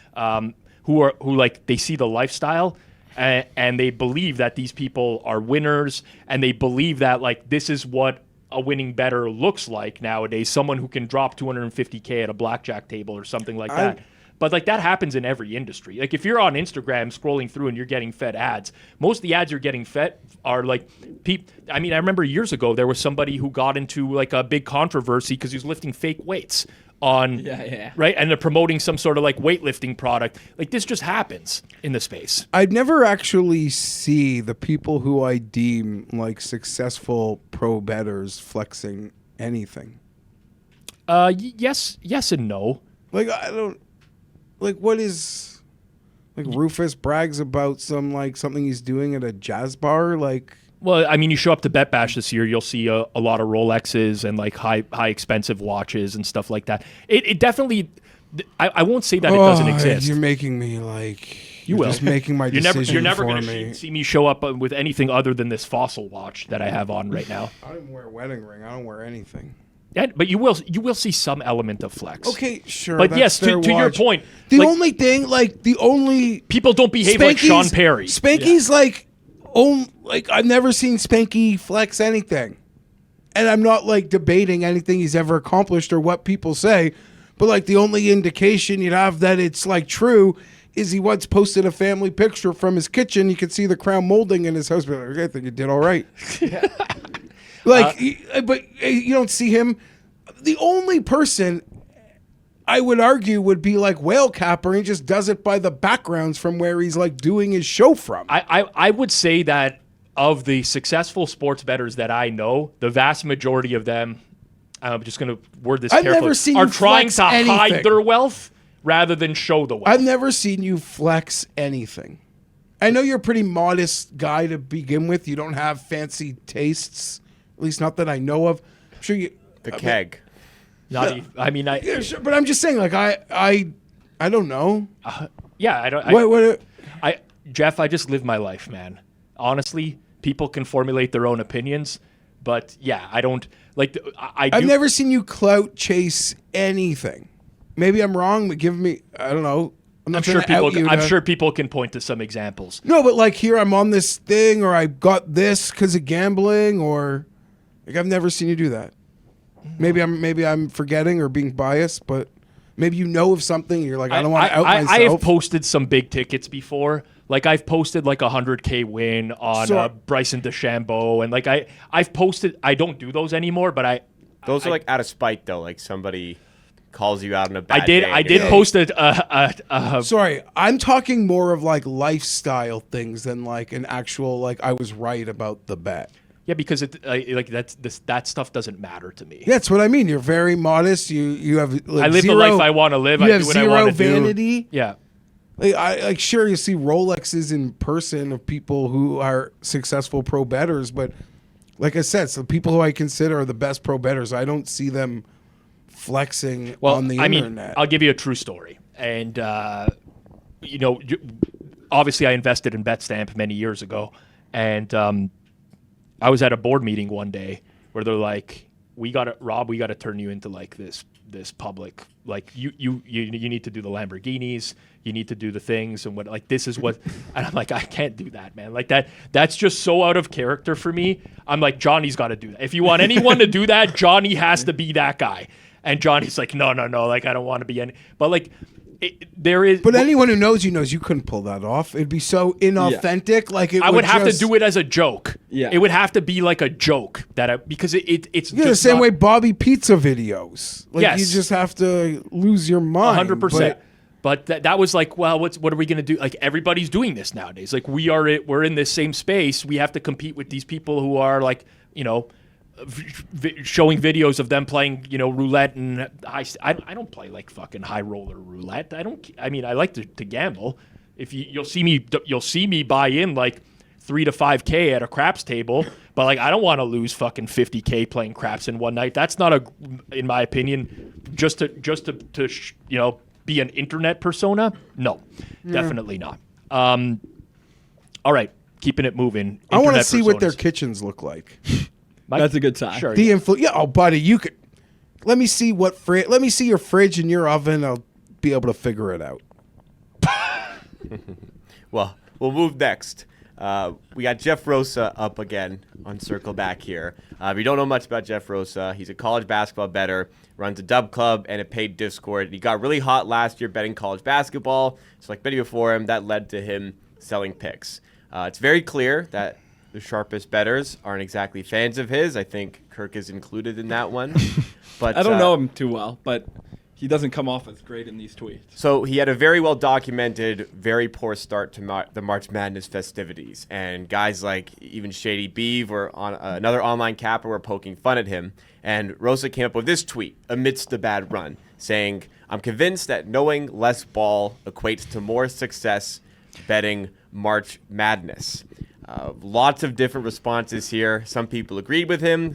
Speaker 2: who like, they see the lifestyle and they believe that these people are winners, and they believe that, like, this is what a winning bettor looks like nowadays, someone who can drop $250K at a blackjack table or something like that. But like that happens in every industry. Like if you're on Instagram scrolling through and you're getting fed ads, most of the ads you're getting fed are like I mean, I remember years ago there was somebody who got into like a big controversy because he was lifting fake weights on right, and they're promoting some sort of like weightlifting product. Like this just happens in the space.
Speaker 3: I'd never actually see the people who I deem like successful pro bettors flexing anything.
Speaker 2: Yes and no.
Speaker 3: Like I don't like what is like Rufus brags about something he's doing at a jazz bar like.
Speaker 2: Well, I mean, you show up to Bet Bash this year, you'll see a lot of Rolexes and like high expensive watches and stuff like that. It definitely, I won't say that it doesn't exist.
Speaker 3: You're making me like
Speaker 2: you will
Speaker 3: just making my decision
Speaker 2: You're never
Speaker 3: for
Speaker 2: going
Speaker 3: me.
Speaker 2: to see me show up with anything other than this Fossil watch that I have on right now.
Speaker 3: I don't even wear a wedding ring. I don't wear anything.
Speaker 2: Yeah, but you will see some element of flex.
Speaker 3: Okay, sure.
Speaker 2: But
Speaker 3: that's
Speaker 2: yes, to your
Speaker 3: watch.
Speaker 2: point,
Speaker 3: the
Speaker 2: like,
Speaker 3: only thing, like the only
Speaker 2: people don't behave like Sean Perry.
Speaker 3: Spanky's like I've never seen Spanky flex anything, and I'm not like debating anything he's ever accomplished or what people say, but like the only indication you'd have that it's like true is he once posted a family picture from his kitchen. You could see the crown molding in his house. But okay, I think you did all right. Like, but you don't see him. The only person I would argue would be like Whale Capper. He just does it by the backgrounds from where he's like doing his show from.
Speaker 2: I would say that of the successful sports bettors that I know, the vast majority of them, I'm just going to word this carefully,
Speaker 3: never seen
Speaker 2: are
Speaker 3: you
Speaker 2: trying
Speaker 3: flex
Speaker 2: to hide
Speaker 3: anything.
Speaker 2: their wealth rather than show the wealth.
Speaker 3: I've never seen you flex anything. I know you're a pretty modest guy to begin with. You don't have fancy tastes, at least not that I know of. I'm sure you.
Speaker 1: The keg.
Speaker 3: Yeah, sure, but I'm just saying, like I don't know.
Speaker 2: Yeah, I don't.
Speaker 3: What?
Speaker 2: Jeff, I just live my life, man. Honestly, people can formulate their own opinions, but yeah, I don't like.
Speaker 3: I've never seen you clout chase anything. Maybe I'm wrong, but give me. I don't know.
Speaker 2: I'm sure people can point to some examples.
Speaker 3: No, but like here, I'm on this thing, or I got this because of gambling, or like I've never seen you do that. Maybe I'm forgetting or being biased, but maybe you know of something. And you're like, I don't want to out myself.
Speaker 2: I have posted some big tickets before. Like I've posted like a 100K win on Bryson DeChambeau, and like I've posted. I don't do those anymore, but
Speaker 1: those are like out of spite though. Like somebody calls you out on a bad day.
Speaker 2: I did post
Speaker 3: Sorry, I'm talking more of like lifestyle things than like an actual like I was right about the bet.
Speaker 2: Yeah, because that stuff doesn't matter to me.
Speaker 3: Yeah, that's what I mean. You're very modest. You have like,
Speaker 2: I live the life I want to live. I do what I want to do.
Speaker 3: Zero vanity.
Speaker 2: Yeah.
Speaker 3: Like sure you see Rolexes in person of people who are successful pro bettors, but like I said, so people who I consider are the best pro bettors, I don't see them flexing on the internet.
Speaker 2: I'll give you a true story. And obviously I invested in Betstamp many years ago, and I was at a board meeting one day where they're like, we got to turn you into like this public, like you need to do the Lamborghinis, you need to do the things, and what, like, this is what, and I'm like, I can't do that, man. Like that's just so out of character for me. I'm like, Johnny's got to do that. If you want anyone to do that, Johnny has to be that guy. And Johnny's like, no, like, I don't want to be any, but like, there is.
Speaker 3: But anyone who knows you knows you couldn't pull that off. It'd be so inauthentic. Yeah. Like
Speaker 2: I would have to do it as a joke.
Speaker 4: Yeah,
Speaker 2: it would have to be like a joke because it's
Speaker 3: just the same way Bobby Pizza videos. Like
Speaker 2: yes.
Speaker 3: You just have to lose your mind.
Speaker 2: 100%. But that was like, well, what are we going to do? Like everybody's doing this nowadays. Like we're in this same space. We have to compete with these people who are like, showing videos of them playing, roulette and I don't play like fucking high roller roulette. I like to gamble. If you'll see me buy in like 3 to 5K at a craps table, but like I don't want to lose fucking 50K playing craps in one night. That's not in my opinion, just to be an internet persona. No, definitely not. All right, keeping it moving.
Speaker 3: I want to see what their kitchens look like.
Speaker 4: Mike? That's a good sign.
Speaker 3: Sure. Oh, buddy, you could. Let me see let me see your fridge and your oven. I'll be able to figure it out.
Speaker 1: Well, we'll move next. We got Jeff Rosa up again on Circle Back here. If you don't know much about Jeff Rosa, he's a college basketball bettor, runs a dub club and a paid Discord. He got really hot last year betting college basketball. So like many before him, that led to him selling picks. It's very clear that the sharpest bettors aren't exactly fans of his. I think Kirk is included in that one. But
Speaker 4: I don't know him too well, but he doesn't come off as great in these tweets.
Speaker 1: So he had a very well documented, very poor start to the March Madness festivities. And guys like even Shady Beeve or on another online capper were poking fun at him. And Rosa came up with this tweet amidst the bad run saying, "I'm convinced that knowing less ball equates to more success betting March Madness." Lots of different responses here. Some people agreed with him.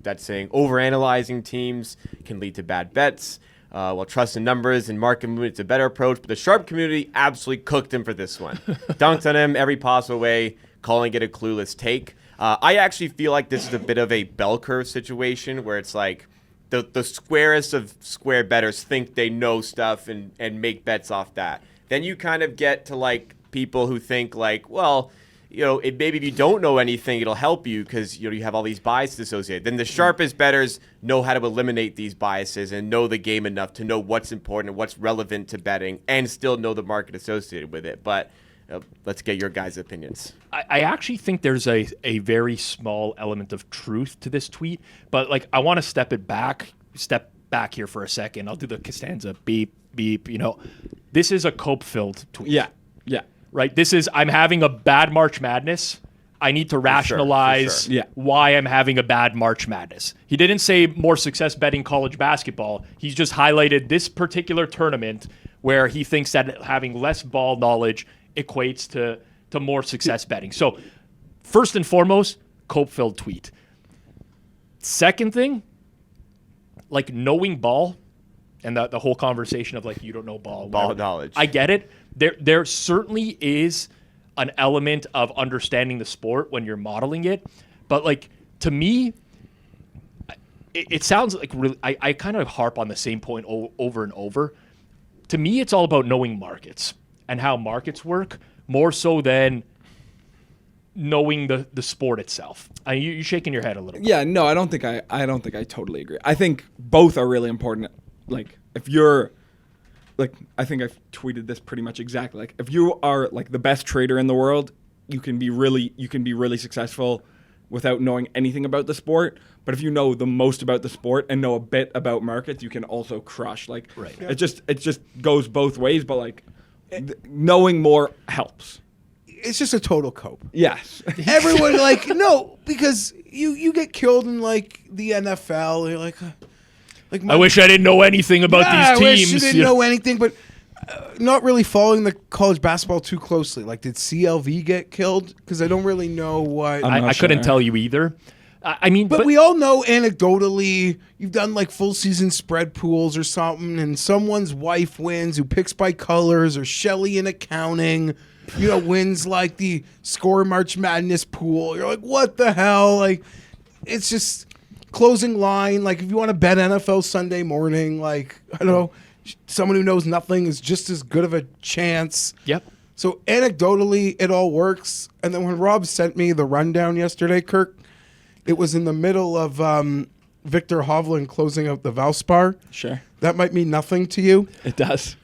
Speaker 1: That's saying overanalyzing teams can lead to bad bets. While trust in numbers and market movement is a better approach, but the sharp community absolutely cooked him for this one. Dunked on him every possible way, calling it a clueless take. I actually feel like this is a bit of a bell curve situation where it's like the squarest of square bettors think they know stuff and make bets off that. Then you kind of get to like people who think like, well, maybe if you don't know anything, it'll help you because you have all these biases associated. Then the sharpest bettors know how to eliminate these biases and know the game enough to know what's important and what's relevant to betting and still know the market associated with it. But let's get your guys' opinions.
Speaker 2: I actually think there's a very small element of truth to this tweet, but like I want to step back here for a second. I'll do the Costanza beep beep. This is a cope-filled tweet.
Speaker 4: Yeah.
Speaker 2: Right? This is, I'm having a bad March Madness. I need to rationalize why I'm having a bad March Madness. He didn't say more success betting college basketball. He's just highlighted this particular tournament where he thinks that having less ball knowledge equates to more success betting. So first and foremost, cope-filled tweet. Second thing, like knowing ball and the whole conversation of like, you don't know ball.
Speaker 1: Ball knowledge.
Speaker 2: I get it. There certainly is an element of understanding the sport when you're modeling it. But like, to me, it sounds like really, I kind of harp on the same point over and over. To me, it's all about knowing markets and how markets work more so than knowing the sport itself. You shaking your head a little bit.
Speaker 4: Yeah, no, I don't think I totally agree. I think both are really important. Like if you're like, I think I've tweeted this pretty much exactly. Like if you are like the best trader in the world, you can be really successful without knowing anything about the sport. But if you know the most about the sport and know a bit about markets, you can also crush. Like
Speaker 2: right.
Speaker 4: It just goes both ways, but like knowing more helps.
Speaker 3: It's just a total cope.
Speaker 4: Yes.
Speaker 3: Everyone no, because you get killed in like the NFL. You're like
Speaker 2: I wish I didn't know anything about these teams.
Speaker 3: I wish you didn't know anything, but not really following the college basketball too closely. Like, did CLV get killed? Because I don't really know what.
Speaker 2: I couldn't tell you either. But
Speaker 3: we all know anecdotally, you've done like full season spread pools or something, and someone's wife wins who picks by colors, or Shelly in accounting, wins like the Score March Madness pool. You're like, what the hell? Like, it's just closing line. Like, if you want to bet NFL Sunday morning, like, I don't know, someone who knows nothing is just as good of a chance.
Speaker 2: Yep.
Speaker 3: So anecdotally, it all works. And then when Rob sent me the rundown yesterday, Kirk, it was in the middle of Victor Hovland closing out the Valspar.
Speaker 4: Sure.
Speaker 3: That might mean nothing to you.
Speaker 4: It does.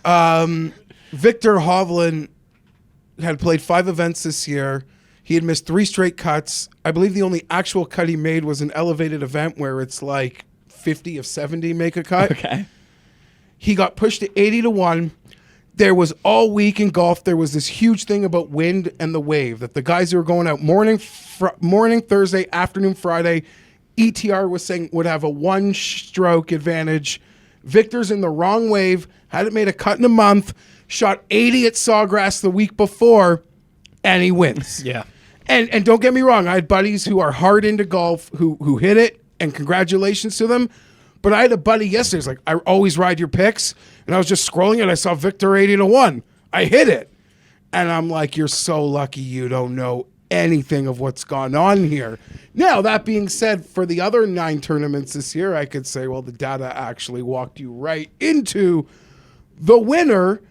Speaker 3: Victor Hovland had played 5 events this year. He had missed 3 straight cuts. I believe the only actual cut he made was an elevated event where it's like 50 of 70 make a cut.
Speaker 4: Okay.
Speaker 3: He got pushed to 80-1. There was all week in golf, there was this huge thing about wind and the wave, that the guys who were going out morning Thursday, afternoon Friday, ETR was saying would have a 1-stroke advantage. Victor's in the wrong wave, hadn't made a cut in a month, shot 80 at Sawgrass the week before, and he wins.
Speaker 2: Yeah.
Speaker 3: And don't get me wrong, I had buddies who are hard into golf who hit it, and congratulations to them. But I had a buddy yesterday, he's like, I always ride your picks. And I was just scrolling and I saw Victor 80-1. I hit it. And I'm like, you're so lucky you don't know anything of what's gone on here. Now, that being said, for the other 9 tournaments this year, I could say, well, the data actually walked you right into the winner.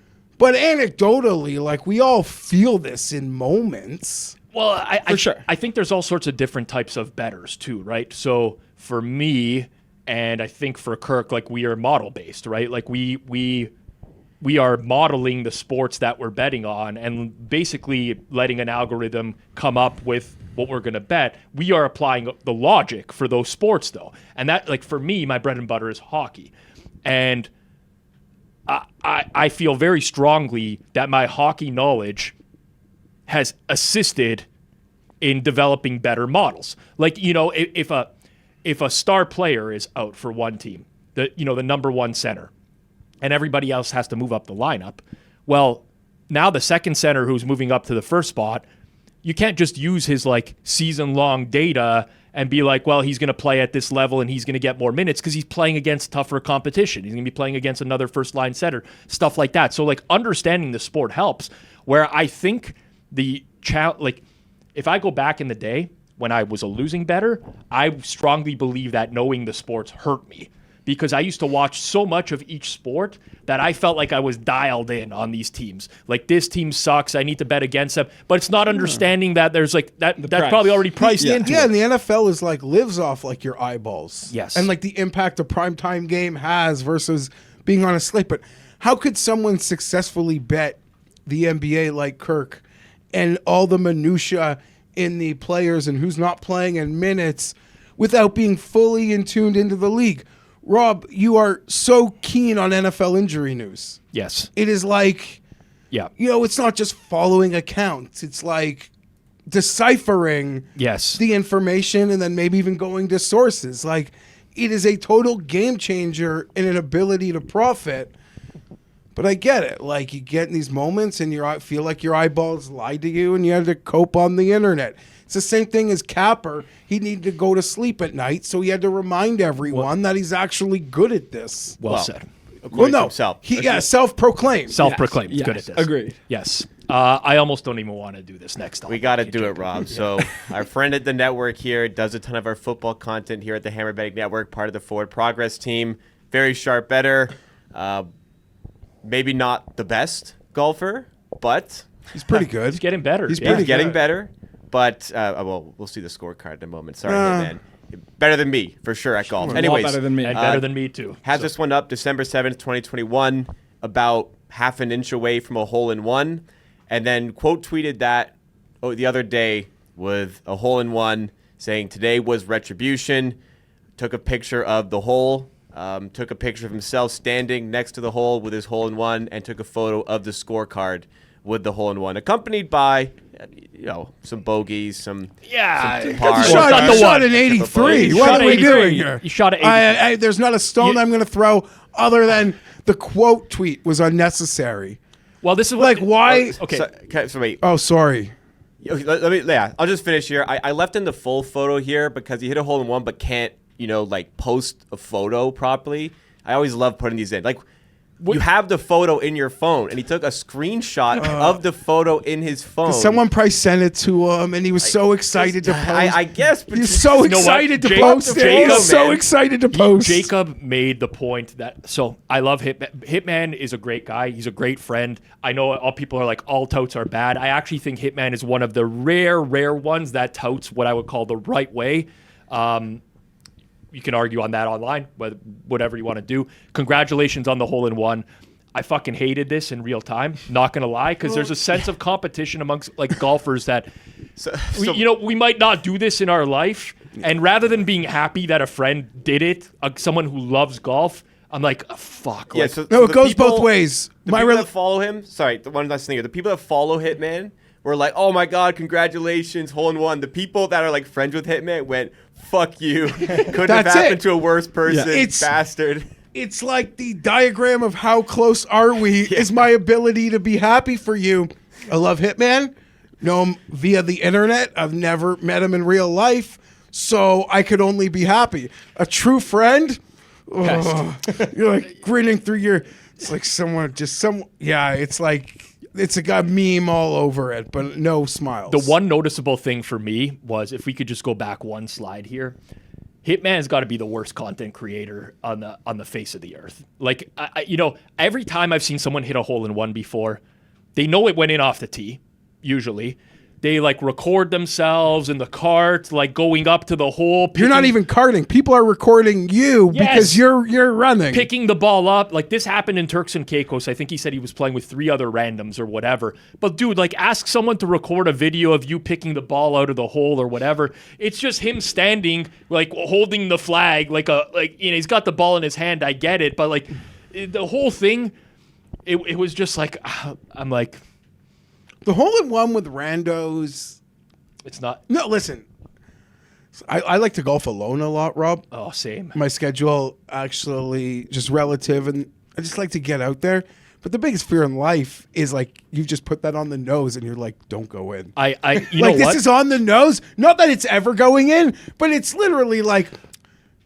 Speaker 3: But anecdotally, like we all feel this in moments.
Speaker 2: Well,
Speaker 4: For sure.
Speaker 2: I think there's all sorts of different types of bettors too, right? So for me, and I think for Kirk, like we are model based, right? Like we are modeling the sports that we're betting on and basically letting an algorithm come up with what we're going to bet. We are applying the logic for those sports though. And that, like for me, my bread and butter is hockey. And I feel very strongly that my hockey knowledge has assisted in developing better models. Like, you know, if a star player is out for one team, the number one center, and everybody else has to move up the lineup, well, now the second center who's moving up to the first spot, you can't just use his like season-long data and be like, well, he's going to play at this level and he's going to get more minutes because he's playing against tougher competition. He's going to be playing against another first-line center, stuff like that. So, like, understanding the sport helps. Where I think if I go back in the day when I was a losing bettor, I strongly believe that knowing the sports hurt me. Because I used to watch so much of each sport that I felt like I was dialed in on these teams. Like, this team sucks, I need to bet against them. But it's not understanding that there's like that's
Speaker 4: price.
Speaker 2: probably already priced into
Speaker 3: Yeah,
Speaker 2: it.
Speaker 3: and the NFL is like lives off like your eyeballs.
Speaker 2: Yes.
Speaker 3: And like the impact a primetime game has versus being on a slate. But how could someone successfully bet the NBA like Kirk and all the minutia in the players and who's not playing and minutes without being fully in tuned into the league? Rob, you are so keen on NFL injury news.
Speaker 2: Yes.
Speaker 3: It is like,
Speaker 2: Yeah.
Speaker 3: you know, it's not just following accounts. It's like deciphering
Speaker 2: Yes.
Speaker 3: the information and then maybe even going to sources. Like, it is a total game changer in an ability to profit. But I get it. Like, you get in these moments and you feel like your eyeballs lied to you and you had to cope on the internet. It's the same thing as Capper. He needed to go to sleep at night, so he had to remind everyone that he's actually good at this.
Speaker 2: Well said.
Speaker 1: According to himself.
Speaker 3: Self-proclaimed.
Speaker 2: Self-proclaimed.
Speaker 4: Yes,
Speaker 2: Good at this.
Speaker 4: agreed.
Speaker 2: Yes. I almost don't even want to do this next time.
Speaker 1: We got to do it, Rob. So our friend at the network here does a ton of our football content here at the Hammer Betting Network, part of the Forward Progress team. Very sharp bettor. Maybe not the best golfer, but
Speaker 3: He's pretty good.
Speaker 2: He's getting better.
Speaker 3: He's
Speaker 2: Yeah.
Speaker 3: pretty
Speaker 1: he's getting
Speaker 3: good.
Speaker 1: better. But, well, we'll see the scorecard in a moment. Sorry, man. Better than me, for sure, at golf.
Speaker 4: A lot
Speaker 1: Anyways,
Speaker 4: better than me.
Speaker 2: And better than me, too.
Speaker 1: has this one up December 7th, 2021, about half an inch away from a hole-in-one. And then quote tweeted that the other day with a hole-in-one saying today was retribution. Took a picture of the hole. Took a picture of himself standing next to the hole with his hole-in-one and took a photo of the scorecard with the hole-in-one, accompanied by, some bogeys, some
Speaker 2: Yeah.
Speaker 1: pars.
Speaker 2: Shot
Speaker 3: Shot,
Speaker 2: the
Speaker 3: you shot
Speaker 2: one.
Speaker 3: an 83.
Speaker 2: You
Speaker 3: What
Speaker 2: shot
Speaker 3: are we
Speaker 2: 83.
Speaker 3: doing here?
Speaker 2: You shot an 83.
Speaker 3: There's not a stone
Speaker 2: You-
Speaker 3: I'm going to throw other than the quote tweet was unnecessary.
Speaker 2: Well, this is
Speaker 3: Like, why?
Speaker 2: Okay.
Speaker 1: So wait.
Speaker 3: Oh, sorry.
Speaker 1: Okay, let me. Yeah, I'll just finish here. I left in the full photo here because he hit a hole in one, but can't post a photo properly. I always love putting these in. Like, you have the photo in your phone, and he took a screenshot of the photo in his phone.
Speaker 3: Someone probably sent it to him, and he was so excited to post.
Speaker 1: I guess, but
Speaker 3: He's so
Speaker 2: You know what?
Speaker 3: excited to
Speaker 2: Jacob-
Speaker 3: post it.
Speaker 2: Jacob,
Speaker 3: He's so
Speaker 1: man.
Speaker 3: excited to post.
Speaker 2: Jacob made the point that, so I love Hitman. Hitman is a great guy. He's a great friend. I know all people are like, all touts are bad. I actually think Hitman is one of the rare ones that touts what I would call the right way. You can argue on that online, whatever you want to do. Congratulations on the hole-in-one. I fucking hated this in real time, not going to lie, because there's a sense of competition amongst like golfers that we might not do this in our life. And rather than being happy that a friend did it, someone who loves golf, I'm like, oh, fuck.
Speaker 1: Yeah,
Speaker 2: Like,
Speaker 3: No, it
Speaker 1: the
Speaker 3: goes both ways.
Speaker 1: The people that follow him, sorry, the one last thing here. The people that follow Hitman were like, oh my God, congratulations, hole in one. The people that are like friends with Hitman went, fuck you. Couldn't have
Speaker 3: That's
Speaker 1: happened
Speaker 3: it.
Speaker 1: to a worse person,
Speaker 3: It's-
Speaker 1: bastard.
Speaker 3: It's like the diagram of how close are we is my ability to be happy for you. I love Hitman. Know him via the internet. I've never met him in real life, so I could only be happy. A true friend, you're like grinning through your. It's like it's like it's a meme all over it, but no smiles.
Speaker 2: the one noticeable thing for me was, if we could just go back one slide here, Hitman's got to be the worst content creator on the face of the earth. Like, every time I've seen someone hit a hole in one before, they know it went in off the tee, usually. They like record themselves in the cart, like going up to the hole.
Speaker 3: You're not even karting. People are recording you because you're running.
Speaker 2: Picking the ball up. Like this happened in Turks and Caicos. I think he said he was playing with 3 other randoms or whatever. But dude, like ask someone to record a video of you picking the ball out of the hole or whatever. It's just him standing, like holding the flag, he's got the ball in his hand. I get it, but like the whole thing, it was just like I'm like.
Speaker 3: The hole-in-one with randos.
Speaker 2: It's not.
Speaker 3: No, listen. I like to golf alone a lot, Rob.
Speaker 2: Oh, same.
Speaker 3: My schedule actually just relative, and I just like to get out there. But the biggest fear in life is like you just put that on the nose, and you're like, don't go in.
Speaker 2: You know what?
Speaker 3: This is on the nose. Not that it's ever going in, but it's literally like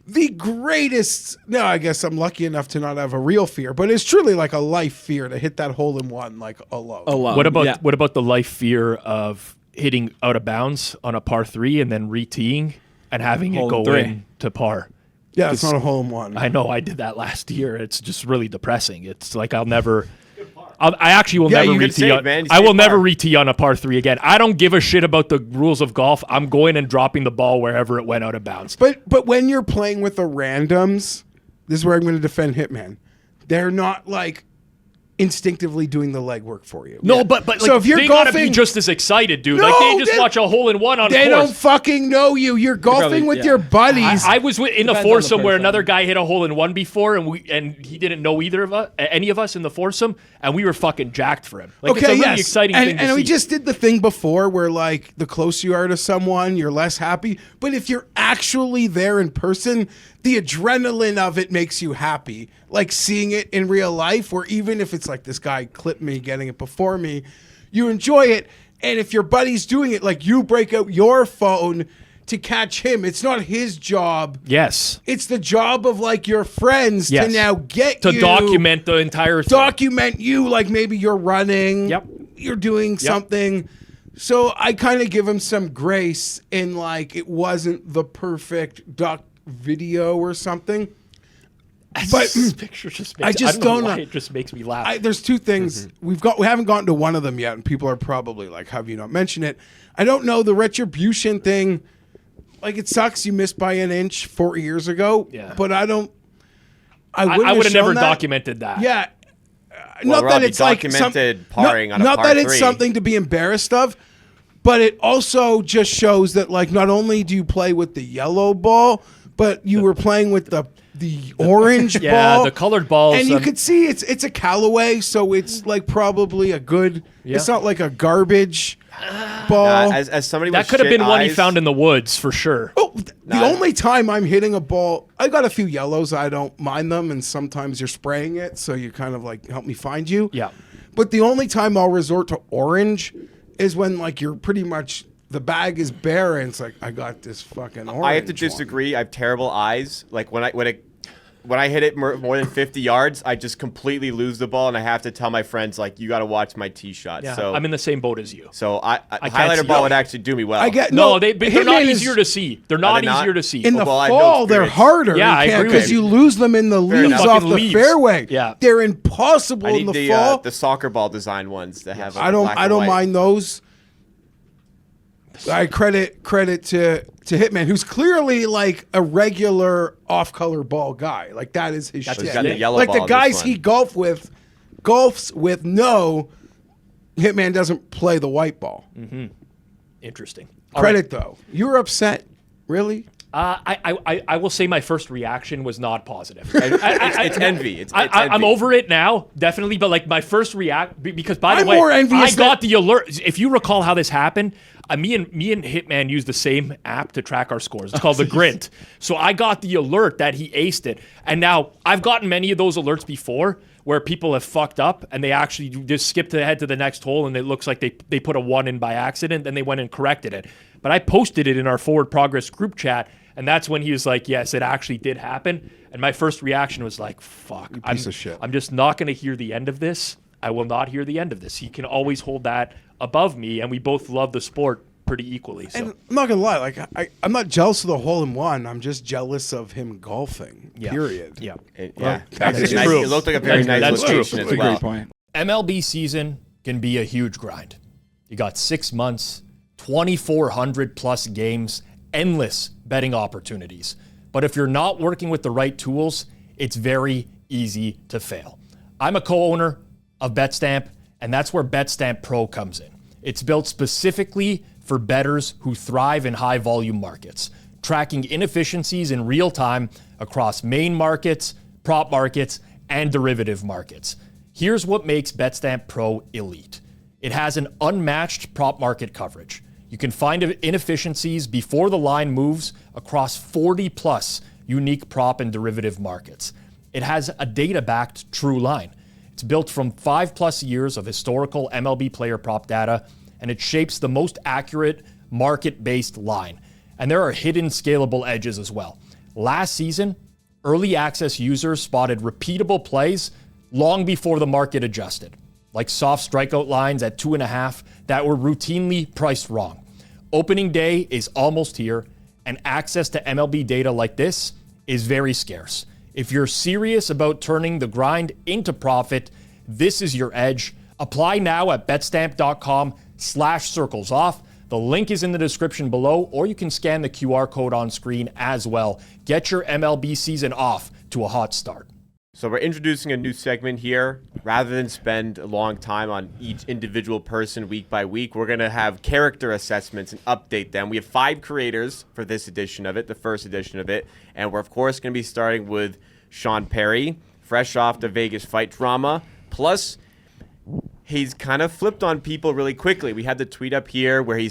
Speaker 3: the greatest. No, I guess I'm lucky enough to not have a real fear, but it's truly like a life fear to hit that hole in one like alone.
Speaker 2: What about the life fear of hitting out of bounds on a par 3 and then re-teeing and having it go in to par?
Speaker 3: Yeah, it's not a hole in one.
Speaker 2: I know. I did that last year. It's just really depressing. It's like I actually will never re-tee. I will never re-tee on a par 3 again. I don't give a shit about the rules of golf. I'm going and dropping the ball wherever it went out of bounds.
Speaker 3: But when you're playing with the randoms, this is where I'm going to defend Hitman. They're not like instinctively doing the legwork for you.
Speaker 2: No, but like,
Speaker 3: so if you're
Speaker 2: they
Speaker 3: golfing,
Speaker 2: gotta be just as excited, dude.
Speaker 3: No,
Speaker 2: like they just watch a hole in one on.
Speaker 3: They
Speaker 2: course.
Speaker 3: don't fucking know you. You're golfing with your buddies.
Speaker 2: I was in a foursome where another guy hit a hole in one before, and he didn't know any of us in the foursome, and we were fucking jacked for him. Like, it's a really exciting thing to see.
Speaker 3: And we just did the thing before where like the closer you are to someone, you're less happy. But if you're actually there in person, the adrenaline of it makes you happy. Like seeing it in real life, where even if it's like this guy clipped me getting it before me, you enjoy it. And if your buddy's doing it, like you break out your phone to catch him. It's not his job.
Speaker 2: Yes.
Speaker 3: It's the job of like your friends to now get
Speaker 2: to
Speaker 3: you.
Speaker 2: document the entire thing.
Speaker 3: Document you, like maybe you're running.
Speaker 2: Yep.
Speaker 3: You're doing something. So I kind of give him some grace in like it wasn't the perfect duck video or something. But
Speaker 2: this picture just makes,
Speaker 3: I don't know.
Speaker 2: It just makes me laugh.
Speaker 3: There's two things. We haven't gotten to one of them yet, and people are probably like, "Have you not mentioned it?" I don't know the retribution thing. Like it sucks you missed by an inch 4 years ago.
Speaker 2: Yeah.
Speaker 3: But I don't. I
Speaker 2: would have never
Speaker 3: that.
Speaker 2: documented that.
Speaker 3: Yeah.
Speaker 1: Well,
Speaker 3: not that it's like
Speaker 1: documented parring on a
Speaker 3: not
Speaker 1: par
Speaker 3: that it's
Speaker 1: 3.
Speaker 3: something to be embarrassed of, but it also just shows that like not only do you play with the yellow ball, but you were playing with the orange ball.
Speaker 2: Yeah, the colored balls.
Speaker 3: And you could see it's a Callaway, so it's like probably a good.
Speaker 2: Yeah.
Speaker 3: It's not like a garbage ball.
Speaker 1: As somebody
Speaker 2: that
Speaker 1: with
Speaker 2: could have
Speaker 1: shit
Speaker 2: been one he
Speaker 1: eyes-
Speaker 2: found in the woods for sure.
Speaker 3: Oh, the only time I'm hitting a ball, I got a few yellows. I don't mind them, and sometimes you're spraying it, so you kind of like help me find you.
Speaker 2: Yeah.
Speaker 3: But the only time I'll resort to orange is when like you're pretty much the bag is bare, and it's like I got this fucking orange.
Speaker 1: I have to disagree. I have terrible eyes. Like when I hit it more than 50 yards, I just completely lose the ball, and I have to tell my friends like, you got to watch my tee shot.
Speaker 2: Yeah,
Speaker 1: So
Speaker 2: I'm in the same boat as you.
Speaker 1: So I
Speaker 2: can't
Speaker 1: highlighter
Speaker 2: see
Speaker 1: ball
Speaker 2: that.
Speaker 1: would actually do me well.
Speaker 3: I get
Speaker 2: No, but they're not
Speaker 3: Hitman is-
Speaker 2: easier to see. They're not
Speaker 1: they not?
Speaker 2: easier to see.
Speaker 3: In the
Speaker 1: Well, I have no
Speaker 3: fall, they're
Speaker 1: experience.
Speaker 3: harder.
Speaker 2: Yeah, I agree with
Speaker 3: because
Speaker 2: you.
Speaker 3: you lose them in the leaves
Speaker 1: enough.
Speaker 3: off
Speaker 2: Fucking
Speaker 3: the
Speaker 2: leaves.
Speaker 3: fairway.
Speaker 2: Yeah.
Speaker 3: They're impossible
Speaker 1: I
Speaker 3: in
Speaker 1: need
Speaker 3: the fall.
Speaker 1: the soccer ball design ones that have.
Speaker 3: I don't mind those. I credit to Hitman, who's clearly like a regular off-color ball guy. Like that is his
Speaker 2: That's
Speaker 3: shit.
Speaker 2: his got the
Speaker 1: yellow
Speaker 3: like
Speaker 1: ball
Speaker 3: the
Speaker 1: in this
Speaker 3: guys
Speaker 1: one.
Speaker 3: he golfs with. No, Hitman doesn't play the white ball.
Speaker 2: Interesting.
Speaker 3: Credit though. You were upset, really?
Speaker 2: I will say my first reaction was not positive.
Speaker 1: It's envy. It's
Speaker 2: I'm
Speaker 1: envy.
Speaker 2: over it now, definitely. But like my first because by the
Speaker 3: I'm
Speaker 2: way,
Speaker 3: more envious
Speaker 2: I got the alert. If you recall how this happened, me and Hitman used the same app to track our scores. It's called the Grint. So I got the alert that he aced it, and now I've gotten many of those alerts before where people have fucked up and they actually just skipped ahead to the next hole, and it looks like they put a 1 in by accident, and they went and corrected it. But I posted it in our Forward Progress group chat. And that's when he was like, yes, it actually did happen. And my first reaction was like, fuck.
Speaker 3: piece of shit.
Speaker 2: I'm just not going to hear the end of this. I will not hear the end of this. He can always hold that above me, and we both love the sport pretty equally. So
Speaker 3: And I'm not gonna lie, like I'm not jealous of the hole-in-one. I'm just jealous of him golfing.
Speaker 2: Yeah.
Speaker 3: Period.
Speaker 2: yeah.
Speaker 1: That's
Speaker 2: is true.
Speaker 1: It looked like a very nice
Speaker 2: That's true.
Speaker 1: location
Speaker 4: That's
Speaker 1: as
Speaker 4: a
Speaker 1: well.
Speaker 4: great point.
Speaker 2: MLB season can be a huge grind. You got 6 months, 2,400 plus games, endless betting opportunities. But if you're not working with the right tools, it's very easy to fail. I'm a co-owner of Betstamp, and that's where Betstamp Pro comes in. It's built specifically for bettors who thrive in high volume markets, tracking inefficiencies in real time across main markets, prop markets, and derivative markets. Here's what makes Betstamp Pro elite. It has an unmatched prop market coverage. You can find inefficiencies before the line moves across 40 plus unique prop and derivative markets. It has a data-backed true line. It's built from 5+ years of historical MLB player prop data, and it shapes the most accurate market-based line. And there are hidden scalable edges as well. Last season, early access users spotted repeatable plays long before the market adjusted, like soft strikeout lines at 2.5 that were routinely priced wrong. Opening day is almost here, and access to MLB data like this is very scarce. If you're serious about turning the grind into profit, this is your edge. Apply now at betstamp.com/circlesoff. The link is in the description below, or you can scan the QR code on screen as well. Get your MLB season off to a hot start.
Speaker 1: So we're introducing a new segment here. Rather than spend a long time on each individual person week by week, we're going to have character assessments and update them. We have 5 creators for this edition of it, the first edition of it. And we're, of course, going to be starting with Sean Perry, fresh off the Vegas fight drama. Plus, he's kind of flipped on people really quickly. We had the tweet up here where he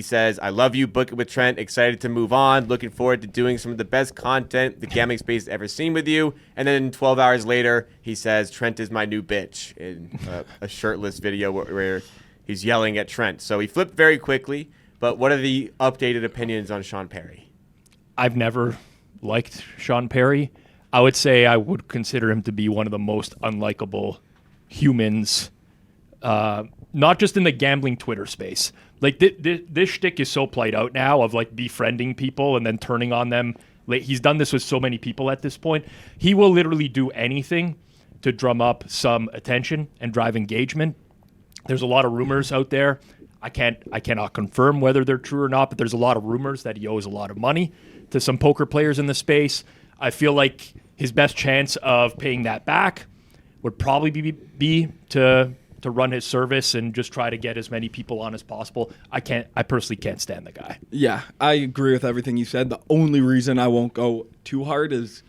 Speaker 1: says, "I love you, book it with Trent, excited to move on, looking forward to doing some of the best content the gambling space has ever seen with you." And then 12 hours later, he says, "Trent is my new bitch," in a shirtless video where he's yelling at Trent. So he flipped very quickly. But what are the updated opinions on Sean Perry?
Speaker 2: I've never liked Sean Perry. I would say I would consider him to be one of the most unlikable humans, not just in the gambling Twitter space. Like this shtick is so played out now of like befriending people and then turning on them. Like, he's done this with so many people at this point. He will literally do anything to drum up some attention and drive engagement. There's a lot of rumors out there. I cannot confirm whether they're true or not, but there's a lot of rumors that he owes a lot of money to some poker players in the space. I feel like his best chance of paying that back would probably be to run his service and just try to get as many people on as possible. I personally can't stand the guy.
Speaker 4: Yeah, I agree with everything you said. The only reason I won't go too hard is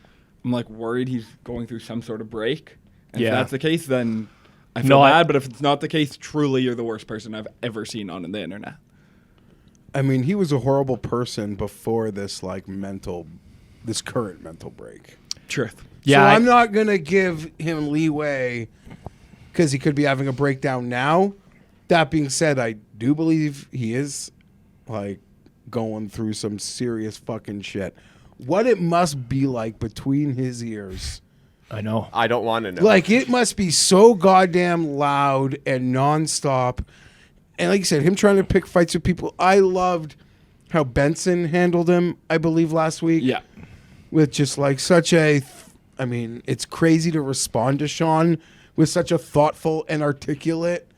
Speaker 4: I'm like worried he's going through some sort of break. And if that's the case, then I feel bad. But if it's not the case, truly you're the worst person I've ever seen on the internet.
Speaker 3: I mean, he was a horrible person before this this current mental break.
Speaker 4: Truth.
Speaker 3: Yeah, so I'm not gonna give him leeway because he could be having a breakdown now. That being said, I do believe he is like going through some serious fucking shit. What it must be like between his ears.
Speaker 2: I know.
Speaker 1: I don't want to know.
Speaker 3: Like, it must be so goddamn loud and nonstop. And like you said, him trying to pick fights with people. I loved how Benson handled him, I believe, last week.
Speaker 4: Yeah.
Speaker 3: With just like I mean, it's crazy to respond to Sean with such a thoughtful and articulate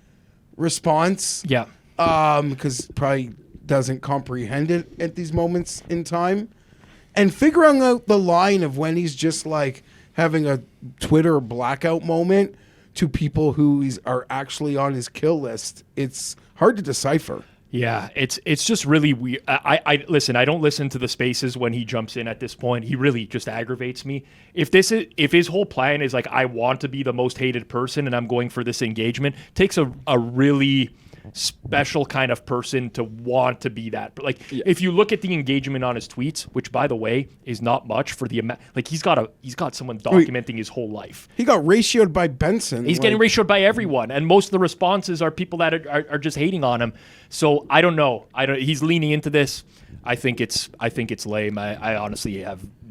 Speaker 3: response.
Speaker 2: Yeah.
Speaker 3: Because probably doesn't comprehend it at these moments in time. And figuring out the line of when he's just like having a Twitter blackout moment to people who are actually on his kill list, it's hard to decipher.
Speaker 2: Yeah, it's just really weird. I listen. I don't listen to the spaces when he jumps in at this point. He really just aggravates me. If his whole plan is like, I want to be the most hated person and I'm going for this engagement, takes a really special kind of person to want to be that. But like, if you look at the engagement on his tweets, which by the way is not much for the amount, like he's got someone documenting his whole life.
Speaker 3: He got ratioed by Benson.
Speaker 2: He's getting ratioed by everyone, and most of the responses are people that are just hating on him. So I don't know. He's leaning into this. I think it's lame. I honestly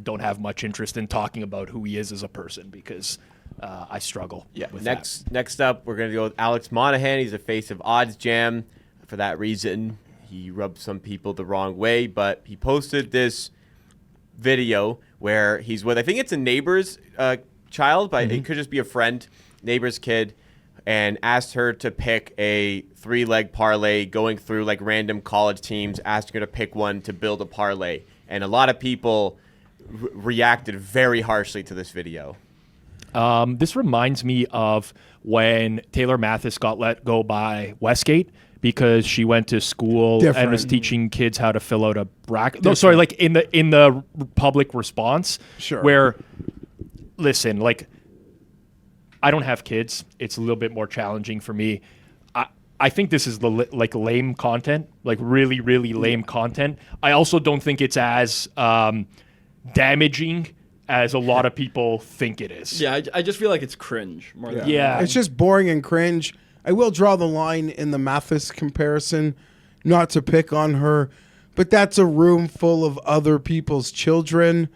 Speaker 2: don't have much interest in talking about who he is as a person because I struggle.
Speaker 1: Yeah.
Speaker 2: With
Speaker 1: Next up, we're going to go with Alex Monahan. He's the face of Odds Jam. For that reason, he rubbed some people the wrong way, but he posted this video where he's with, I think it's a neighbor's child, but it could just be a friend, neighbor's kid, and asked her to pick a 3-leg parlay going through like random college teams, asking her to pick one to build a parlay. And a lot of people reacted very harshly to this video.
Speaker 2: This reminds me of when Taylor Mathis got let go by Westgate because she went to school and was teaching kids how to fill out a bracket. No, sorry, like in the public response,
Speaker 3: Sure.
Speaker 2: where, listen, like, I don't have kids. It's a little bit more challenging for me. I think this is like lame content, like really, really lame content. I also don't think it's as damaging as a lot of people think it is.
Speaker 4: Yeah, I just feel like it's cringe more than
Speaker 3: It's just boring and cringe. I will draw the line in the Mathis comparison, not to pick on her, but that's a room full of other people's children.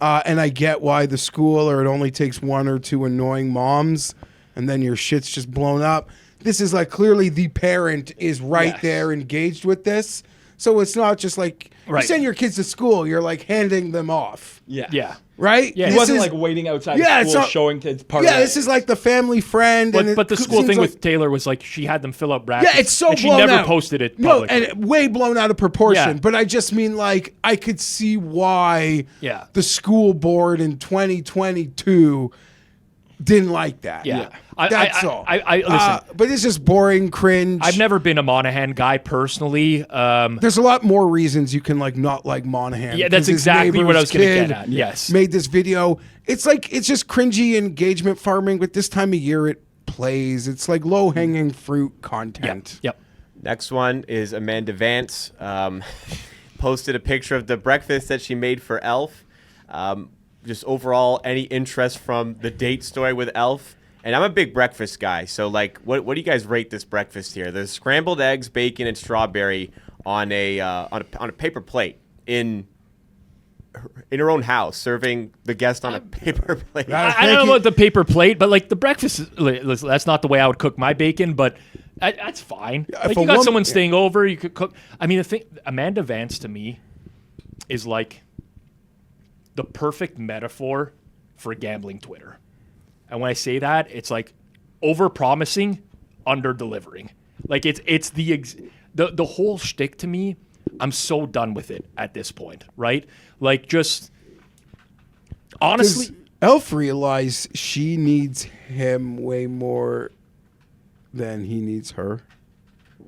Speaker 3: And I get why the school, or it only takes 1 or 2 annoying moms, and then your shit's just blown up. This is like clearly the parent is right there engaged with this. So it's not just like you send your kids to school, you're like handing them off.
Speaker 2: Yeah.
Speaker 3: Right?
Speaker 2: Yeah.
Speaker 4: He
Speaker 3: This
Speaker 4: wasn't
Speaker 3: is-
Speaker 4: like waiting outside of school showing kids part
Speaker 3: Yeah, this is like the family friend.
Speaker 2: But the school
Speaker 3: seems
Speaker 2: thing
Speaker 3: like-
Speaker 2: with Taylor was like she had them fill out brackets.
Speaker 3: Yeah, it's so
Speaker 2: and she
Speaker 3: blown
Speaker 2: never
Speaker 3: out.
Speaker 2: posted it
Speaker 3: No,
Speaker 2: publicly.
Speaker 3: and way blown out of proportion.
Speaker 2: Yeah.
Speaker 3: But I just mean like I could see why
Speaker 2: Yeah.
Speaker 3: the school board in 2022 didn't like that.
Speaker 2: Yeah.
Speaker 3: That's all.
Speaker 2: Listen,
Speaker 3: but it's just boring, cringe.
Speaker 2: I've never been a Monahan guy personally.
Speaker 3: There's a lot more reasons you can like not like Monahan.
Speaker 2: Yeah, that's
Speaker 3: 'cause his
Speaker 2: exactly what I was
Speaker 3: neighbor's
Speaker 2: gonna get
Speaker 3: kid
Speaker 2: at. Yes.
Speaker 3: made this video. It's like it's just cringy engagement farming. But this time of year, it plays. It's like low hanging fruit content.
Speaker 2: Yep.
Speaker 1: Next one is Amanda Vance. Posted a picture of the breakfast that she made for Elf. Just overall, any interest from the date story with Elf? And I'm a big breakfast guy, so like, what do you guys rate this breakfast here? There's scrambled eggs, bacon, and strawberry on a paper plate in her own house, serving the guest on a paper plate.
Speaker 2: I don't know about the paper plate, but like the breakfast, listen, that's not the way I would cook my bacon, but that's fine.
Speaker 3: if
Speaker 2: Like
Speaker 3: a
Speaker 2: you got
Speaker 3: woman-
Speaker 2: someone staying over, you could cook. I mean, the thing, Amanda Vance to me is like the perfect metaphor for gambling Twitter. And when I say that, it's like over-promising, under-delivering. Like it's the whole shtick to me. I'm so done with it at this point, right? Like just honestly,
Speaker 3: Elf realized she needs him way more than he needs her.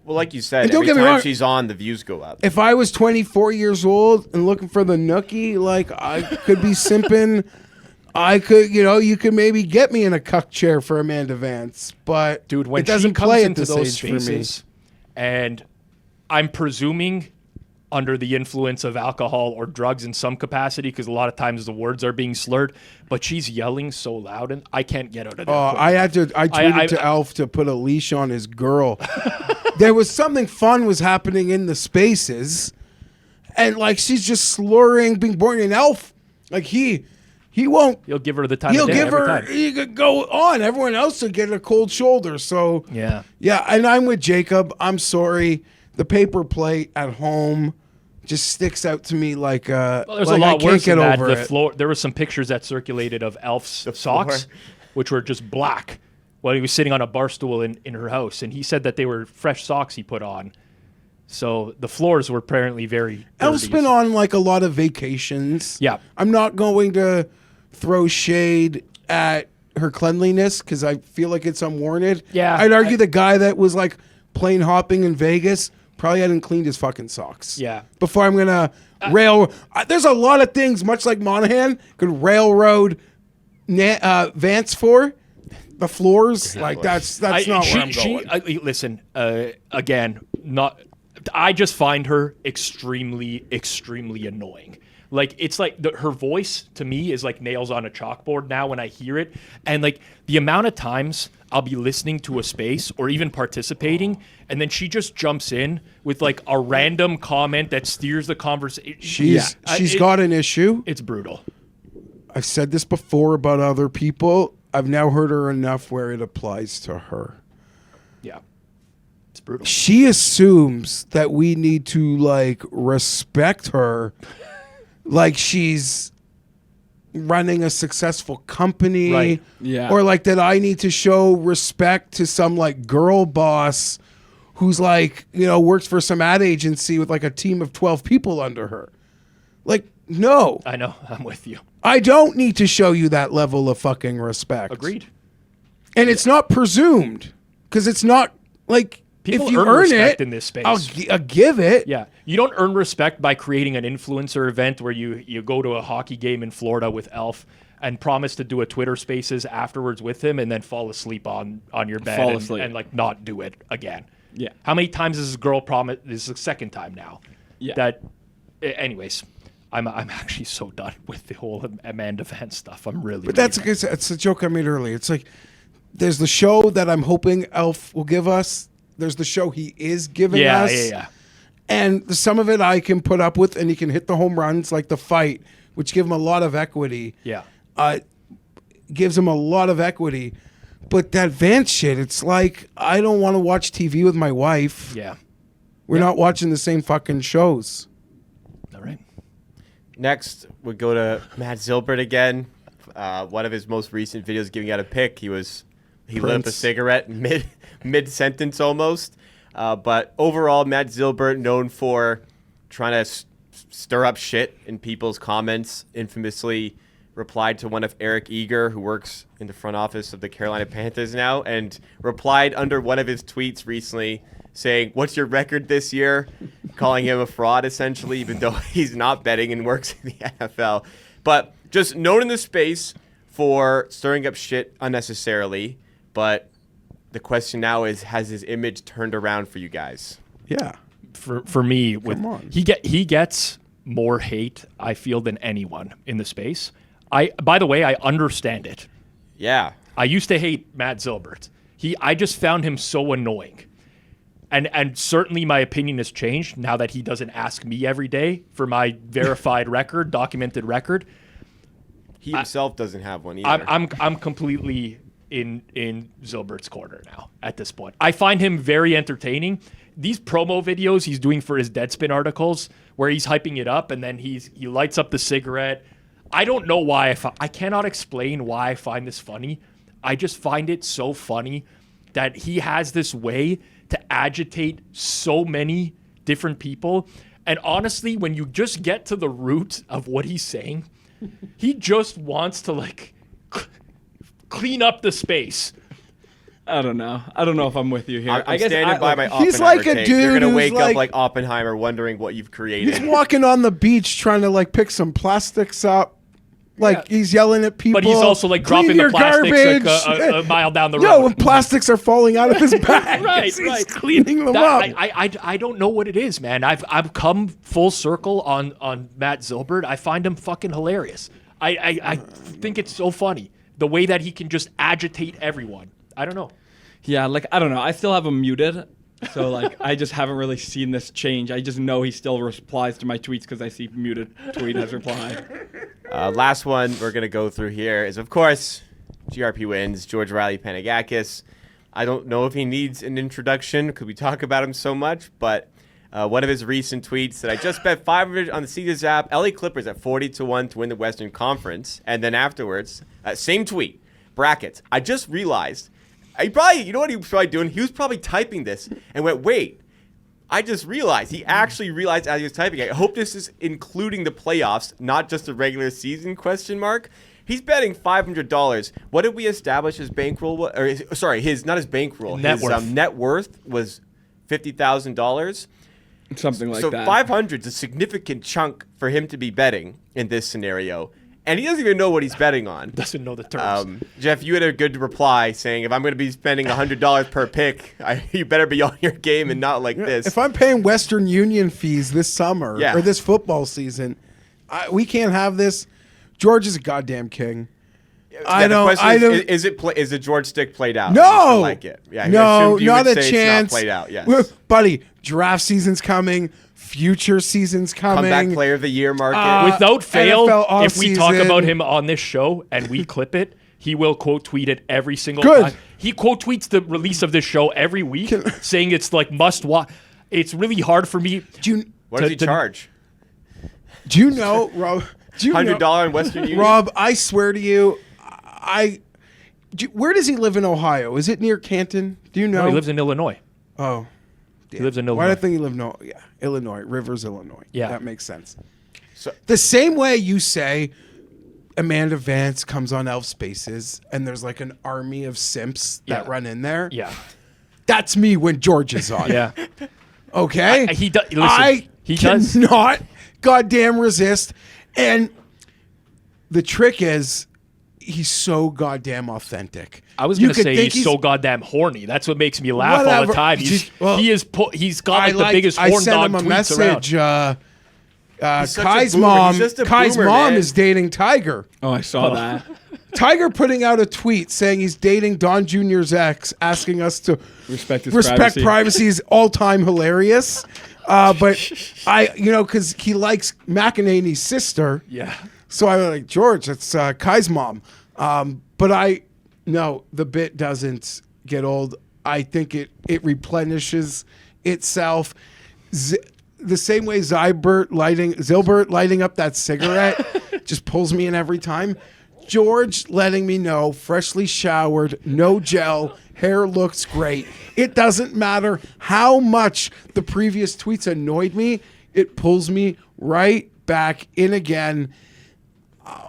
Speaker 1: Well, like you said,
Speaker 3: And don't
Speaker 1: every
Speaker 3: get me
Speaker 1: time
Speaker 3: wrong-
Speaker 1: she's on, the views go up.
Speaker 3: If I was 24 years old and looking for the nookie, like I could be simping. I could, you could maybe get me in a cuck chair for Amanda Vance, but
Speaker 2: dude, when
Speaker 3: it doesn't
Speaker 2: she comes
Speaker 3: play at
Speaker 2: into
Speaker 3: this
Speaker 2: those
Speaker 3: age for me.
Speaker 2: spaces, and I'm presuming under the influence of alcohol or drugs in some capacity, because a lot of times the words are being slurred, but she's yelling so loud and I can't get out of there.
Speaker 3: I tweeted to Elf to put a leash on his girl. There was something fun was happening in the spaces, and like she's just slurring, being born an Elf. Like he won't.
Speaker 2: He'll give her the time
Speaker 3: He'll
Speaker 2: of day
Speaker 3: give
Speaker 2: every
Speaker 3: her.
Speaker 2: time.
Speaker 3: He could go on. Everyone else would get a cold shoulder. So
Speaker 2: Yeah.
Speaker 3: And I'm with Jacob. I'm sorry. The paper plate at home just sticks out to me like
Speaker 2: Well, there's
Speaker 3: like
Speaker 2: a
Speaker 3: I
Speaker 2: lot
Speaker 3: can't
Speaker 2: worse
Speaker 3: get
Speaker 2: than that.
Speaker 3: over
Speaker 2: The
Speaker 3: it.
Speaker 2: floor. There were some pictures that circulated of Elf's socks,
Speaker 1: floor.
Speaker 2: which were just black, while he was sitting on a bar stool in her house, and he said that they were fresh socks he put on. So the floors were apparently very
Speaker 3: Elf's
Speaker 2: dirty.
Speaker 3: been on like a lot of vacations.
Speaker 2: Yeah.
Speaker 3: I'm not going to throw shade at her cleanliness because I feel like it's unwarranted.
Speaker 2: Yeah,
Speaker 3: I'd argue the guy that was like plane hopping in Vegas probably hadn't cleaned his fucking socks.
Speaker 2: Yeah.
Speaker 3: Before I'm gonna there's a lot of things, much like Monahan, could railroad Vance for. The floors, like that's not where I'm going.
Speaker 2: Listen, again, not. I just find her extremely, extremely annoying. Like it's like her voice to me is like nails on a chalkboard now when I hear it, and like the amount of times I'll be listening to a space or even participating, and then she just jumps in with like a random comment that steers the conversation.
Speaker 3: She's got an issue.
Speaker 2: It's brutal.
Speaker 3: I've said this before about other people. I've now heard her enough where it applies to her.
Speaker 2: Yeah. It's brutal.
Speaker 3: She assumes that we need to like respect her, like she's running a successful company,
Speaker 2: Right.
Speaker 4: Yeah.
Speaker 3: or like that I need to show respect to some like girl boss who's like, works for some ad agency with like a team of 12 people under her. Like, no,
Speaker 2: I know. I'm with you.
Speaker 3: I don't need to show you that level of fucking respect.
Speaker 2: Agreed.
Speaker 3: And it's not presumed, because it's not like,
Speaker 2: People
Speaker 3: if you
Speaker 2: earn
Speaker 3: earn
Speaker 2: respect
Speaker 3: it
Speaker 2: in this space.
Speaker 3: I'll give it.
Speaker 2: Yeah. You don't earn respect by creating an influencer event where you go to a hockey game in Florida with Elf and promise to do a Twitter Spaces afterwards with him and then fall asleep on your bed and like not do it again.
Speaker 4: Yeah.
Speaker 2: How many times has this girl promised? This is the second time now.
Speaker 4: Yeah.
Speaker 2: Anyways, I'm actually so done with the whole Amanda Van stuff. I'm really.
Speaker 3: But that's it's a joke I made earlier. It's like there's the show that I'm hoping Elf will give us. There's the show he is giving us.
Speaker 2: Yeah.
Speaker 3: And some of it I can put up with, and he can hit the home runs like the fight, which give him a lot of equity.
Speaker 2: Yeah.
Speaker 3: Gives him a lot of equity. But that Vance shit, it's like I don't want to watch TV with my wife.
Speaker 2: Yeah.
Speaker 3: We're not watching the same fucking shows.
Speaker 2: All right.
Speaker 1: Next, we go to Matt Zilbert again. One of his most recent videos giving out a pick. He lit up a
Speaker 3: Prince.
Speaker 1: cigarette mid sentence almost. But overall, Matt Zilbert known for trying to stir up shit in people's comments. Infamously replied to one of Eric Eager, who works in the front office of the Carolina Panthers now, and replied under one of his tweets recently saying, "What's your record this year?" Calling him a fraud, essentially, even though he's not betting and works in the NFL. But just known in the space for stirring up shit unnecessarily. But the question now is, has his image turned around for you guys?
Speaker 3: Yeah.
Speaker 2: For me,
Speaker 3: on.
Speaker 2: he gets more hate, I feel, than anyone in the space. By the way, I understand it.
Speaker 1: Yeah.
Speaker 2: I used to hate Matt Zilbert. I just found him so annoying. And certainly my opinion has changed now that he doesn't ask me every day for my verified record, documented record.
Speaker 1: He himself doesn't have one either.
Speaker 2: I'm completely in Zilbert's corner now at this point. I find him very entertaining. These promo videos he's doing for his Deadspin articles where he's hyping it up and then he lights up the cigarette. I don't know why. I cannot explain why I find this funny. I just find it so funny that he has this way to agitate so many different people. And honestly, when you just get to the root of what he's saying, he just wants to like clean up the space.
Speaker 4: I don't know if I'm with you here.
Speaker 1: I'm standing by my Oppenheimer
Speaker 3: He's like a
Speaker 1: take.
Speaker 3: dude
Speaker 1: You're gonna
Speaker 3: who's
Speaker 1: wake
Speaker 3: like-
Speaker 1: up like Oppenheimer, wondering what you've created.
Speaker 3: He's walking on the beach trying to like pick some plastics up. Like he's yelling at people.
Speaker 2: But he's also like
Speaker 3: "Clean
Speaker 2: dropping the
Speaker 3: your
Speaker 2: plastics
Speaker 3: garbage."
Speaker 2: like a mile down the road.
Speaker 3: No, when plastics are falling out of his bag,
Speaker 2: Right,
Speaker 3: he's
Speaker 2: right.
Speaker 3: cleaning them
Speaker 2: That-
Speaker 3: up.
Speaker 2: I don't know what it is, man. I've come full circle on Matt Zilbert. I find him fucking hilarious. I think it's so funny the way that he can just agitate everyone. I don't know.
Speaker 4: Yeah, like I don't know. I still have him muted, so like I just haven't really seen this change. I just know he still replies to my tweets because I see muted tweet has replied.
Speaker 1: Last one we're going to go through here is, of course, GRP wins, George Riley Panagakis. I don't know if he needs an introduction because we talk about him so much, but one of his recent tweets that I just bet 500 on the Caesars app, LA Clippers at 40-1 to win the Western Conference. And then afterwards, same tweet, brackets. I just realized, you know what he was probably doing? He was probably typing this and went, wait, I just realized. He actually realized as he was typing it. I hope this is including the playoffs, not just the regular season, question mark. He's betting $500. What did we establish his bankroll? Not his bankroll.
Speaker 2: Net
Speaker 1: his
Speaker 2: worth.
Speaker 1: Net worth was $50,000.
Speaker 4: Something like
Speaker 1: so
Speaker 4: that.
Speaker 1: 500 is a significant chunk for him to be betting in this scenario. And he doesn't even know what he's betting on.
Speaker 2: Doesn't know the terms.
Speaker 1: Jeff, you had a good reply saying, if I'm going to be spending $100 per pick, you better be on your game and not like this.
Speaker 3: If I'm paying Western Union fees this summer
Speaker 1: Yeah.
Speaker 3: or this football season, we can't have this. George is a goddamn king.
Speaker 1: Is the George stick played out?
Speaker 3: No,
Speaker 1: You still like it. Yeah,
Speaker 3: no,
Speaker 1: I assumed you
Speaker 3: not
Speaker 1: would
Speaker 3: a
Speaker 1: say
Speaker 3: chance.
Speaker 1: It's not played out. Yes.
Speaker 3: Buddy, draft season's coming. Future season's coming.
Speaker 1: Comeback player of the year market.
Speaker 2: Without fail,
Speaker 3: NFL
Speaker 2: if we talk
Speaker 3: offseason.
Speaker 2: about him on this show and we clip it, He will quote tweet it every single
Speaker 3: Good.
Speaker 2: time. He quote tweets the release of this show every week, saying it's like must watch. It's really hard for me.
Speaker 1: What does he charge?
Speaker 3: Do you know, Rob? Do you know-
Speaker 1: $100 in Western Union?
Speaker 3: Rob, I swear to you, where does he live in Ohio? Is it near Canton? Do you know?
Speaker 2: No, he lives in Illinois.
Speaker 3: Oh.
Speaker 2: He lives in
Speaker 3: Why
Speaker 2: Illinois.
Speaker 3: do I think he lived in Illinois? Rivers, Illinois.
Speaker 2: Yeah.
Speaker 3: That makes sense.
Speaker 1: So,
Speaker 3: The same way you say Amanda Vance comes on Elf Spaces and there's like an army of simps that
Speaker 2: Yeah.
Speaker 3: run in there.
Speaker 2: Yeah.
Speaker 3: That's me when George is on.
Speaker 2: Yeah.
Speaker 3: Okay?
Speaker 2: He does. Listen,
Speaker 3: I
Speaker 2: he does.
Speaker 3: cannot goddamn resist. And the trick is he's so goddamn authentic.
Speaker 2: I was
Speaker 3: You
Speaker 2: going to
Speaker 3: could
Speaker 2: say
Speaker 3: think
Speaker 2: he's so goddamn horny. That's what makes me laugh all
Speaker 3: Whatever.
Speaker 2: the time. He's got like the biggest horn
Speaker 3: I sent
Speaker 2: dog
Speaker 3: him a
Speaker 2: tweets
Speaker 3: message.
Speaker 2: around.
Speaker 1: such a
Speaker 3: Kai's
Speaker 1: boomer.
Speaker 3: mom.
Speaker 1: He's just a
Speaker 3: Kai's
Speaker 1: boomer,
Speaker 3: mom
Speaker 1: man.
Speaker 3: is dating Tiger.
Speaker 4: Oh, I saw that.
Speaker 3: Tiger putting out a tweet saying he's dating Don Jr.'s ex, asking us to
Speaker 4: Respect his
Speaker 3: privacy.
Speaker 4: privacy.
Speaker 3: Is all-time hilarious. But because he likes McEnany's sister.
Speaker 2: Yeah.
Speaker 3: So I was like, George, it's Kai's mom. But the bit doesn't get old. I think it replenishes itself. The same way Zilbert lighting up that cigarette just pulls me in every time. George letting me know, freshly showered, no gel, hair looks great. It doesn't matter how much the previous tweets annoyed me. It pulls me right back in again.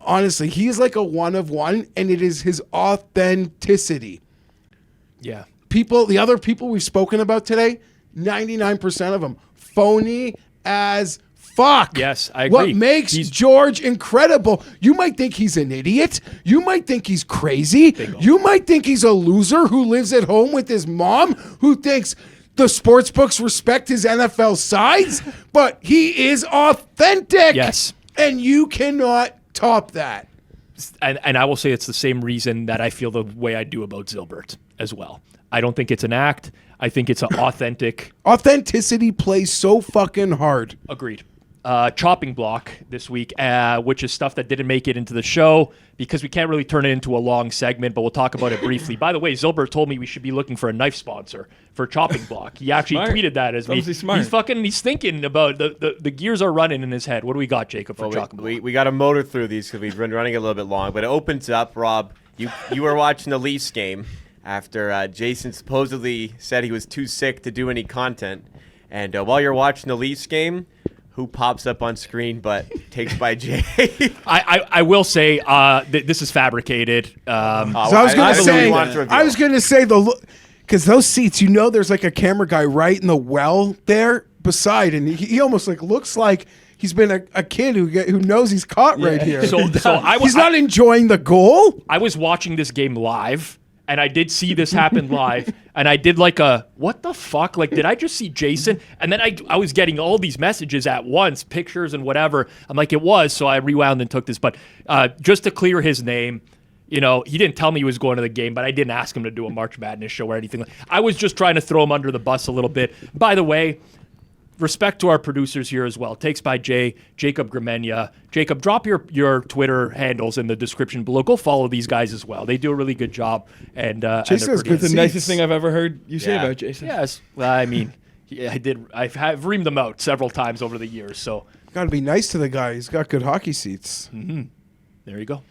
Speaker 3: Honestly, he's like a one of one, and it is his authenticity.
Speaker 2: Yeah.
Speaker 3: The other people we've spoken about today, 99% of them, phony as fuck.
Speaker 2: Yes, I
Speaker 3: What
Speaker 2: agree.
Speaker 3: makes
Speaker 2: He's-
Speaker 3: George incredible? You might think he's an idiot. You might think he's crazy.
Speaker 2: Bingo.
Speaker 3: You might think he's a loser who lives at home with his mom, who thinks the sports books respect his NFL sides, but he is authentic.
Speaker 2: Yes.
Speaker 3: And you cannot top that.
Speaker 2: And I will say it's the same reason that I feel the way I do about Zilbert as well. I don't think it's an act. I think it's an authentic.
Speaker 3: Authenticity plays so fucking hard.
Speaker 2: Agreed. Chopping block this week, which is stuff that didn't make it into the show because we can't really turn it into a long segment, but we'll talk about it briefly. By the way, Zilbert told me we should be looking for a knife sponsor for chopping block. He actually
Speaker 4: Smart.
Speaker 2: tweeted that as me.
Speaker 4: Obviously smart.
Speaker 2: He's thinking about the gears are running in his head. What do we got, Jacob, for chopping block?
Speaker 1: we got to motor through these because we've been running a little bit long, but it opens up. Rob, you were watching the Leafs game after Jason supposedly said he was too sick to do any content, and while you're watching the Leafs game, who pops up on screen but takes by Jay?
Speaker 2: I will say this is fabricated.
Speaker 3: So I was going to say because those seats, there's like a camera guy right in the well there beside, and he almost like looks like he's been a kid who knows he's caught right here.
Speaker 2: So
Speaker 3: he's not enjoying the goal.
Speaker 2: I was watching this game live, and I did see this happen live, and I did like what the fuck? Like, did I just see Jason? And then I was getting all these messages at once, pictures and whatever. I'm like, it was, so I rewound and took this. But just to clear his name, he didn't tell me he was going to the game, but I didn't ask him to do a March Madness show or anything. I was just trying to throw him under the bus a little bit. By the way, respect to our producers here as well. Takes by Jay, Jacob Gramenya. Jacob, drop your Twitter handles in the description below. Go follow these guys as well. They do a really good job. And
Speaker 3: Jason's good.
Speaker 4: The nicest thing I've ever heard you say
Speaker 1: Yeah.
Speaker 4: about Jason.
Speaker 2: Yes, well, I mean, yeah, I did. I've reamed them out several times over the years. So
Speaker 3: Got to be nice to the guy. He's got good hockey seats.
Speaker 2: there you go.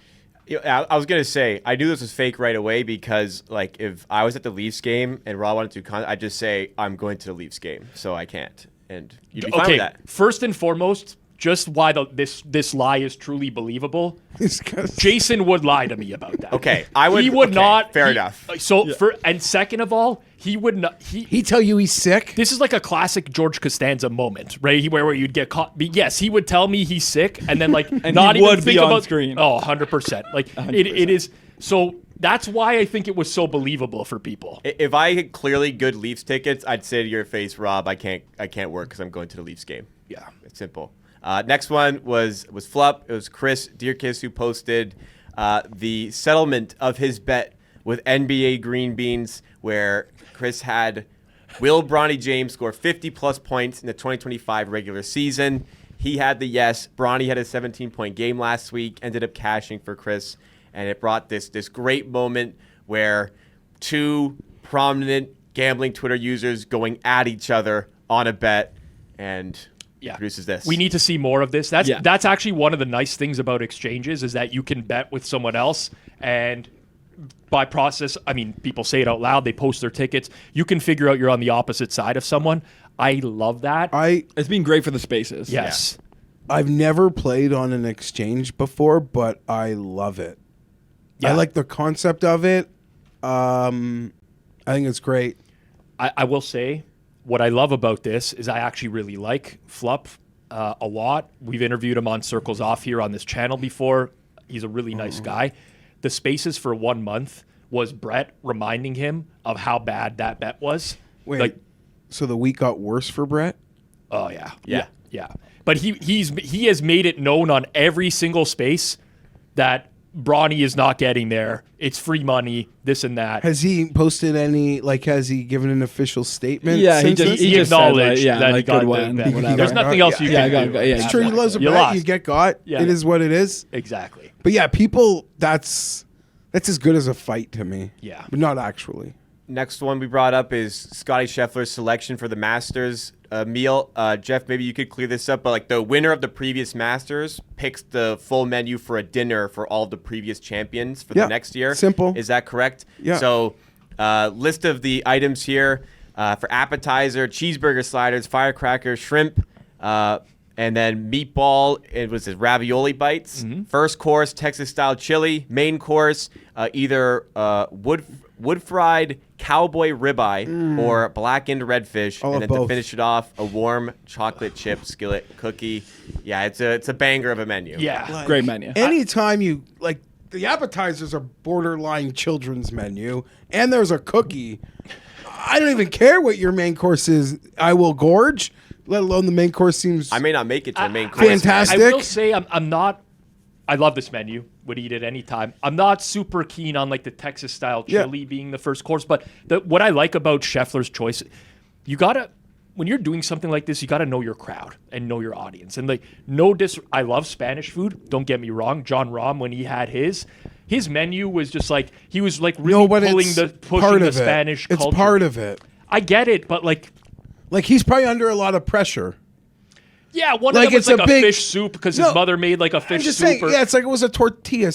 Speaker 1: I was gonna say I knew this was fake right away because like if I was at the Leafs game and Rob wanted to, I'd just say I'm going to the Leafs game, so I can't, and you'd be fine with
Speaker 2: Okay,
Speaker 1: that.
Speaker 2: first and foremost, just why this lie is truly believable.
Speaker 3: He's got-
Speaker 2: Jason would lie to me about that.
Speaker 1: Okay, I would.
Speaker 2: He would
Speaker 1: okay,
Speaker 2: not.
Speaker 1: Fair enough.
Speaker 2: So and second of all, he would not.
Speaker 3: He tell you he's sick?
Speaker 2: This is like a classic George Costanza moment, right? Where you'd get caught. Yes, he would tell me he's sick, and then like
Speaker 4: And
Speaker 2: not
Speaker 4: he
Speaker 2: even
Speaker 4: would
Speaker 2: think
Speaker 4: be on
Speaker 2: about
Speaker 4: screen.
Speaker 2: Oh, 100%. Like
Speaker 4: 100%.
Speaker 2: it is. So that's why I think it was so believable for people.
Speaker 1: If I had clearly good Leafs tickets, I'd say to your face, Rob, I can't work because I'm going to the Leafs game.
Speaker 2: Yeah.
Speaker 1: It's simple. Next one was Flup. It was Chris Deerkiss who posted the settlement of his bet with NBA Green Beans, where Chris had will Bronny James score 50-plus points in the 2025 regular season. He had the yes. Bronny had a 17-point game last week, ended up cashing for Chris. and it brought this great moment where two prominent gambling Twitter users going at each other on a bet, and produces this.
Speaker 2: We need to see more of this. That's actually one of the nice things about exchanges is that you can bet with someone else, and by process, I mean, people say it out loud, they post their tickets. You can figure out you're on the opposite side of someone. I love that.
Speaker 4: It's been great for the spaces.
Speaker 2: Yes.
Speaker 3: I've never played on an exchange before, but I love it. I like the concept of it. I think it's great.
Speaker 2: I will say, what I love about this is I actually really like Flup a lot. We've interviewed him on Circles Off here on this channel before. He's a really nice guy. The spaces for 1 month was Brett reminding him of how bad that bet was.
Speaker 3: Wait, so the week got worse for Brett?
Speaker 2: Oh, yeah. Yeah. But he has made it known on every single space that Bronny is not getting there. It's free money, this and that.
Speaker 3: Has he posted any, has he given an official statement?
Speaker 4: Yeah,
Speaker 3: since this?
Speaker 2: he acknowledged that he got
Speaker 4: good win.
Speaker 2: There's nothing else you can do.
Speaker 3: It's true. He loves a bet. You get got.
Speaker 2: Yeah.
Speaker 3: It is what it is.
Speaker 2: Exactly.
Speaker 3: But yeah, people, that's as good as a fight to me.
Speaker 2: Yeah.
Speaker 3: But not actually.
Speaker 1: Next one we brought up is Scotty Scheffler's selection for the Masters meal. Jeff, maybe you could clear this up, but the winner of the previous Masters picks the full menu for a dinner for all the previous champions for the next year.
Speaker 3: Simple.
Speaker 1: Is that correct?
Speaker 3: Yeah.
Speaker 1: So list of the items here for appetizer: cheeseburger sliders, firecracker, shrimp, and then meatball. It was ravioli bites. First course, Texas style chili. Main course, either wood fried cowboy ribeye or blackened redfish, and then to finish it off, a warm chocolate chip skillet cookie. Yeah, it's a banger of a menu.
Speaker 2: Yeah,
Speaker 4: great menu.
Speaker 3: Anytime you the appetizers are borderline children's menu, and there's a cookie. I don't even care what your main course is. I will gorge. Let alone the main course seems.
Speaker 1: I may not make it to the main course.
Speaker 3: Fantastic.
Speaker 2: I will say I'm not. I love this menu. Would eat it anytime. I'm not super keen on the Texas style chili being the first course, but what I like about Scheffler's choice, you gotta, when you're doing something like this, you gotta know your crowd and know your audience. And I love Spanish food. Don't get me wrong. John Rahm, when he had his menu was just he was really pushing the Spanish culture.
Speaker 3: It's part of it.
Speaker 2: I get it, but
Speaker 3: he's probably under a lot of pressure.
Speaker 2: Yeah, one of them was a fish soup because his mother made a fish
Speaker 3: I'm just
Speaker 2: soup.
Speaker 3: saying, it was a tortilla.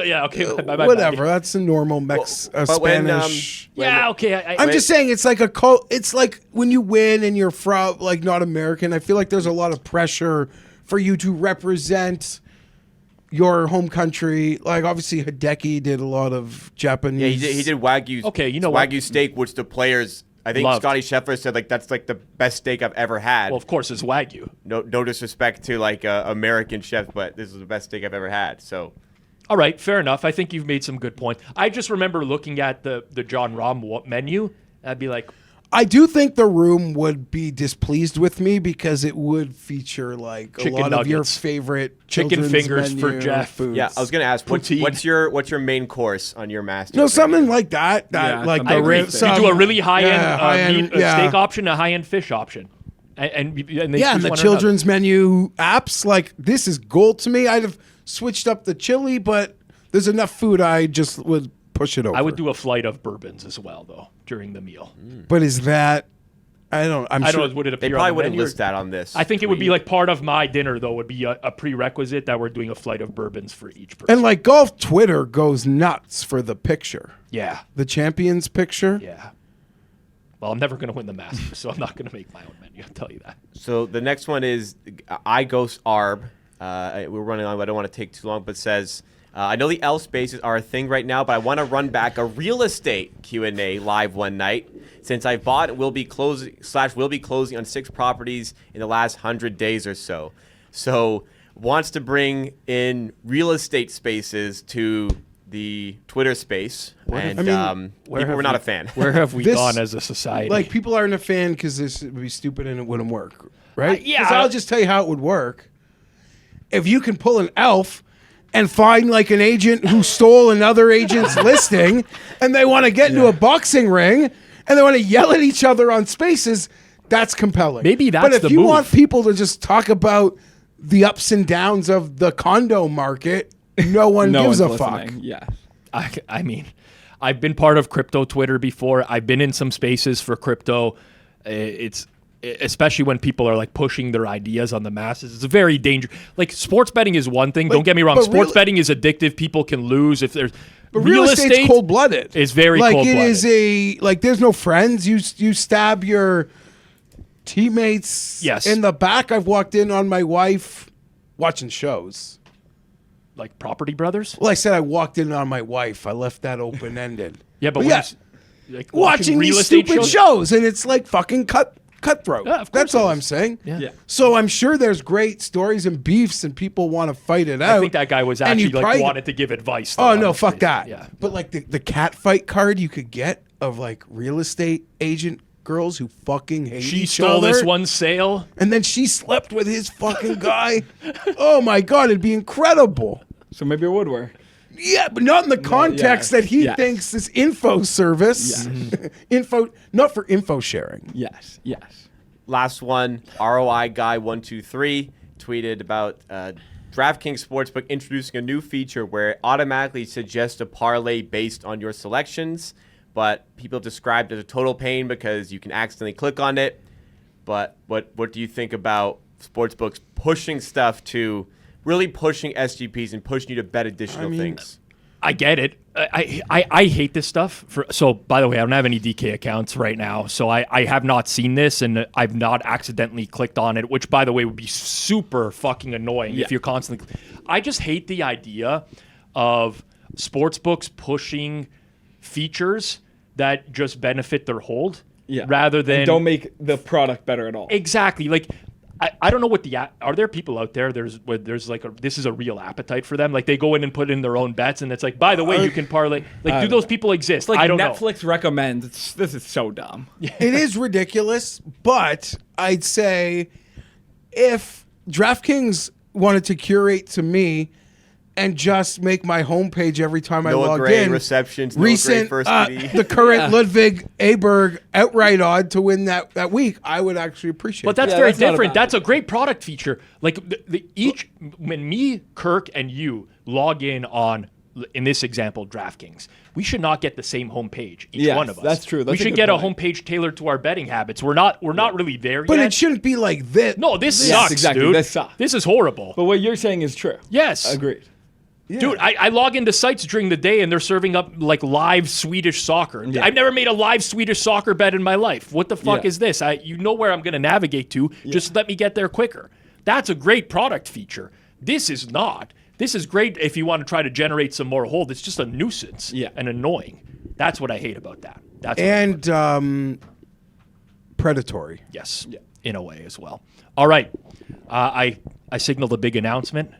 Speaker 2: Yeah, okay.
Speaker 3: Whatever, that's a normal Spanish.
Speaker 2: Okay.
Speaker 3: I'm just saying, it's like it's like when you win and you're from not American. I feel like there's a lot of pressure for you to represent your home country. Obviously, Hideki did a lot of Japanese.
Speaker 1: Yeah, he did Wagyu.
Speaker 2: Okay, you know
Speaker 1: Wagyu steak, which the players. I think
Speaker 2: Loved.
Speaker 1: Scotty Scheffler said that's the best steak I've ever had.
Speaker 2: Well, of course, it's Wagyu.
Speaker 1: No disrespect to American chefs, but this is the best steak I've ever had. So,
Speaker 2: all right, fair enough. I think you've made some good points. I just remember looking at the John Rahm menu. I'd be like,
Speaker 3: I do think the room would be displeased with me because it would feature a lot
Speaker 2: nuggets.
Speaker 3: of your favorite
Speaker 2: Chicken fingers
Speaker 3: menu
Speaker 2: for Jeff.
Speaker 3: foods.
Speaker 1: yeah, I was gonna ask
Speaker 2: Poutine.
Speaker 1: what's your main course on your Masters?
Speaker 3: No, something like that.
Speaker 4: Yeah,
Speaker 3: Like
Speaker 4: something
Speaker 3: the
Speaker 2: I agree.
Speaker 3: rib.
Speaker 2: You do a really high-end,
Speaker 3: high-end,
Speaker 2: steak option, a high-end fish option. And they choose
Speaker 3: and the
Speaker 2: one or another.
Speaker 3: children's menu apps, this is gold to me. I'd have switched up the chili, but there's enough food I just would push it over.
Speaker 2: I would do a flight of bourbons as well, though, during the meal.
Speaker 3: But is that... I don't know.
Speaker 2: Would it
Speaker 1: They
Speaker 2: appear
Speaker 1: probably
Speaker 2: on the
Speaker 1: wouldn't
Speaker 2: menu?
Speaker 1: list that on this.
Speaker 2: I think it would be part of my dinner, though, would be a prerequisite that we're doing a flight of bourbons for each person.
Speaker 3: And golf Twitter goes nuts for the picture.
Speaker 2: Yeah.
Speaker 3: The champions picture.
Speaker 2: Yeah. Well, I'm never going to win the Masters, so I'm not going to make my own menu. I'll tell you that.
Speaker 1: So the next one is I Ghost Arb. We're running on, but I don't want to take too long, but says, I know the L spaces are a thing right now, but I want to run back a real estate Q&A live one night since I've bought and will be closing on 6 properties in the last 100 days or so. So wants to bring in real estate spaces to the Twitter space, and people were not a fan.
Speaker 2: Where have we
Speaker 3: This-
Speaker 2: gone as a society?
Speaker 3: People aren't a fan because this would be stupid and it wouldn't work, right?
Speaker 2: yeah.
Speaker 3: 'Cause I'll just tell you how it would work. If you can pull an elf and find an agent who stole another agent's listing, and they want to get into a boxing ring, and they want to yell at each other on spaces, that's compelling.
Speaker 2: Maybe that's
Speaker 3: But if
Speaker 2: the
Speaker 3: you
Speaker 2: move.
Speaker 3: want people to just talk about the ups and downs of the condo market, no one
Speaker 4: No
Speaker 3: gives a
Speaker 4: one's
Speaker 3: fuck.
Speaker 4: listening. Yeah.
Speaker 2: I mean, I've been part of crypto Twitter before. I've been in some spaces for crypto. It's especially when people are like pushing their ideas on the masses. It's a very dangerous. Like sports betting is one thing. Don't get me wrong.
Speaker 3: but
Speaker 2: Sports betting is addictive. People can lose if there's.
Speaker 3: But real estate's cold-blooded.
Speaker 2: It's very
Speaker 3: like
Speaker 2: cold-blooded.
Speaker 3: it is a like. There's no friends. You stab your teammates.
Speaker 2: Yes.
Speaker 3: In the back. I've walked in on my wife watching shows.
Speaker 2: Like Property Brothers.
Speaker 3: Well, I said I walked in on my wife. I left that open-ended.
Speaker 2: Yeah, but
Speaker 3: yeah,
Speaker 2: like
Speaker 3: watching
Speaker 2: real
Speaker 3: these
Speaker 2: estate
Speaker 3: stupid shows, and it's like fucking cutthroat.
Speaker 2: Yeah, of course
Speaker 3: That's
Speaker 2: it
Speaker 3: all
Speaker 2: is.
Speaker 3: I'm saying.
Speaker 2: Yeah.
Speaker 3: So I'm sure there's great stories and beefs, and people want to fight it out.
Speaker 2: I think that guy was
Speaker 3: and you
Speaker 2: actually like
Speaker 3: probably-
Speaker 2: wanted to give advice. though,
Speaker 3: Oh no,
Speaker 2: honestly.
Speaker 3: fuck that.
Speaker 2: Yeah.
Speaker 3: But like the cat fight card you could get of like real estate agent girls who fucking hate
Speaker 2: She
Speaker 3: each
Speaker 2: stole
Speaker 3: other,
Speaker 2: this one sale.
Speaker 3: and then she slept with his fucking guy. Oh my god, it'd be incredible.
Speaker 4: So maybe it would work.
Speaker 3: Yeah, but not in the context that he
Speaker 4: yes.
Speaker 3: thinks this info service, info not for info sharing.
Speaker 4: Yes. Yes.
Speaker 1: Last one, ROI guy 123 tweeted about DraftKings Sportsbook introducing a new feature where it automatically suggests a parlay based on your selections, but people described it as a total pain because you can accidentally click on it. But what do you think about sportsbooks pushing stuff to really pushing SGPs and pushing you to bet additional things?
Speaker 2: I get it. I hate this stuff. So, by the way, I don't have any DK accounts right now, so I have not seen this, and I've not accidentally clicked on it, which, by the way, would be super fucking annoying if you're constantly. I just hate the idea of sportsbooks pushing features that just benefit their hold, rather than
Speaker 4: And don't make the product better at all.
Speaker 2: exactly like. I don't know what are there people out there there's like this is a real appetite for them, like they go in and put in their own bets and it's like, by the way, you can parlay, like do those people exist?
Speaker 4: Like
Speaker 2: I don't
Speaker 4: Netflix recommends. This is so dumb.
Speaker 3: It is ridiculous, but I'd say if DraftKings wanted to curate to me and just make my homepage every time I
Speaker 1: Noah
Speaker 3: log
Speaker 1: Gray
Speaker 3: in.
Speaker 1: receptions, Noah
Speaker 3: Recent,
Speaker 1: Gray first TD.
Speaker 3: the current Ludwig Aberg outright odd to win that week, I would actually appreciate.
Speaker 2: But that's
Speaker 4: Yeah,
Speaker 2: very
Speaker 4: that's not a
Speaker 2: different.
Speaker 4: bad
Speaker 2: That's a great product feature. Like when me, Kirk, and you log in this example, DraftKings, we should not get the same homepage, each
Speaker 4: Yes,
Speaker 2: one of us.
Speaker 4: that's true. That's
Speaker 2: we
Speaker 4: a
Speaker 2: should
Speaker 4: good
Speaker 2: get a
Speaker 4: point.
Speaker 2: homepage tailored to our betting habits. We're not really there
Speaker 3: But
Speaker 2: yet.
Speaker 3: it shouldn't be like this.
Speaker 2: No, this
Speaker 4: Yes,
Speaker 2: sucks,
Speaker 4: exactly.
Speaker 2: dude.
Speaker 4: This sucks.
Speaker 2: This is horrible.
Speaker 4: But what you're saying is true.
Speaker 2: Yes.
Speaker 4: Agreed.
Speaker 2: Dude, I log into sites during the day and they're serving up like live Swedish soccer.
Speaker 4: Yeah.
Speaker 2: I've never made a live Swedish soccer bet in my life. What the fuck
Speaker 4: Yeah.
Speaker 2: is this? You know where I'm going to navigate to. Just let me get there quicker. That's a great product feature. This is not. This is great if you want to try to generate some more hold. It's just a nuisance and annoying. That's what I hate about that. That's what I hate about
Speaker 3: And predatory.
Speaker 2: Yes, in a way as well. All right. I signaled a big announcement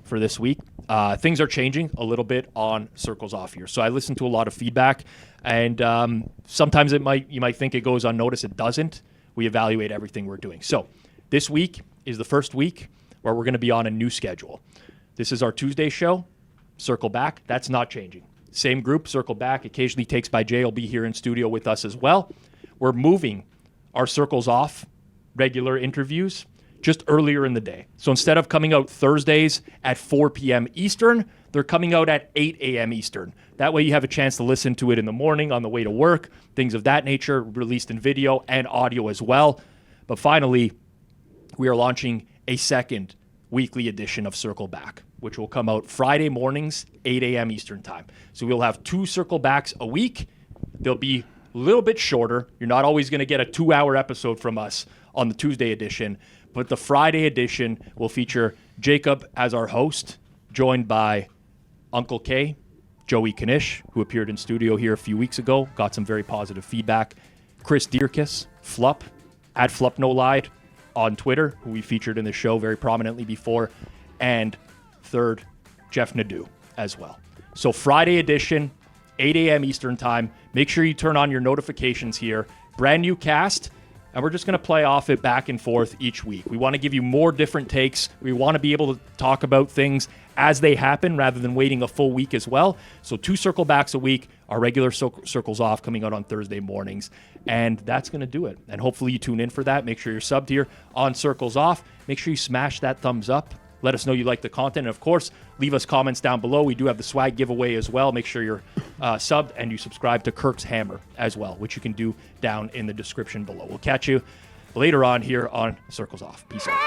Speaker 2: for this week. Things are changing a little bit on Circles Off here. So I listened to a lot of feedback, and sometimes you might think it goes unnoticed. It doesn't. We evaluate everything we're doing. So this week is the first week where we're going to be on a new schedule. This is our Tuesday show, Circle Back. That's not changing. Same group, Circle Back. Occasionally Takes by Jay will be here in studio with us as well. We're moving our Circles Off regular interviews just earlier in the day. So instead of coming out Thursdays at 4 p.m. Eastern, they're coming out at 8 a.m. Eastern. That way you have a chance to listen to it in the morning on the way to work, things of that nature, released in video and audio as well. But finally, we are launching a second weekly edition of Circle Back, which will come out Friday mornings, 8 a.m. Eastern time. So we'll have 2 Circle Backs a week. They'll be a little bit shorter. You're not always going to get a 2-hour episode from us on the Tuesday edition, but the Friday edition will feature Jacob as our host, joined by Uncle K, Joey Kanish, who appeared in studio here a few weeks ago, got some very positive feedback, Chris Dierkes, Flup, at Flup No Lied on Twitter, who we featured in the show very prominently before, and third, Jeff Nadeau as well. So Friday edition, 8 a.m. Eastern time. Make sure you turn on your notifications here. Brand new cast. And we're just going to play off it back and forth each week. We want to give you more different takes. We want to be able to talk about things as they happen rather than waiting a full week as well. So 2 Circle Backs a week, our regular Circles Off coming out on Thursday mornings. And that's going to do it. And hopefully you tune in for that. Make sure you're subbed here on Circles Off. Make sure you smash that thumbs up Let us know you like the content. And, of course, leave us comments down below. We do have the swag giveaway as well. Make sure you're subbed and you subscribe to Kirk's Hammer as well, which you can do down in the description below. We'll catch you later on here on Circles Off. Peace out.